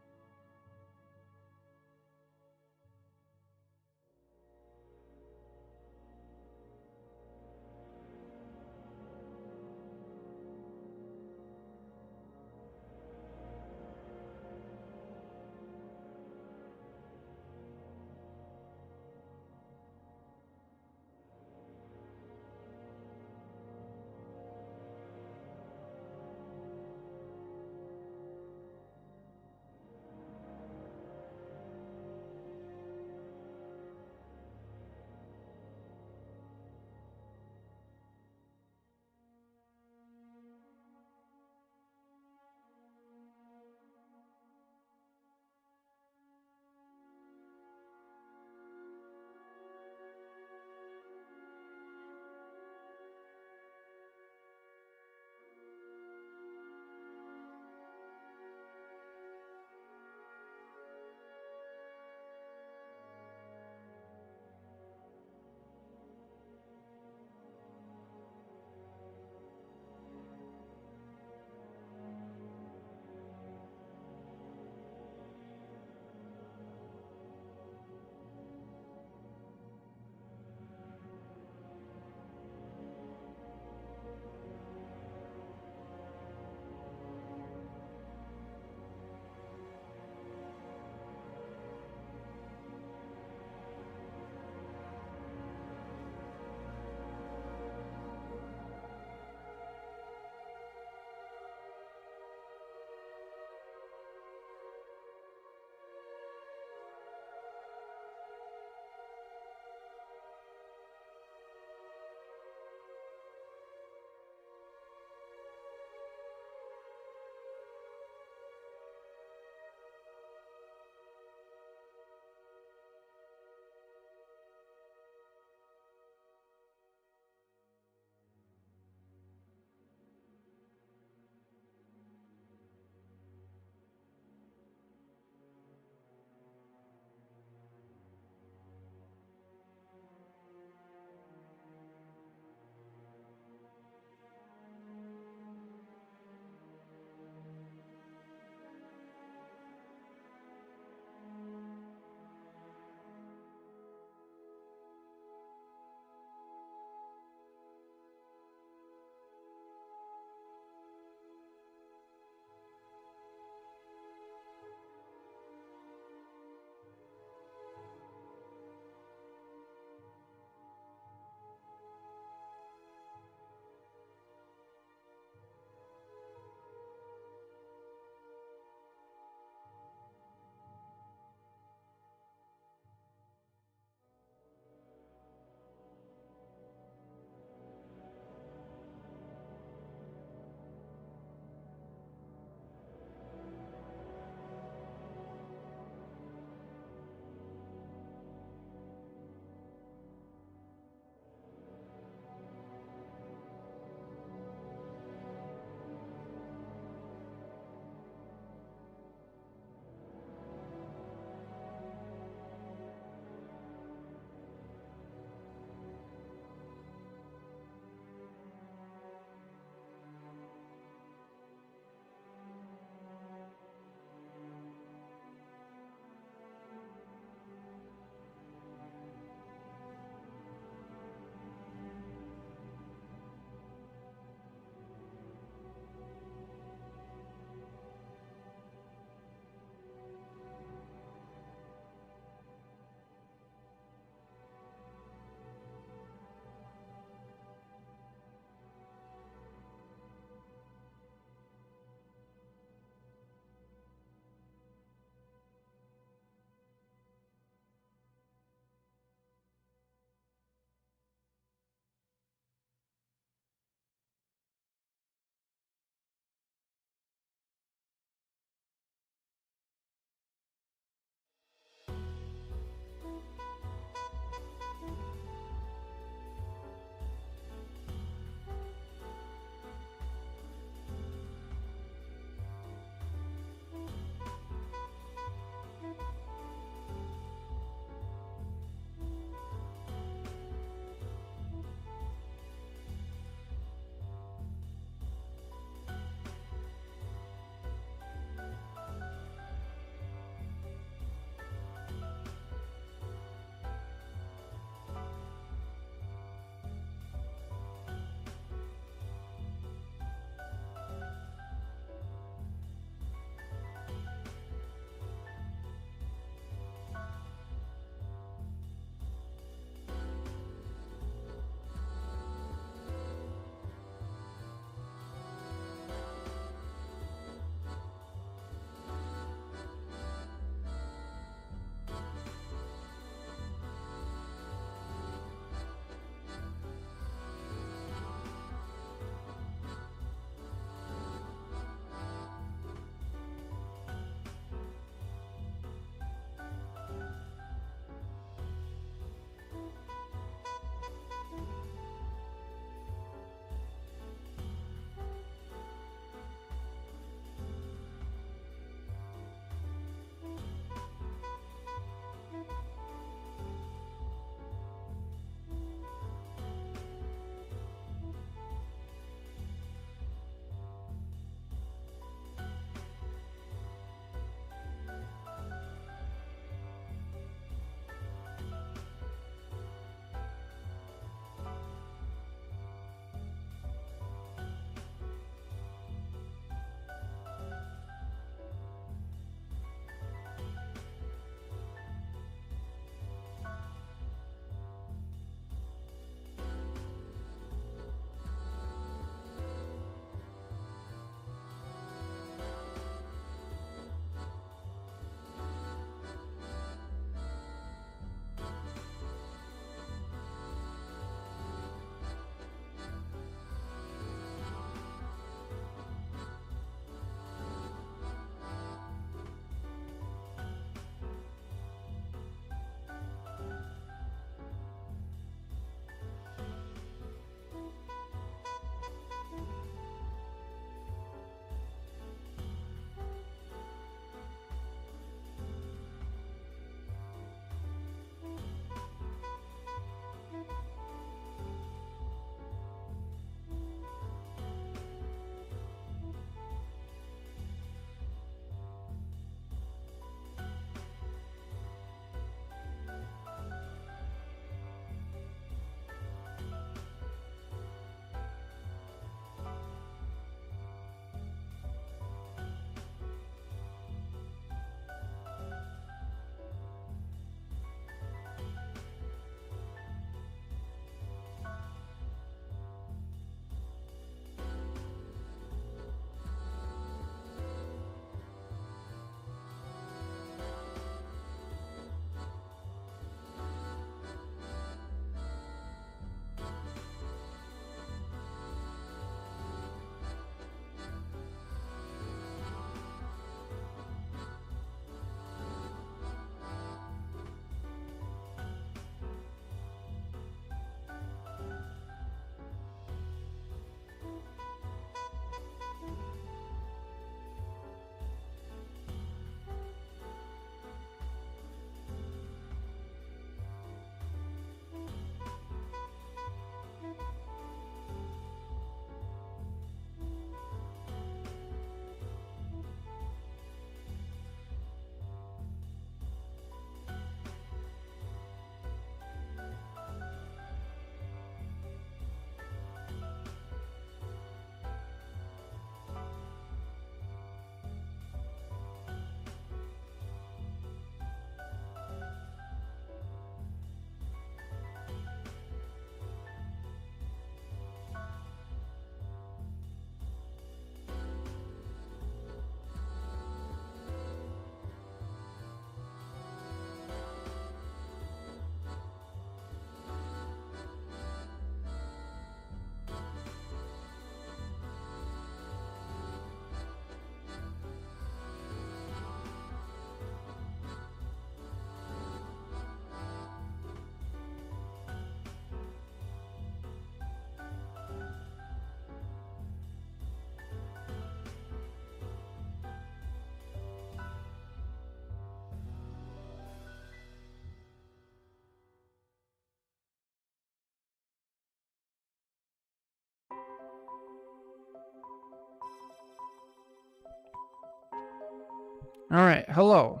Alright, hello.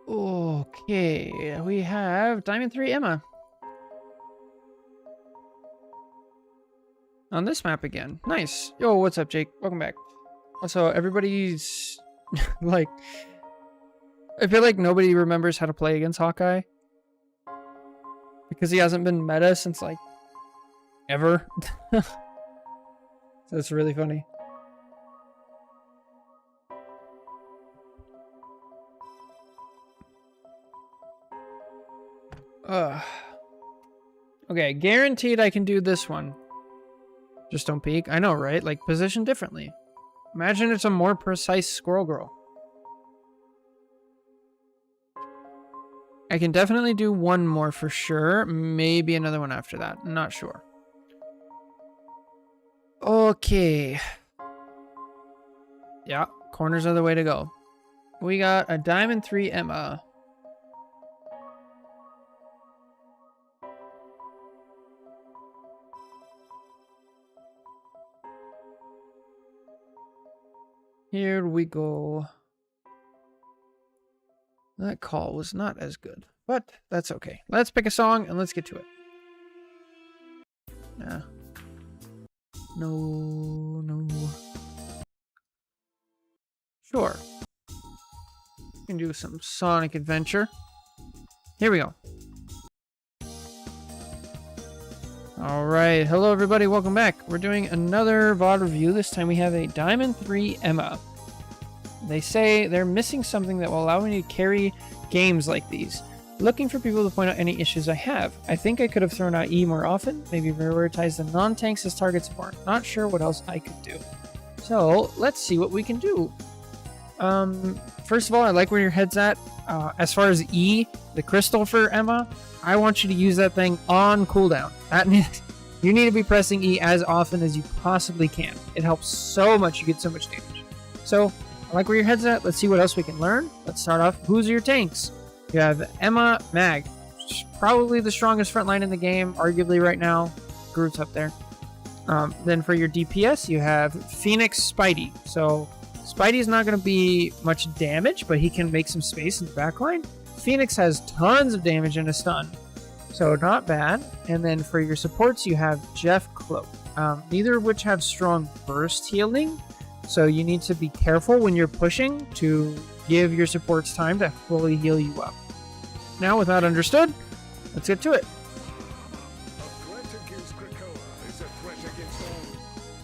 Okay, we have Diamond 3 Emma. On this map again. Nice. Yo, what's up, Jake? Welcome back. Also, everybody's like, I feel like nobody remembers how to play against Hawkeye. Because he hasn't been meta since like ever. So it's really funny. Okay, guaranteed I can do this one. Just don't peek. I know, right? Like, position differently. Imagine it's a more precise Squirrel Girl. I can definitely do one more for sure. Maybe another one after that. I'm not sure. Okay. Yeah, corners are the way to go. We got a Diamond 3 Emma. Here we go. That call was not as good, but that's okay. Let's pick a song and let's get to it. No. Sure. We can do some Sonic Adventure. Here we go. Alright, hello everybody, welcome back. We're doing another VOD review. This time we have a Diamond 3 Emma. They say they're missing something that will allow me to carry games like these. Looking for people to point out any issues I have. I think I could have thrown out E more often, maybe prioritize the non-tanks as targets more. Not sure what else I could do. So, let's see what we can do. First of all, I like where your head's at. As far as E, the crystal for Emma, I want you to use that thing on cooldown. That means you need to be pressing E as often as you possibly can. It helps so much, you get so much damage. So, I like where your head's at. Let's see what else we can learn. Let's start off. Who's your tanks? You have Emma, Mag. Probably the strongest front line in the game, arguably right now. Groot's up there. Then for your DPS, you have Phoenix, Spidey. So, Spidey's not going to be much damage, but he can make some space in the backline. Phoenix has tons of damage and a stun, so not bad. And then for your supports, you have Jeff, Cloak. Neither of which have strong burst healing, so you need to be careful when you're pushing to give your supports time to fully heal you up. Now, with that understood, let's get to it.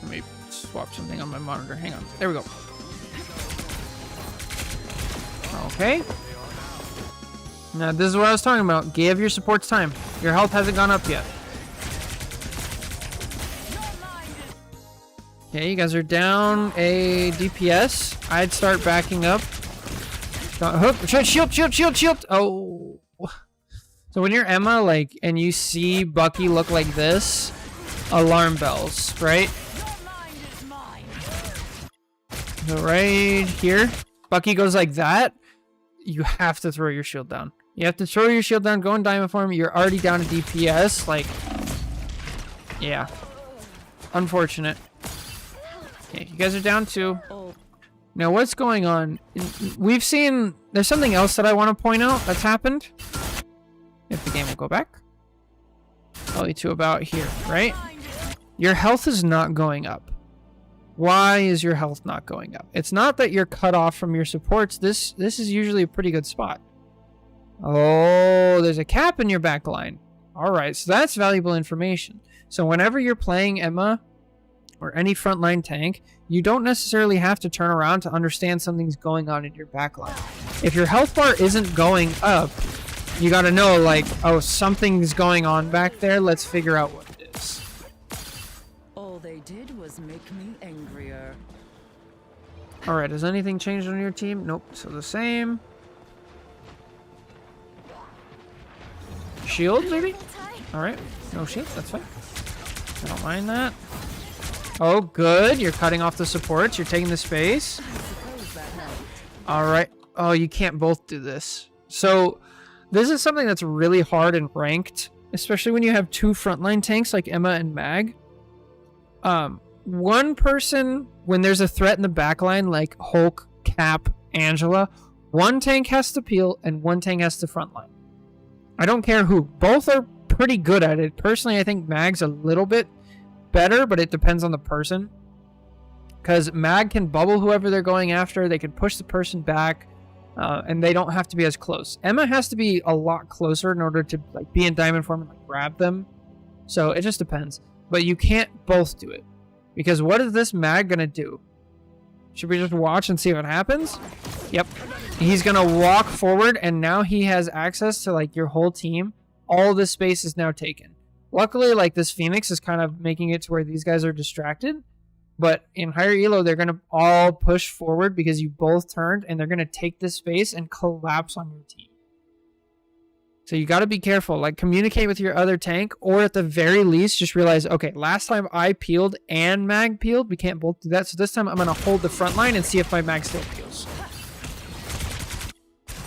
Let me swap something on my monitor. Hang on. There we go. Okay. Now, this is what I was talking about. Give your supports time. Your health hasn't gone up yet. Okay, you guys are down a DPS. I'd start backing up. Shield! Oh. So when you're Emma, like, and you see Bucky look like this, alarm bells, right? So right here, Bucky goes like that. You have to throw your shield down. You have to throw your shield down, go in diamond form. You're already down to DPS. Like, yeah. Unfortunate. Okay, you guys are down 2. Now, what's going on? We've seen... There's something else that I want to point out that's happened. If the game will go back. Probably to about here, right? Your health is not going up. Why is your health not going up? It's not that you're cut off from your supports. This is usually a pretty good spot. Oh, there's a cap in your back line. Alright, so that's valuable information. So whenever you're playing Emma or any frontline tank, you don't necessarily have to turn around to understand something's going on in your back line. If your health bar isn't going up, you gotta know, like, oh, something's going on back there. Let's figure out what it is. All they did was make me angrier. Alright, has anything changed on your team? Nope, so the same. Shield, maybe? Alright, no shield, that's fine. I don't mind that. Oh, good. You're cutting off the supports. You're taking the space. Alright. Oh, you can't both do this. So, this is something that's really hard in ranked, especially when you have 2 frontline tanks like Emma and Mag. one person, when there's a threat in the backline, like Hulk, Cap, Angela, one tank has to peel and one tank has to frontline. I don't care who. Both are pretty good at it. Personally, I think Mag's a little bit better, but it depends on the person. Because Mag can bubble whoever they're going after. They can push the person back. And they don't have to be as close. Emma has to be a lot closer in order to like be in diamond form and like, grab them. So it just depends. But you can't both do it. Because what is this Mag going to do? Should we just watch and see what happens? Yep. He's going to walk forward, and now he has access to like your whole team. All this space is now taken. Luckily, like this Phoenix is kind of making it to where these guys are distracted. But in higher elo, they're going to all push forward because you both turned, and they're going to take this space and collapse on your team. So you got to be careful. Like, communicate with your other tank, or at the very least, just realize, okay, last time I peeled and Mag peeled. We can't both do that. So this time I'm going to hold the front line and see if my Mag still peels.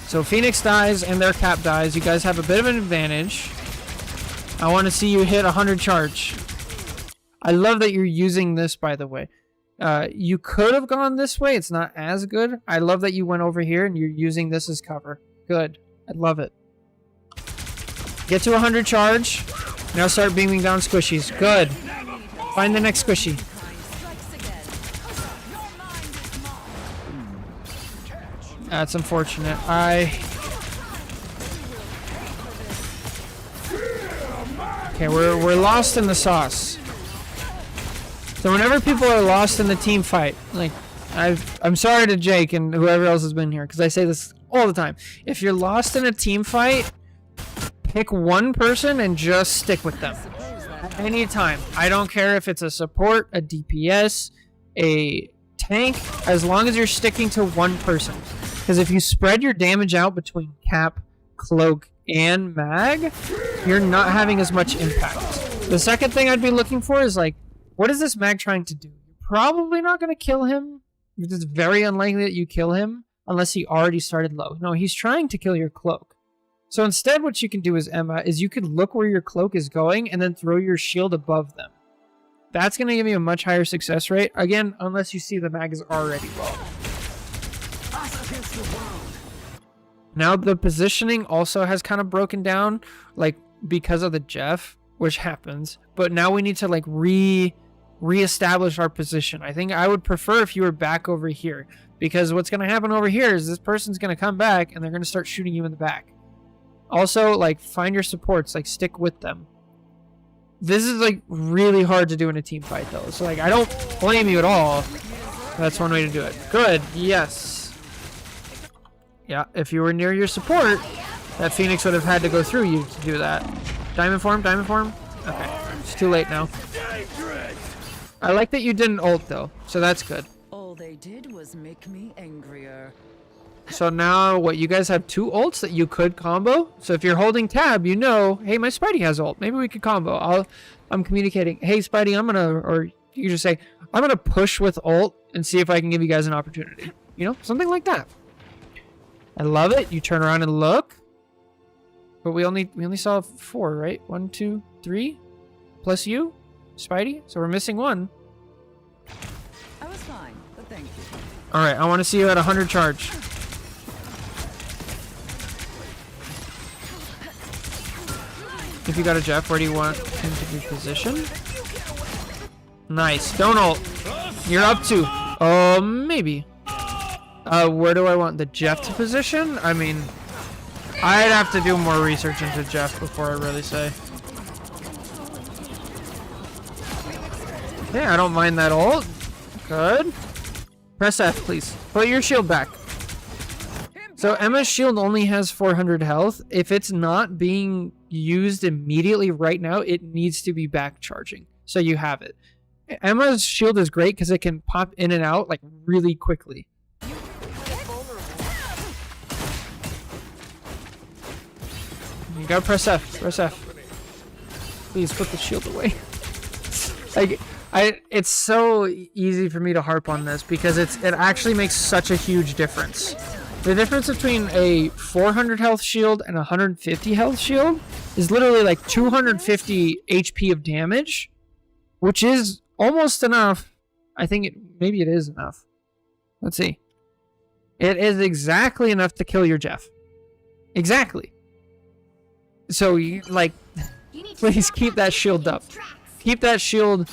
So Phoenix dies and their Cap dies. You guys have a bit of an advantage. I want to see you hit 100 charge. I love that you're using this, by the way. You could have gone this way. It's not as good. I love that you went over here and you're using this as cover. Good. I love it. Get to 100 charge. Now start beaming down squishies. Good. Find the next squishy. That's unfortunate. Okay, we're lost in the sauce. So whenever people are lost in the team fight, like I'm sorry to Jake and whoever else has been here, because I say this all the time. If you're lost in a team fight, pick one person and just stick with them. At any time. I don't care if it's a support, a DPS, a tank, as long as you're sticking to one person. Because if you spread your damage out between Cap, Cloak, and Mag, you're not having as much impact. The second thing I'd be looking for is like, what is this Mag trying to do? You're probably not going to kill him. It's very unlikely that you kill him unless he already started low. No, he's trying to kill your Cloak. So instead what you can do as Emma is you could look where your Cloak is going and then throw your shield above them. That's going to give you a much higher success rate. Again, unless you see the Mag is already low. Now the positioning also has kind of broken down, like because of the Jeff, which happens. But now we need to like reestablish our position. I think I would prefer if you were back over here, because what's going to happen over here is this person's going to come back and they're going to start shooting you in the back. Also, like, find your supports, like stick with them. This is like really hard to do in a team fight though, so like I don't blame you at all. That's one way to do it. Good. Yes. Yeah, if you were near your support, that Phoenix would have had to go through you to do that. Diamond form, diamond form. Okay, it's too late now. I like that you didn't ult though, so that's good. All they did was make me angrier. So now, what, you guys have two ults that you could combo? So if you're holding tab, you know, hey, my Spidey has ult. Maybe we could combo. I'm communicating, hey, Spidey, I'm gonna, or you just say, I'm gonna push with ult and see if I can give you guys an opportunity. You know, something like that. I love it. You turn around and look. But we only saw 4, right? 1, 2, 3, plus you, Spidey. So we're missing 1. I was fine, but thank you. All right, I want to see you at 100 charge. If you got a Jeff, where do you want him to be positioned? Nice. Don't ult. You're up to. Oh, maybe. Where do I want the Jeff to position? I mean, I'd have to do more research into Jeff before I really say. Yeah, I don't mind that ult. Good. Press F, please. Put your shield back. So Emma's shield only has 400 health. If it's not being used immediately right now, it needs to be back charging. So you have it. Emma's shield is great because it can pop in and out like really quickly. You gotta press F. Press F. Please put the shield away. It's so easy for me to harp on this because it actually makes such a huge difference. The difference between a 400 health shield and a 150 health shield is literally like 250 HP of damage, which is almost enough I think maybe it is enough. Let's see. It is exactly enough to kill your Jeff. Exactly. So you like, please keep that shield up. Keep that shield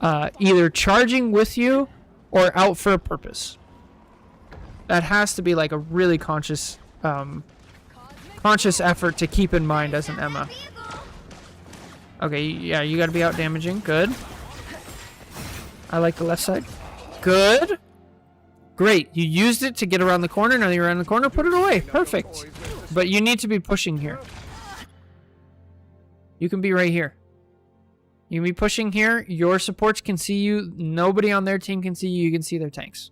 either charging with you or out for a purpose. That has to be like a really conscious effort to keep in mind as an Emma. Okay, yeah, you gotta be out damaging. Good. I like the left side. Good. Great. You used it to get around the corner. Now you're around the corner. Put it away. Perfect. But you need to be pushing here. You can be right here. You can be pushing here. Your supports can see you. Nobody on their team can see you. You can see their tanks.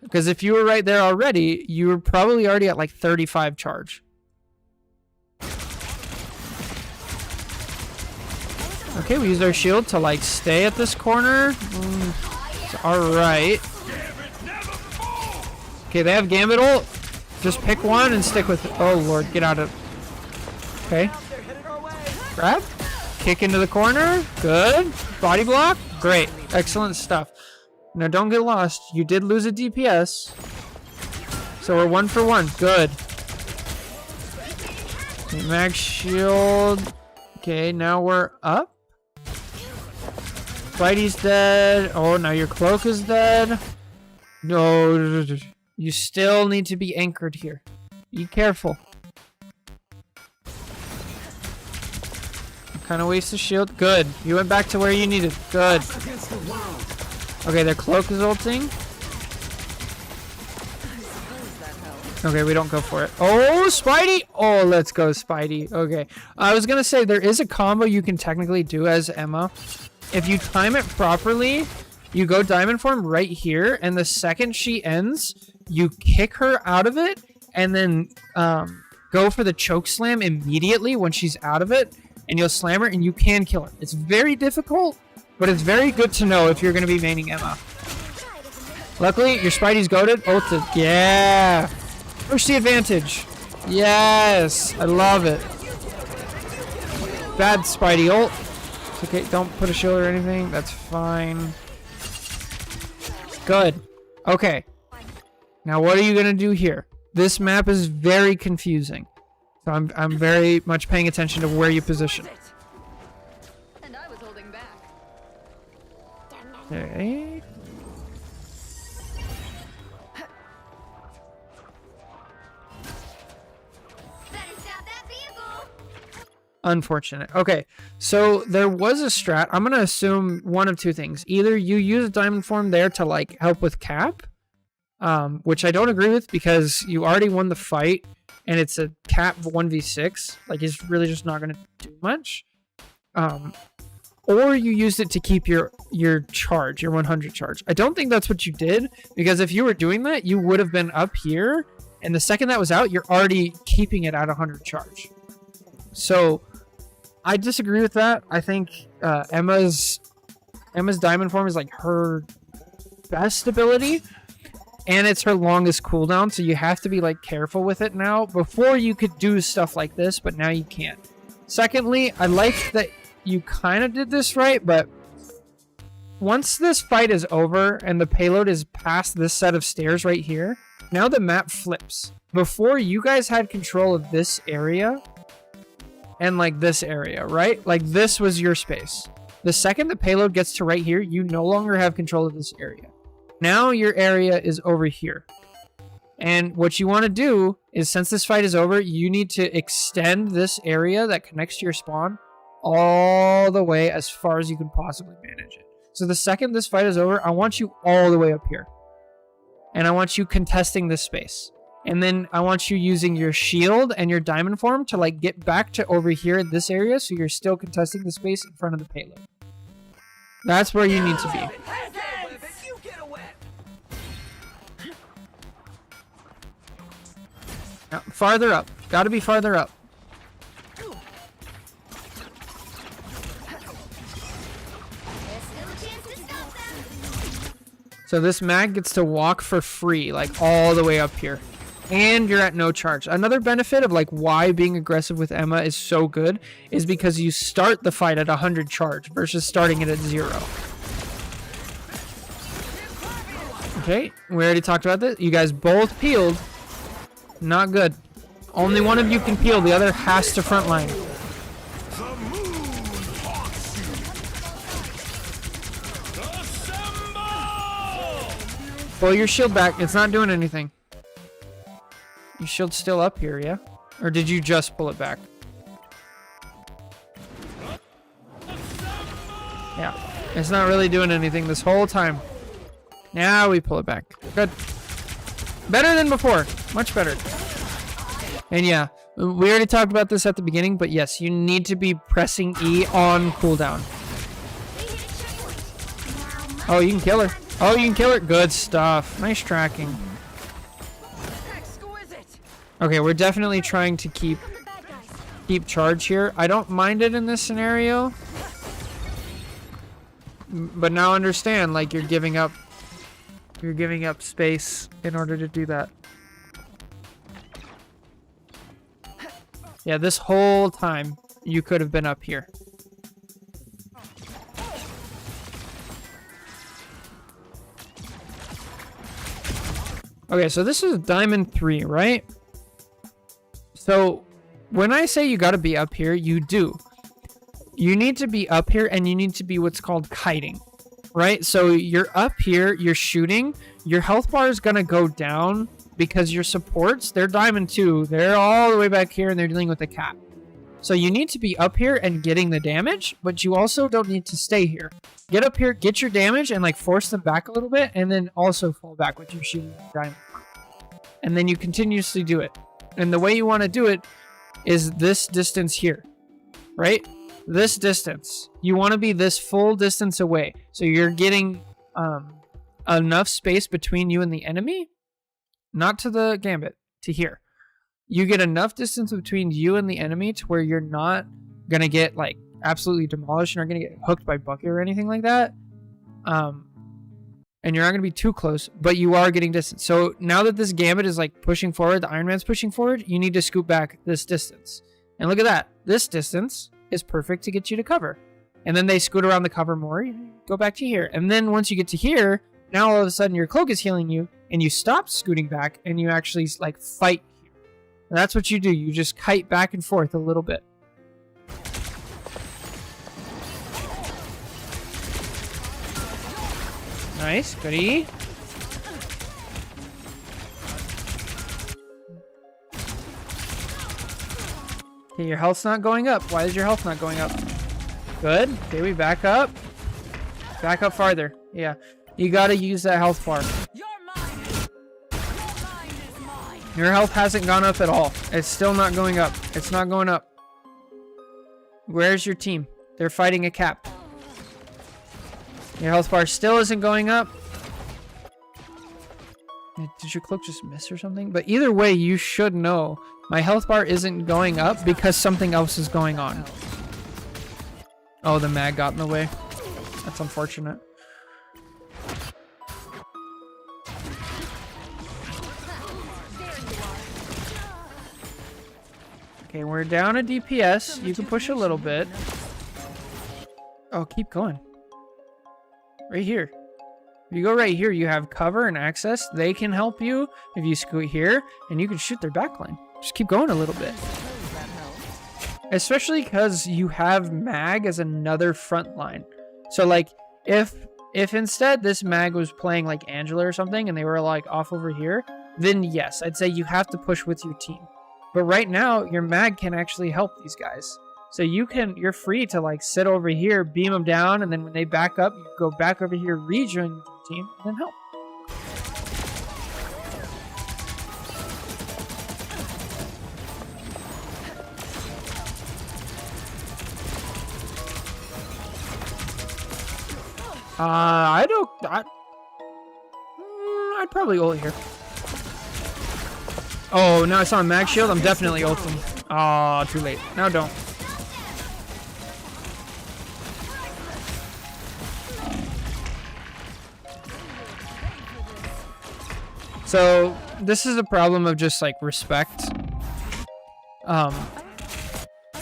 Because if you were right there already, you were probably already at like 35 charge. Okay, we use our shield to like stay at this corner. Alright. Okay, they have Gambit ult. Just pick one and stick with it. Oh lord, get out of... Okay. Grab. Kick into the corner. Good. Body block. Great. Excellent stuff. Now don't get lost. You did lose a DPS. So we're 1 for 1. Good. Okay, max shield. Okay, now we're up. Spidey's dead. Oh, now your cloak is dead. No. You still need to be anchored here. Be careful. Kind of waste the shield. Good. You went back to where you needed. Good. Okay, their cloak is ulting. Okay, we don't go for it. Oh, Spidey! Oh, let's go, Spidey. Okay. I was going to say, there is a combo you can technically do as Emma. If you time it properly, you go diamond form right here, and the second she ends, you kick her out of it, and then go for the choke slam immediately when she's out of it, and you'll slam her, and you can kill her. It's very difficult, but it's very good to know if you're going to be maining Emma. Luckily, your Spidey's goated. Ulted. Yeah! Push the advantage. Yes! I love it. Bad Spidey ult. It's okay, don't put a shield or anything. That's fine. Good. Okay. Now what are you going to do here? This map is very confusing. So I'm very much paying attention to where you position. And I was holding back. Okay. Unfortunate. Okay, so there was a strat. I'm gonna assume one of two things. Either you use a diamond form there to like help with cap, which I don't agree with because you already won the fight and it's a cap 1v6. Like it's really just not gonna do much. Or you used it to keep your charge, your 100 charge. I don't think that's what you did because if you were doing that, you would have been up here, and the second that was out, you're already keeping it at 100 charge. So I disagree with that. I think Emma's diamond form is like her best ability, and it's her longest cooldown, so you have to be like careful with it now. Before you could do stuff like this, but now you can't. Secondly, I like that you kind of did this right, but once this fight is over and the payload is past this set of stairs right here, now the map flips. Before, you guys had control of this area and like this area, right? Like this was your space. The second the payload gets to right here, you no longer have control of this area. Now your area is over here. And what you want to do is, since this fight is over, you need to extend this area that connects to your spawn all the way as far as you can possibly manage it. So the second this fight is over, I want you all the way up here. And I want you contesting this space. And then I want you using your shield and your diamond form to like get back to over here in this area, so you're still contesting the space in front of the payload. That's where you need to be. Now, farther up. Gotta be farther up. So this mag gets to walk for free, like all the way up here. and you're at no charge. Another benefit of like why being aggressive with Emma is so good is because you start the fight at 100 charge versus starting it at 0. Okay, we already talked about this. You guys both peeled. Not good. Only one of you can peel. The other has to frontline. The moon haunts you. Assemble! Pull your shield back. It's not doing anything. Your shield's still up here, yeah? Or did you just pull it back? Yeah. It's not really doing anything this whole time. Now we pull it back. Good. Better than before. Much better. And yeah, we already talked about this at the beginning, but yes, you need to be pressing E on cooldown. Oh, you can kill her. Oh, you can kill her. Good stuff. Nice tracking. Okay, we're definitely trying to keep charge here. I don't mind it in this scenario. But now understand, like, you're giving up space in order to do that. Yeah, this whole time you could have been up here. Okay, so this is Diamond 3, right? So when I say you gotta be up here, you do. You need to be up here and you need to be what's called kiting, right? So you're up here, you're shooting, your health bar is gonna go down because your supports, they're Diamond 2, they're all the way back here and they're dealing with the cap. So you need to be up here and getting the damage, but you also don't need to stay here. Get up here, get your damage, and like force them back a little bit, and then also fall back with your shooting Diamond. And then you continuously do it. And the way you want to do it is this distance here, right? This distance. You want to be this full distance away. So you're getting enough space between you and the enemy, not to the gambit, to here. You get enough distance between you and the enemy to where you're not going to get like absolutely demolished. You're not going to get hooked by Bucky or anything like that. And you're not going to be too close, but you are getting distance. So now that this gambit is like pushing forward, the Iron Man's pushing forward, you need to scoot back this distance. And look at that. This distance is perfect to get you to cover. And then they scoot around the cover more, you go back to here. And then once you get to here, now all of a sudden your cloak is healing you and you stop scooting back and you actually like fight here. And that's what you do. You just kite back and forth a little bit. Nice, goodie. Okay, your health's not going up. Why is your health not going up? Good. Okay, we back up. Back up farther. Yeah, you gotta use that health bar. Your health hasn't gone up at all. It's still not going up. It's not going up. Where's your team? They're fighting a cap. Your health bar still isn't going up. Did your cloak just miss or something? But either way, you should know my health bar isn't going up because something else is going on. Oh, the mag got in the way. That's unfortunate. Okay, we're down a DPS. You can push a little bit. Oh, keep going. Right here. If you go right here, you have cover and access. They can help you if you scoot here, and you can shoot their backline. Just keep going a little bit. Especially because you have mag as another front line. So like, if instead this mag was playing like Angela or something, and they were like off over here, then yes, I'd say you have to push with your team. But right now, your mag can actually help these guys. So you're free to like sit over here, beam them down, and then when they back up, you go back over here, rejoin with your team, and then help. I'd probably ult here. Oh, now I saw a mag shield. I'm definitely ulting. Oh, too late. Now don't. So this is a problem of just like respect.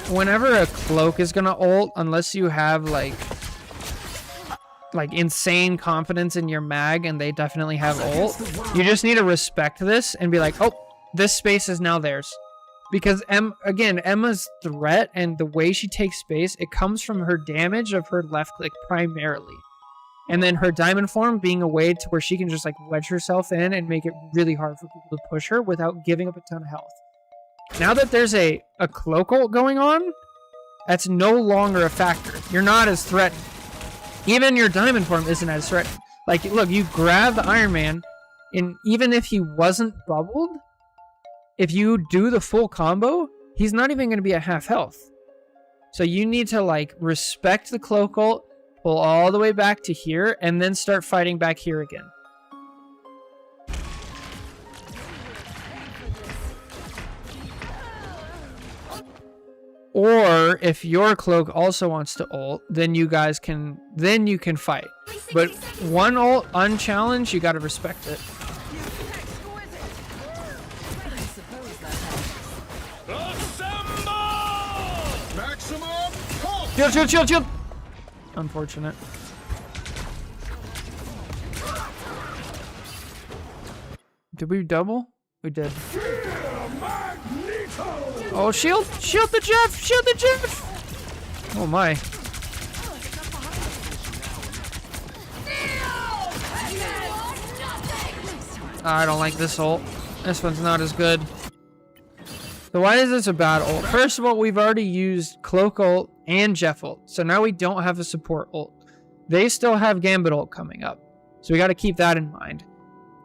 Whenever a cloak is gonna ult, unless you have like insane confidence in your mag and they definitely have ult, you just need to respect this and be like, oh, this space is now theirs. Because again, Emma's threat and the way she takes space, it comes from her damage of her left click primarily. And then her diamond form being a way to where she can just like wedge herself in and make it really hard for people to push her without giving up a ton of health. Now that there's a cloak ult going on, that's no longer a factor. You're not as threatened. Even your diamond form isn't as threatening. Like, look, you grab the Iron Man, and even if he wasn't bubbled, if you do the full combo, he's not even going to be at half health. So you need to, like, respect the cloak ult, pull all the way back to here, and then start fighting back here again. Or if your cloak also wants to ult, then you guys can fight. But one ult unchallenged, you gotta respect it. Shield, shield, shield, shield! Unfortunate. Did we double? We did. Oh, shield! Shield the Jeff! Shield the Jeff! Oh my. I don't like this ult. This one's not as good. So why is this a bad ult? First of all, we've already used Cloak ult and Jeff ult. So now we don't have a support ult. They still have Gambit ult coming up. So we got to keep that in mind.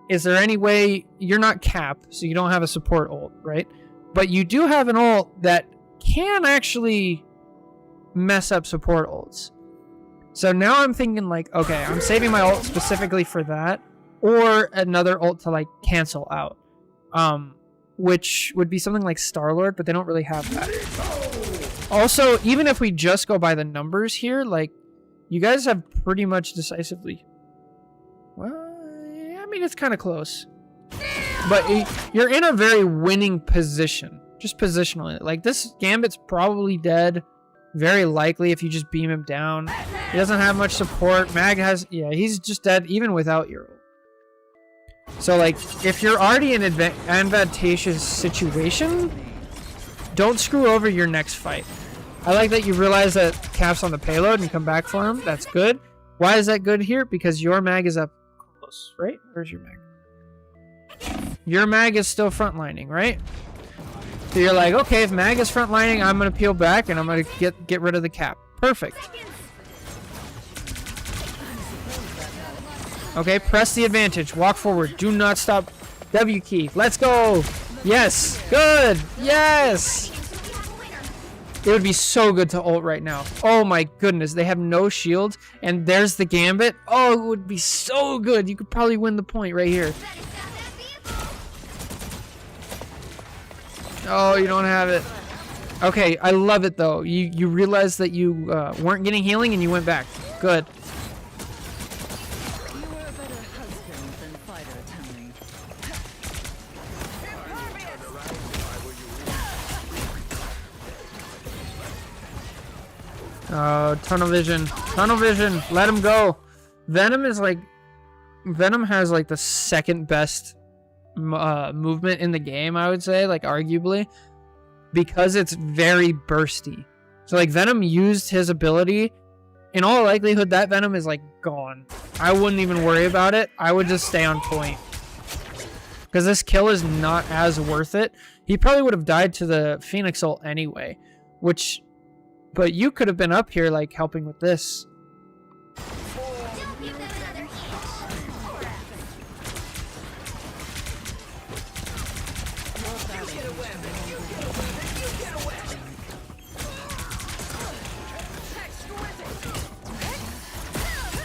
Is there any way... You're not Cap, so you don't have a support ult, right? But you do have an ult that can actually mess up support ults. So now I'm thinking like, okay, I'm saving my ult specifically for that. Or another ult to like cancel out. Which would be something like Star-Lord, but they don't really have that. Also, even if we just go by the numbers here, like, you guys have pretty much decisively... Well, I mean, it's kind of close. But you're in a very winning position. Just positionally. Like, this Gambit's probably dead. Very likely if you just beam him down. He doesn't have much support. Mag has... Yeah, he's just dead even without your ult. So, like, if you're already in an advantageous situation, don't screw over your next fight. I like that you realize that Cap's on the payload and come back for him. That's good. Why is that good here? Because your mag is up close, right? Where's your mag? Your mag is still frontlining, right? So you're like, okay, if mag is frontlining, I'm going to peel back and I'm going to get rid of the Cap. Perfect. Okay, press the advantage. Walk forward. Do not stop. W key. Let's go. Yes. Good. Yes. It would be so good to ult right now. Oh my goodness. They have no shield. And there's the Gambit. Oh, it would be so good. You could probably win the point right here. Oh, you don't have it. Okay, I love it though. You realized that you weren't getting healing and you went back. Good. Tunnel vision. Tunnel vision. Let him go. Venom has like the second best movement in the game, I would say, like arguably, because it's very bursty. So like Venom used his ability. In all likelihood, that Venom is like gone. I wouldn't even worry about it. I would just stay on point. Because this kill is not as worth it. He probably would have died to the Phoenix ult anyway, which... But you could have been up here, like, helping with this.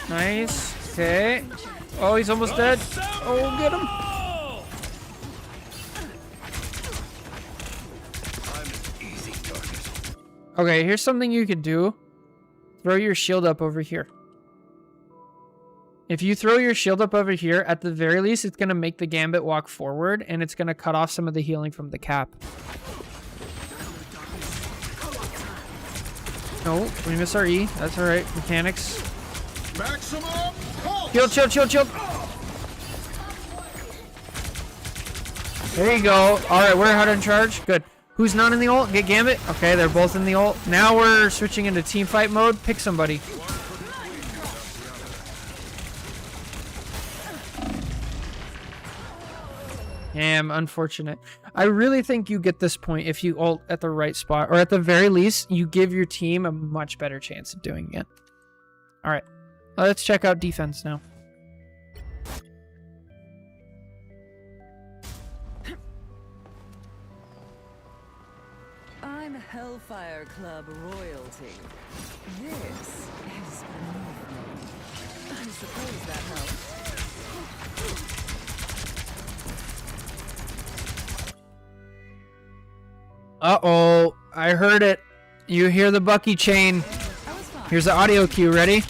Nice. Okay. Oh, he's almost dead. Oh, get him. Okay, here's something you could do. Throw your shield up over here. If you throw your shield up over here, at the very least, it's going to make the Gambit walk forward, and it's going to cut off some of the healing from the cap. Oh, we missed our E. That's alright. Mechanics. Maximum pulse. Shield, shield, shield, shield. There you go. Alright, we're hard on charge. Good. Who's not in the ult? Get Gambit. Okay, they're both in the ult. Now we're switching into team fight mode. Pick somebody. Damn, unfortunate. I really think you get this point if you ult at the right spot, or at the very least, you give your team a much better chance of doing it. Alright, let's check out defense now. I'm Hellfire Club royalty. This is beneath me. I suppose that helps. Uh-oh, I heard it. You hear the Bucky chain. Here's the audio cue, ready?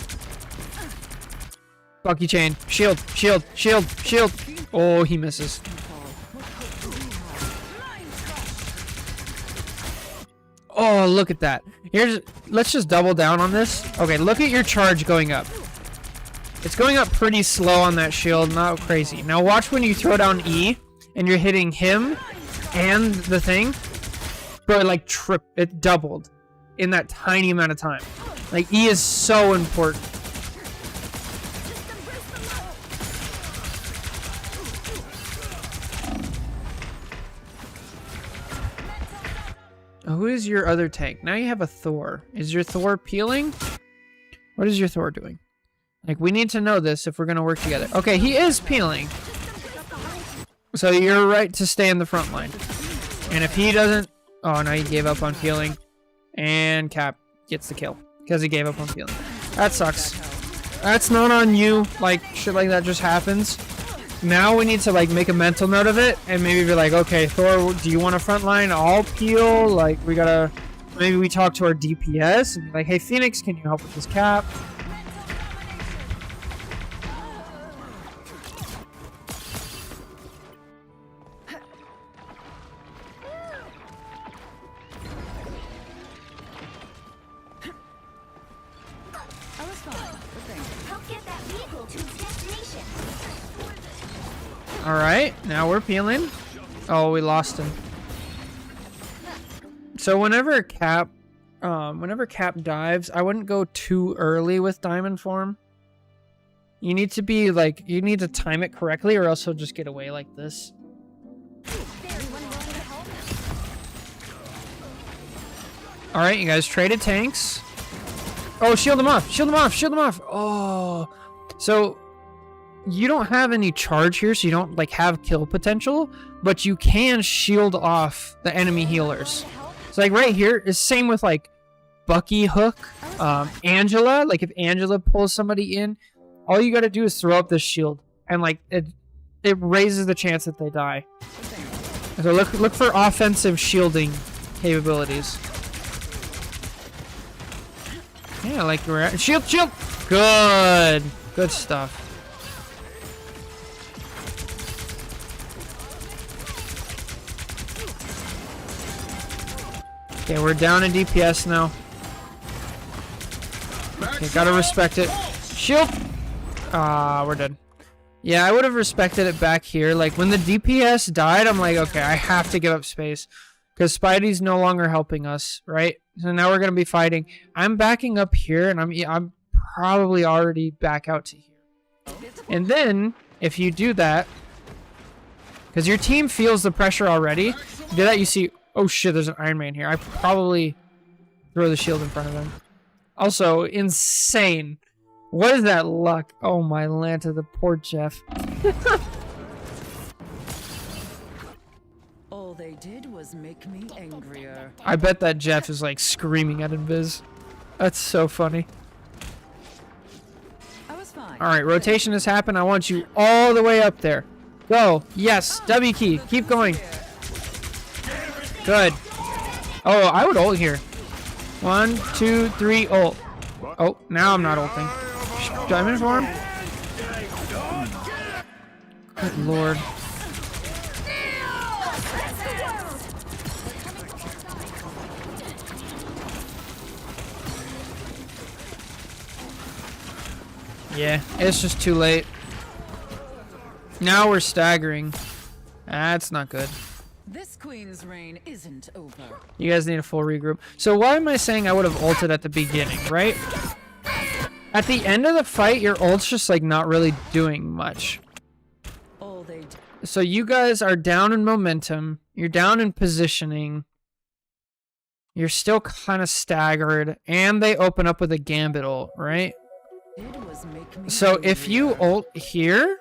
Bucky chain. Shield, shield, shield, shield. Oh, he misses. Oh, look at that. Let's just double down on this. Okay, look at your charge going up. It's going up pretty slow on that shield, not crazy. Now watch when you throw down E, and you're hitting him and the thing. Bro, it doubled in that tiny amount of time. Like, E is so important. Who is your other tank? Now you have a Thor. Is your Thor peeling? What is your Thor doing? Like, we need to know this if we're going to work together. Okay, he is peeling. So you're right to stay in the front line. And if he doesn't... Oh, now he gave up on peeling. And Cap gets the kill. Because he gave up on peeling. That sucks. That's not on you. Like, shit like that just happens. Now we need to, like, make a mental note of it. And maybe be like, okay, Thor, do you want a front line? I'll peel. Like, we gotta... Maybe we talk to our DPS. And be like, hey, Phoenix, can you help with this Cap? Alright, now we're peeling. Oh, we lost him. So whenever Cap dives, I wouldn't go too early with Diamond Form. You need to be like, you need to time it correctly or else he'll just get away like this. Alright, you guys traded tanks. Oh, shield them off, shield them off, shield them off. Oh, so you don't have any charge here, so you don't like have kill potential, but you can shield off the enemy healers. So like right here is same with like Bucky hook, Angela. Like if Angela pulls somebody in, all you got to do is throw up this shield, and like it raises the chance that they die. So look for offensive shielding capabilities. Yeah, like we're at shield. Good stuff. Okay, we're down in DPS now. Okay, gotta respect it. Shield! Ah, we're dead. Yeah, I would have respected it back here. Like, when the DPS died, I'm like, okay, I have to give up space. Because Spidey's no longer helping us, right? So now we're gonna be fighting. I'm backing up here, and I'm probably already back out to here. And then, if you do that, because your team feels the pressure already, you do that, you see... Oh shit, there's an Iron Man here. I probably throw the shield in front of him. Also, insane. What is that luck? Oh my Lanta, the poor Jeff. All they did was make me angrier. I bet that Jeff is like screaming at Invis. That's so funny. I was fine. Alright, rotation has happened. I want you all the way up there. Go. Yes, W key. Keep going. Good. Oh, I would ult here. 1, 2, 3, ult. Oh, now I'm not ulting. Diamond Form. Good lord. Yeah, it's just too late. Now we're staggering. That's not good. This queen's reign isn't over. You guys need a full regroup. So why am I saying I would have ulted at the beginning, right? At the end of the fight, your ult's just like not really doing much. All they do. So you guys are down in momentum. You're down in positioning. You're still kind of staggered. And they open up with a gambit ult, right? Was make me So if you ult here,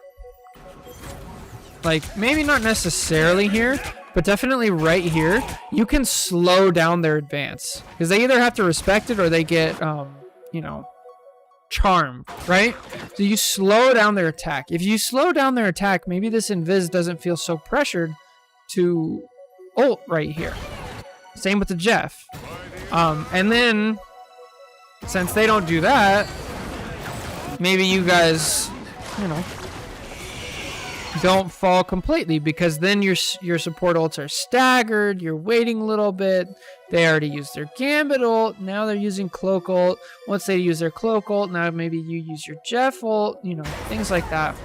like maybe not necessarily here, but definitely right here, you can slow down their advance. Because they either have to respect it or they get, you know, charmed, right? So you slow down their attack. If you slow down their attack, maybe this invis doesn't feel so pressured to ult right here. Same with the Jeff. And then, since they don't do that, maybe you guys, you know, don't fall completely, because then your support ults are staggered. You're waiting a little bit. They already used their gambit ult. Now they're using cloak ult. Once they use their cloak ult, now maybe you use your Jeff ult. You know, things like that.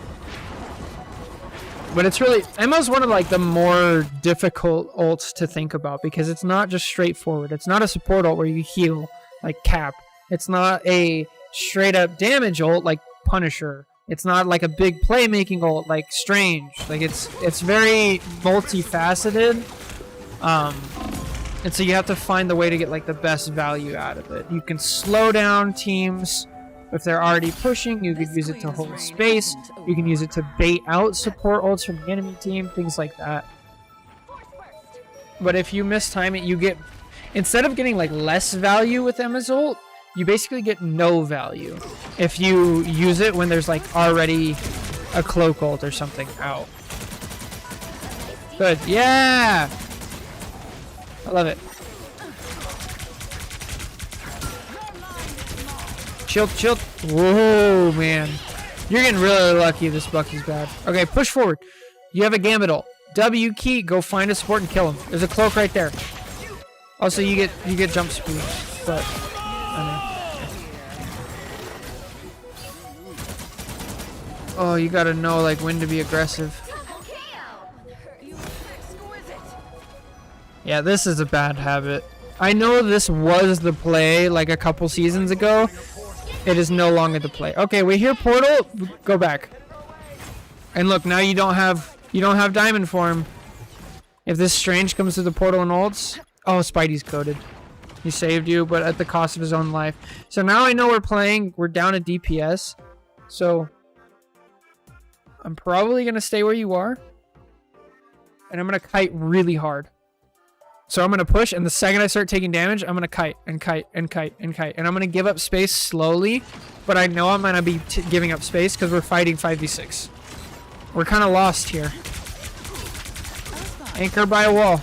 But it's really, Emma's one of like the more difficult ults to think about, because it's not just straightforward. It's not a support ult where you heal like Cap. It's not a straight up damage ult like Punisher. It's not like a big playmaking ult like Strange. Like it's very multifaceted. And so you have to find the way to get like the best value out of it. You can slow down teams if they're already pushing. You could use it to hold space. You can use it to bait out support ults from the enemy team, things like that. But if you mistime it, you get, instead of getting like less value with Emma's ult, you basically get no value if you use it when there's like already a cloak ult or something out. Good. Yeah! I love it. Chill, chill. Whoa, man. You're getting really lucky if this Bucky's bad. Okay, push forward. You have a gambit ult. W key, go find a support and kill him. There's a cloak right there. Also, you get jump speed, but oh, you gotta know like when to be aggressive. Yeah, this is a bad habit. I know this was the play like a couple seasons ago. It is no longer the play. Okay, we hear portal. Go back. And look, now you don't have diamond form. If this Strange comes to the portal and ults, oh, Spidey's coded. He saved you, but at the cost of his own life. So now I know we're down at DPS. So I'm probably gonna stay where you are, and I'm gonna kite really hard. So I'm gonna push, and the second I start taking damage, I'm gonna kite and kite and kite and kite, and I'm gonna give up space slowly. But I know I'm gonna be giving up space because we're fighting 5v6. We're kind of lost here. Anchored by a wall.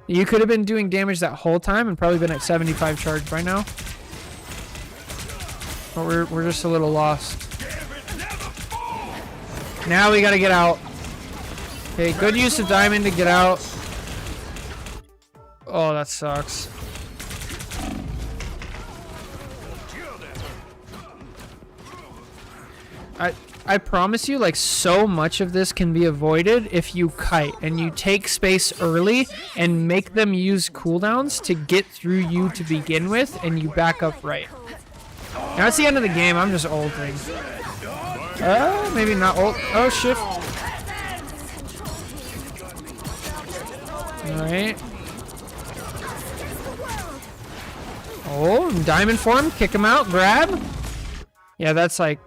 You could have been doing damage that whole time and probably been at 75 charge by now. But we're just a little lost. Now we gotta get out. Okay, good use of diamond to get out. Oh, that sucks. I promise you, like, so much of this can be avoided if you kite and you take space early and make them use cooldowns to get through you to begin with, and you back up right. Now it's the end of the game. I'm just ulting. Maybe not ult. Oh, shift. Alright. Oh, diamond form. Kick him out. Grab. Yeah, that's like...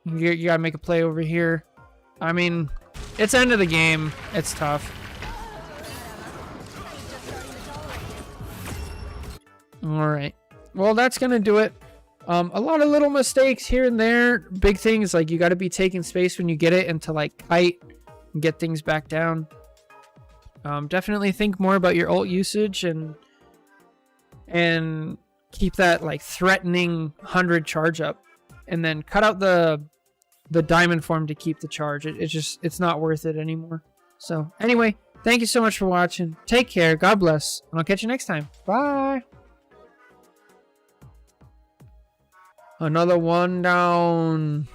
You gotta make a play over here. I mean, it's end of the game. It's tough. Alright. Well, that's gonna do it. A lot of little mistakes here and there. Big things, like you gotta be taking space when you get it and to like kite and get things back down. Definitely think more about your ult usage and keep that like threatening 100 charge up. And then cut out the the diamond form to keep the charge. It's not worth it anymore. So anyway, thank you so much for watching. Take care. God bless. And I'll catch you next time. Bye. Another one down.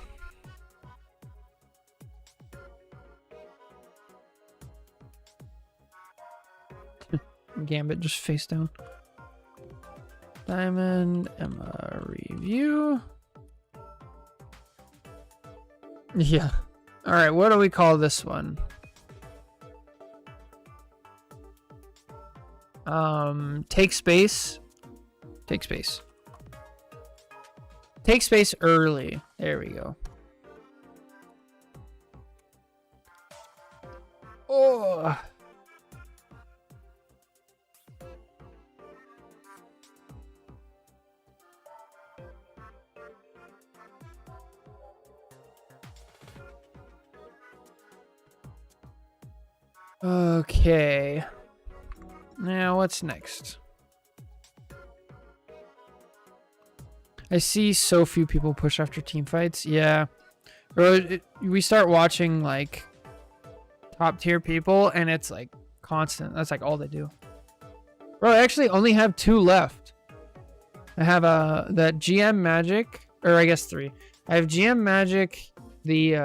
Gambit just face down. Diamond Emma review. Yeah. All right, what do we call this one? Take space. Take space. Take space early. There we go. Oh. Okay. Now, what's next? I see so few people push after team fights. Yeah. We start watching, like, top tier people, and it's, like, constant. That's, like, all they do. Bro, I actually only have 2 left. I have, that GM Magic, or I guess 3. I have GM Magic, the,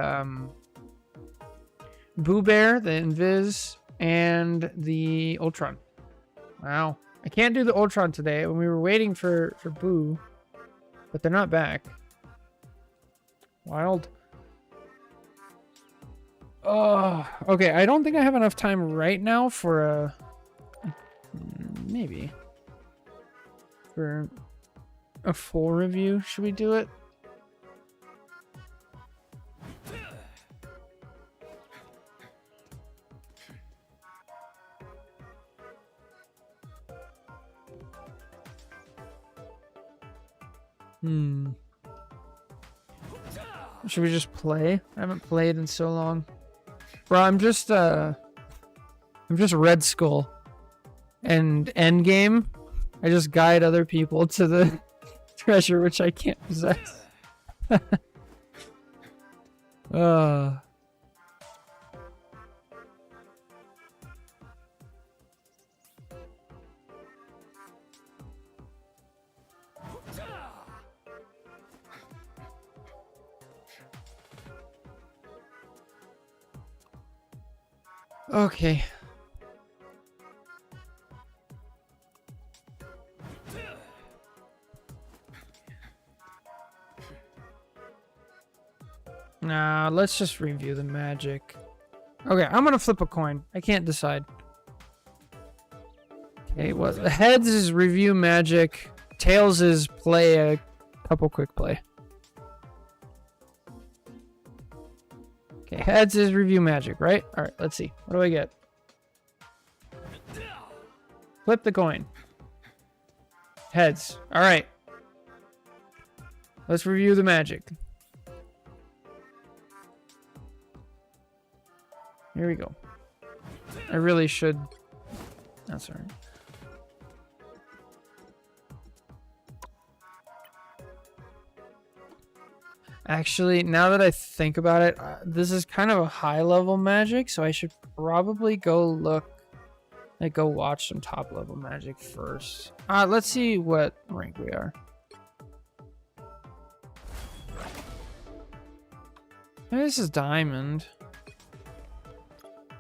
Boo Bear, the Invis, and the Ultron. Wow. I can't do the Ultron today when we were waiting for Boo. But they're not back. Wild. Oh, okay. I don't think I have enough time right now for a... Maybe. For a full review. Should we do it? Should we just play? I haven't played in so long. Bro, I'm just Red Skull. And Endgame, I just guide other people to the treasure which I can't possess. Okay. Nah, let's just review the magic. Okay, I'm gonna flip a coin. I can't decide. Okay, well, heads is review magic. Tails is play a couple quick play. Okay, heads is review magic, right? All right, let's see. What do I get? Flip the coin. Heads. All right. Let's review the magic. Here we go. I really should... That's all right. Actually, now that I think about it, this is kind of a high level magic, so I should probably go look, like go watch some top level magic first. Let's see what rank we are. Maybe this is diamond.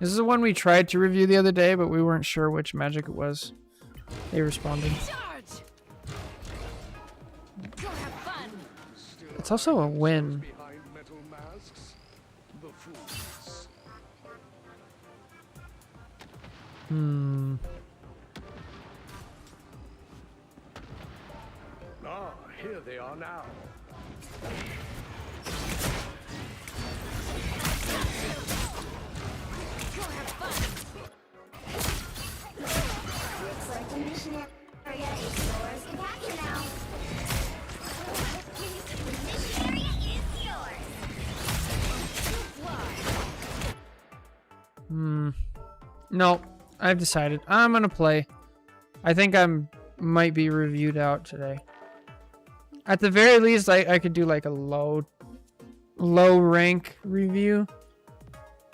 This is the one we tried to review the other day, but we weren't sure which magic it was. They responded. It's also a win. Ah, here they are now. Looks like the mission area is yours to capture now. The mission area is yours. No, I've decided. I'm gonna play. I think might be reviewed out today. At the very least, I could do like a low low rank review.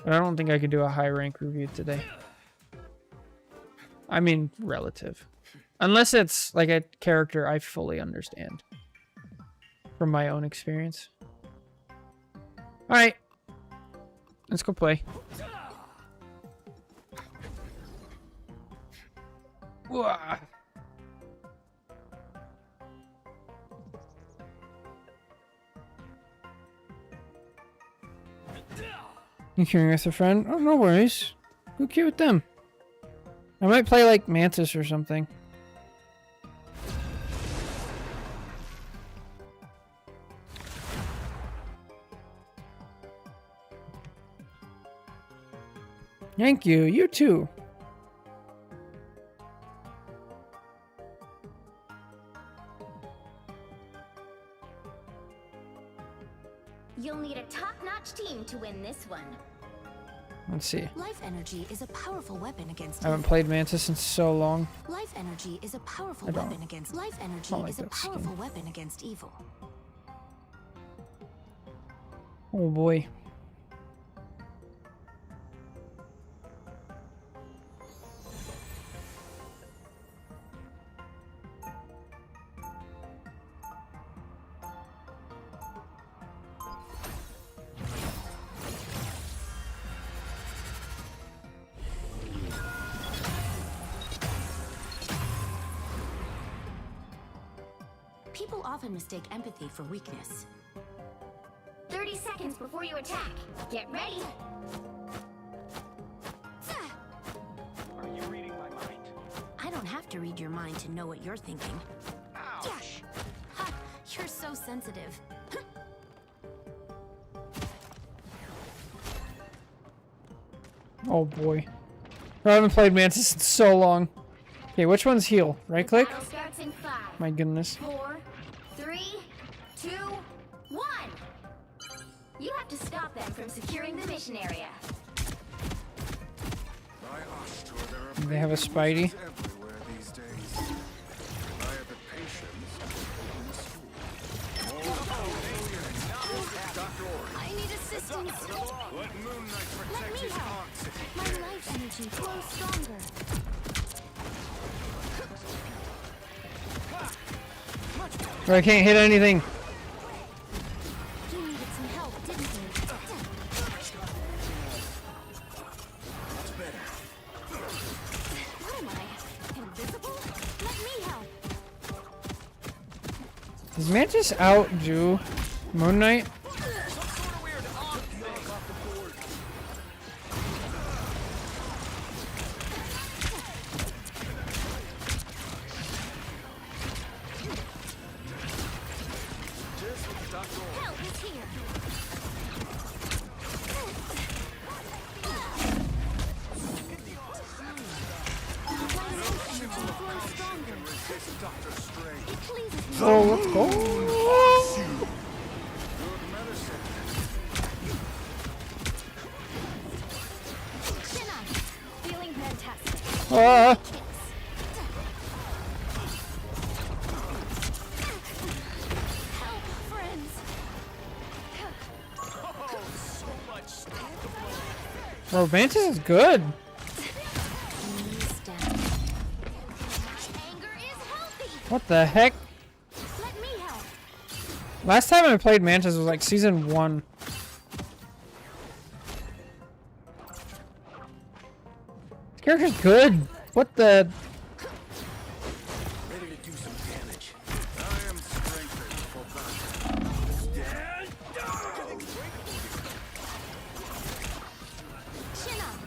But I don't think I could do a high rank review today. I mean, relative. Unless it's like a character I fully understand. From my own experience. Alright. Let's go play. Wah. You queuing with a friend? Oh, no worries. Go queue with them. I might play like Mantis or something. Thank you. You too. You'll need a top-notch team to win this one. Let's see. Life energy is a powerful weapon against I haven't played Mantis in so long. Life energy is a powerful I don't. weapon against life energy like is a that skin. powerful weapon against evil. Oh boy. People often mistake empathy for weakness. 30 seconds before you attack. Get ready. Are you reading my mind? I don't have to read your mind to know what you're thinking. Ouch! Ha! You're so sensitive. Oh boy. I haven't played Mantis in so long. Okay, which one's heal? Right click? Battle starts in 5, My goodness. 4, 3, 2, 1. You have to stop them from securing the mission area. By Ashtur, there are They have a Spidey. everywhere these days. I have the patience Dr. Ori, I need assistance. let Moon Knight Let protect me his help. hearts if he My can. life energy flows stronger. Or I can't hit anything. You needed some help, didn't you? What am I? Invisible? Let me help. Does Mantis outdo Moon Knight? Help is here. My life energy flows stronger. Dr. Strange. It pleases me. Oh, let's go. Good medicine. Chin up. Feeling fantastic. Ah. Help, friends. Bro, Mantis is good. Knees down. Anger is healthy. What the heck? Let me help. Last time I played Mantis was like season 1. This character's good. What the? Ready to do some damage. I am strengthened for battle. Stand down! Chin up.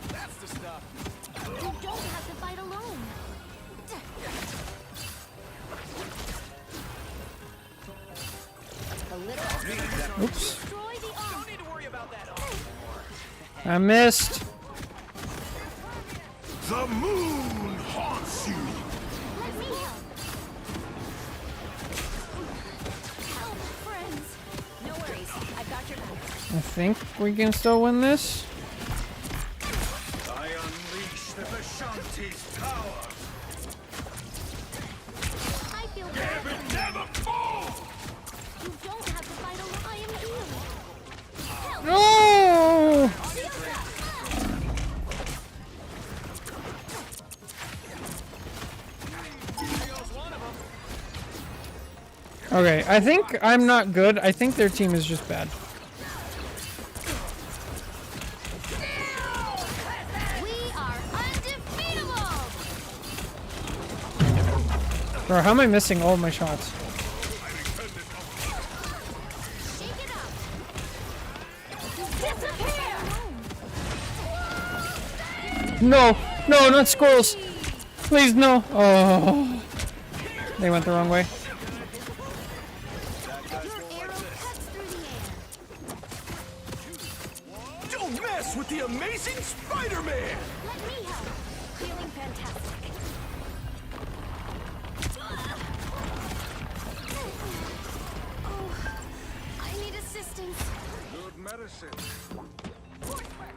That's the stuff. You don't have to fight alone. A little Oops. destroy the arm. Don't need to worry about that anymore. I missed. The moon haunts you! Let me help. Help, friends. No worries. I've got your back. I think we can still win this. I unleash the Vishanti's power! I feel better. Never fall! You don't have to fight alone. I am healed. Okay, I think I'm not good. I think their team is just bad. We are undefeatable. Bro, how am I missing all of my shots? Shake it up. Disappear. No, no, not squirrels. Please, no. Oh, they went the wrong way. Your arrow cuts through the air. Don't mess with the amazing Spider-Man! Let me help. Feeling fantastic. Oh, I need assistance. Good medicine.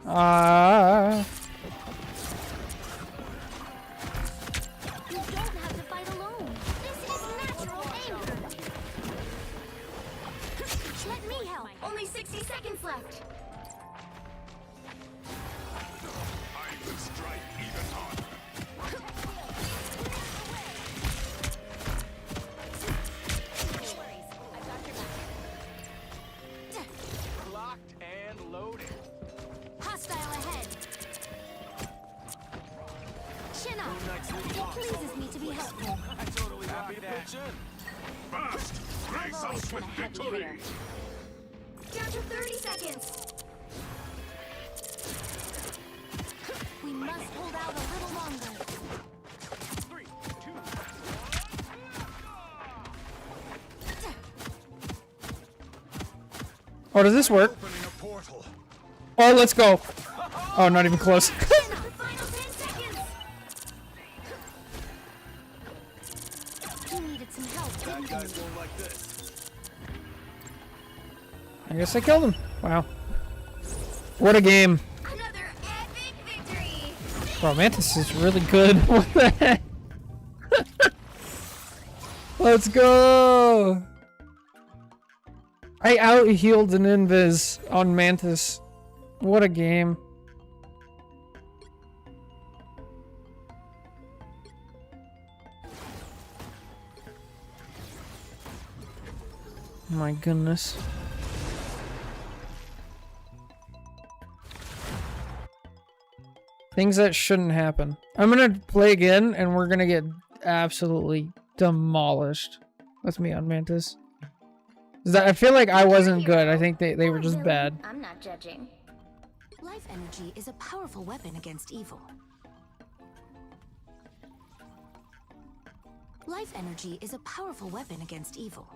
Ah. You don't have to fight alone. This is natural anger. Let me help. Only 60 seconds left. I could strike even harder. No worries. I've got your back. Locked and loaded. Hostile ahead. Chin up. It pleases me to be helpful. I totally happy that. Fast! Grace always us been with a heavy victory! hitter. Down to 30 seconds. We must hold out a little longer. 3, 2, Oh, does this work? Opening a portal. Oh, let's go. Oh, not even close. The final 10 seconds. You needed some help, didn't you? Won't like this. I guess I killed him. Wow. What a game. Another epic victory. Bro, Mantis is really good. What the heck? Let's go. I out-healed an invis on Mantis. What a game. My goodness. Things that shouldn't happen. I'm gonna play again and we're gonna get absolutely demolished with me on Mantis. I feel like I wasn't good. I think they were just bad. I'm not judging. Life energy is a powerful weapon against evil. Life energy is a powerful weapon against evil.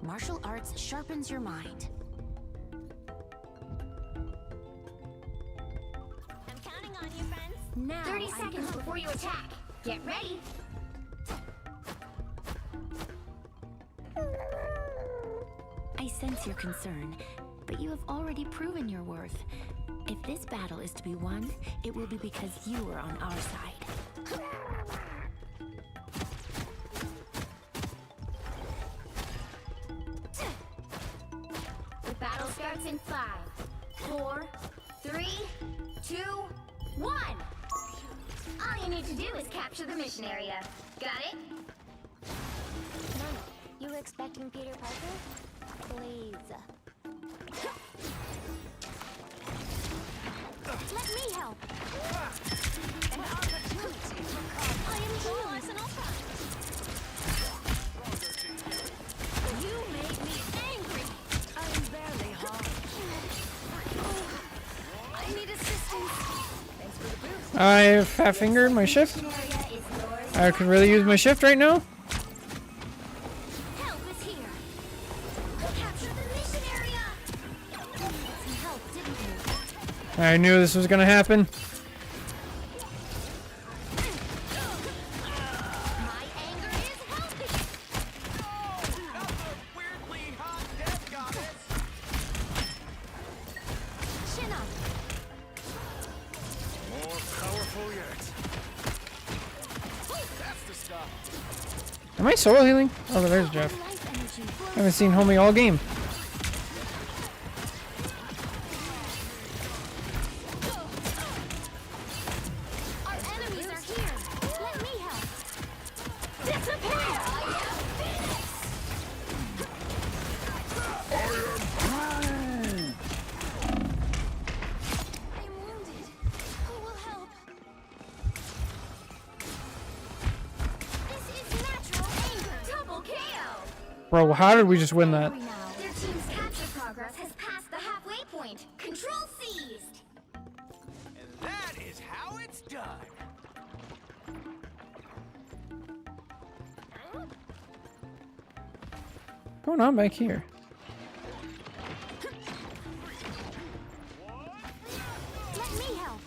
Martial arts sharpens your mind. I'm counting on you, friends. Now 30 I'm seconds before you attack. Get ready. I sense your concern, but you have already proven your worth. If this battle is to be won, it will be because you are on our side. The battle starts in 5, 4, 3, 2, 1. All you need to do is capture the mission area. Got it? Nana, you were expecting Peter Parker? Please. Let me help. An opportunity I am yours and You made me angry. I'm barely hard. I need assistance. Thanks for the boost. I fat-fingered my shift. Area is yours. I could really use my shift right now. Help is here. Capture the mission area. Some help, didn't you? I knew this was gonna happen. My anger is helping. weirdly hot death goddess. Chin up. Am I solo healing? Oh, there's Jeff. I haven't seen homie all game. Our enemies are here. Let me help. Disappear! I'm wounded. Who will help? This is natural anger. Double KO. Bro, how did we just win that? Their team's capture progress has passed the halfway point. Control seized. And that is how it's done. What's going on back here? Let me help.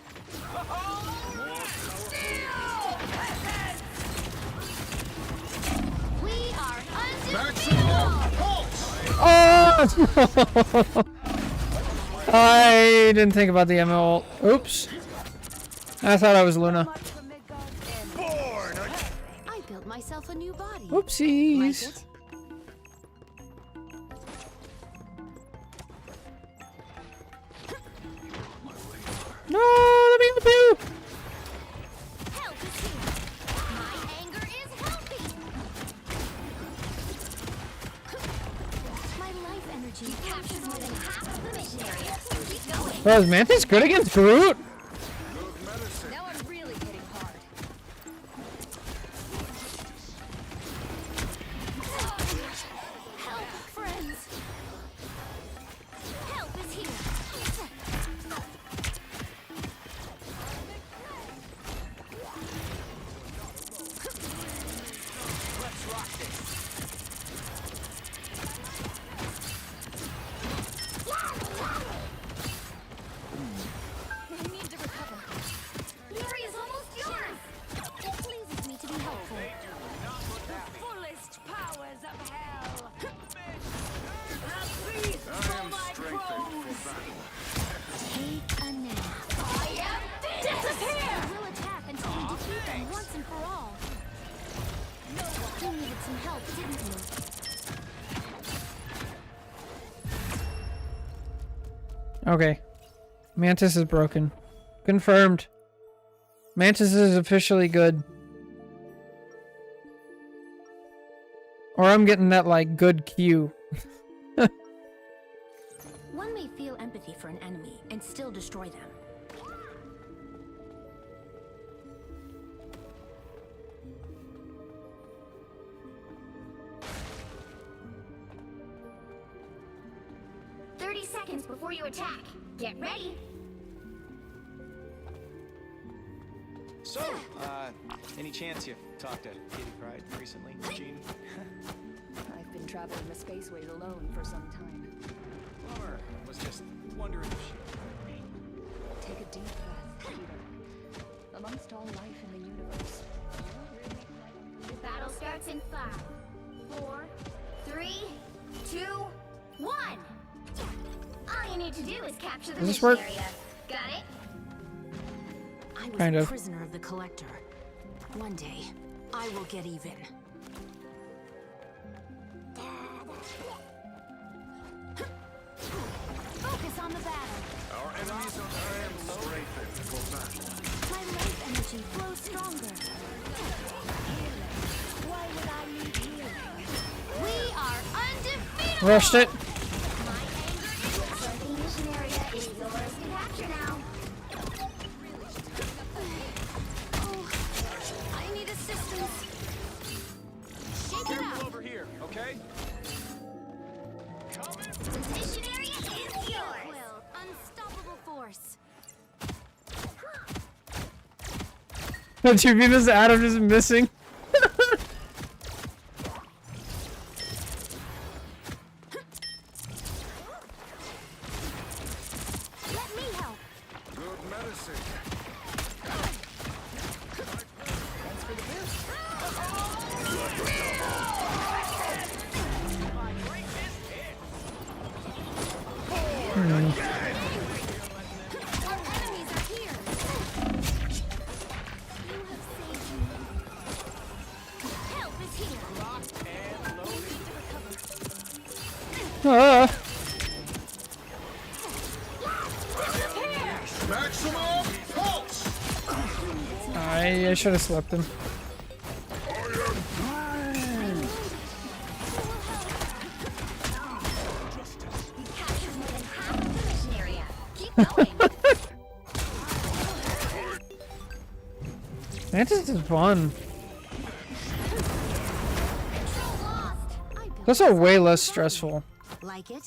We are undefeatable. Oh! I didn't think about the ML. Oops. I thought I was Luna. I built myself a new body. Oopsies. Like it? No, let me help you. Help is here. My anger is healthy. My life energy captures more than half of the mission area. Keep going. Bro, is Mantis good against Groot? Now I'm really hitting hard. Help, friends. Help is here. Let's rock this. I need to recover. Glory is almost yours. It pleases me to be helpful. Fullest powers of hell. A feast for my crows. Take a nap. I am disappear. I will attack until we defeat them once and for all. You needed some help, didn't you? Okay. Mantis is broken. Confirmed. Mantis is officially good. Or I'm getting that, like, good Q. One may feel empathy for an enemy and still destroy them. Seconds before you attack. Get ready. So, any chance you've talked to Kitty Pryde recently, Gene? I've been traveling the spaceways alone for some time. Bummer. Was just wondering if she... Take a deep breath, Peter. Amongst all life in the universe, The battle starts in 5, 4, 3, 2, 1. All you need to do is capture the Does this mission work? area. Got it? I was Kind a of. prisoner of the Collector. One day, I will get even. Focus on the battle. Our enemies are strengthened for battle. My life energy flows stronger. Why would I need healing? We are undefeated. Rushed it. My anger is the mission area is yours to capture now. Oh, I need assistance. Shake it Careful up. over here, okay? The mission area is yours. Will, unstoppable force. Don't you mean this Adam is missing? Let me help. Good medicine. Our enemies are here. You have saved me. Ah. Maximum pulse. I should have slept him. Mantis is fun. That's a way less stressful Like it?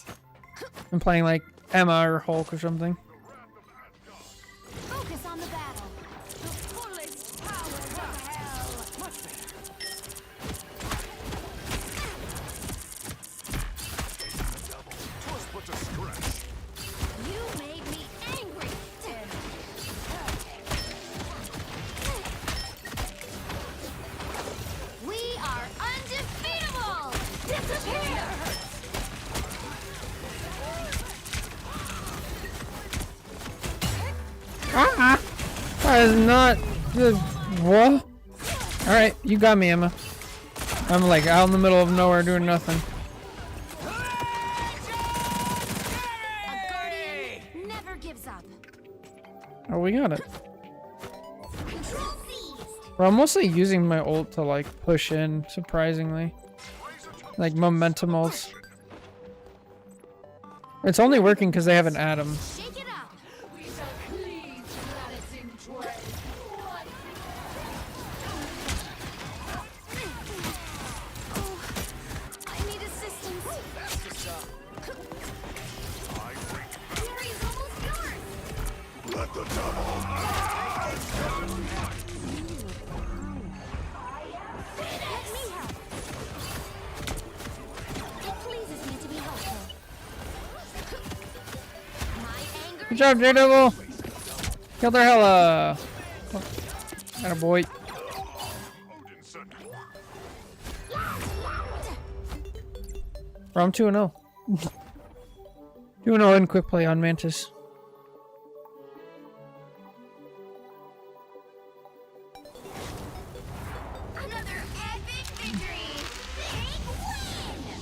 than playing like Emma or Hulk or something. Focus on the battle. The fullest power of hell. Just put to stretch. You made me angry. We are undefeatable. Disappear. Ah! That is not good. What? Alright, you got me, Emma. I'm like out in the middle of nowhere doing nothing. A guardian never gives up. Oh, we got it. Control seized. Well, I'm mostly using my ult to like push in, surprisingly. Like momentum ults. It's only working because they have an atom. Shake it up. We shall cleave planets in I need assistance. Fury's almost yours. Let the devil. Let me help. It pleases me to be helpful. My anger. Good job, Daredevil! Killed our Hela! Oh, attaboy. Odin sent Bro, I'm 2-0. 2-0 in quick play on Mantis. Another epic victory. Big win.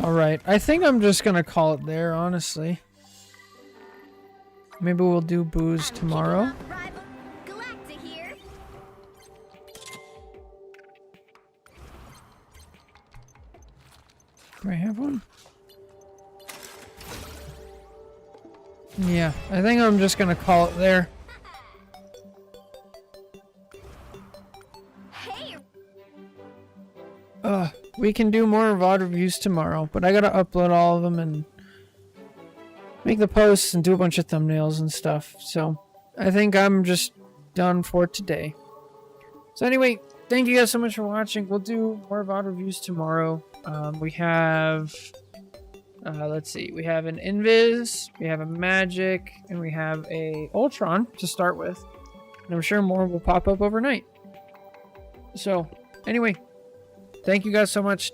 Alright, I think I'm just gonna call it there, honestly. Maybe we'll do booze tomorrow. Rival Galacta here. Do I have one? Yeah, I think I'm just gonna call it there. Hey, We can do more VOD reviews tomorrow, but I gotta upload all of them and make the posts and do a bunch of thumbnails and stuff. So I think I'm just done for today. So anyway, thank you guys so much for watching. We'll do more VOD reviews tomorrow. We have, let's see, we have an Invis, we have a Magic, and we have a Ultron to start with. And I'm sure more will pop up overnight. So anyway, thank you guys so much.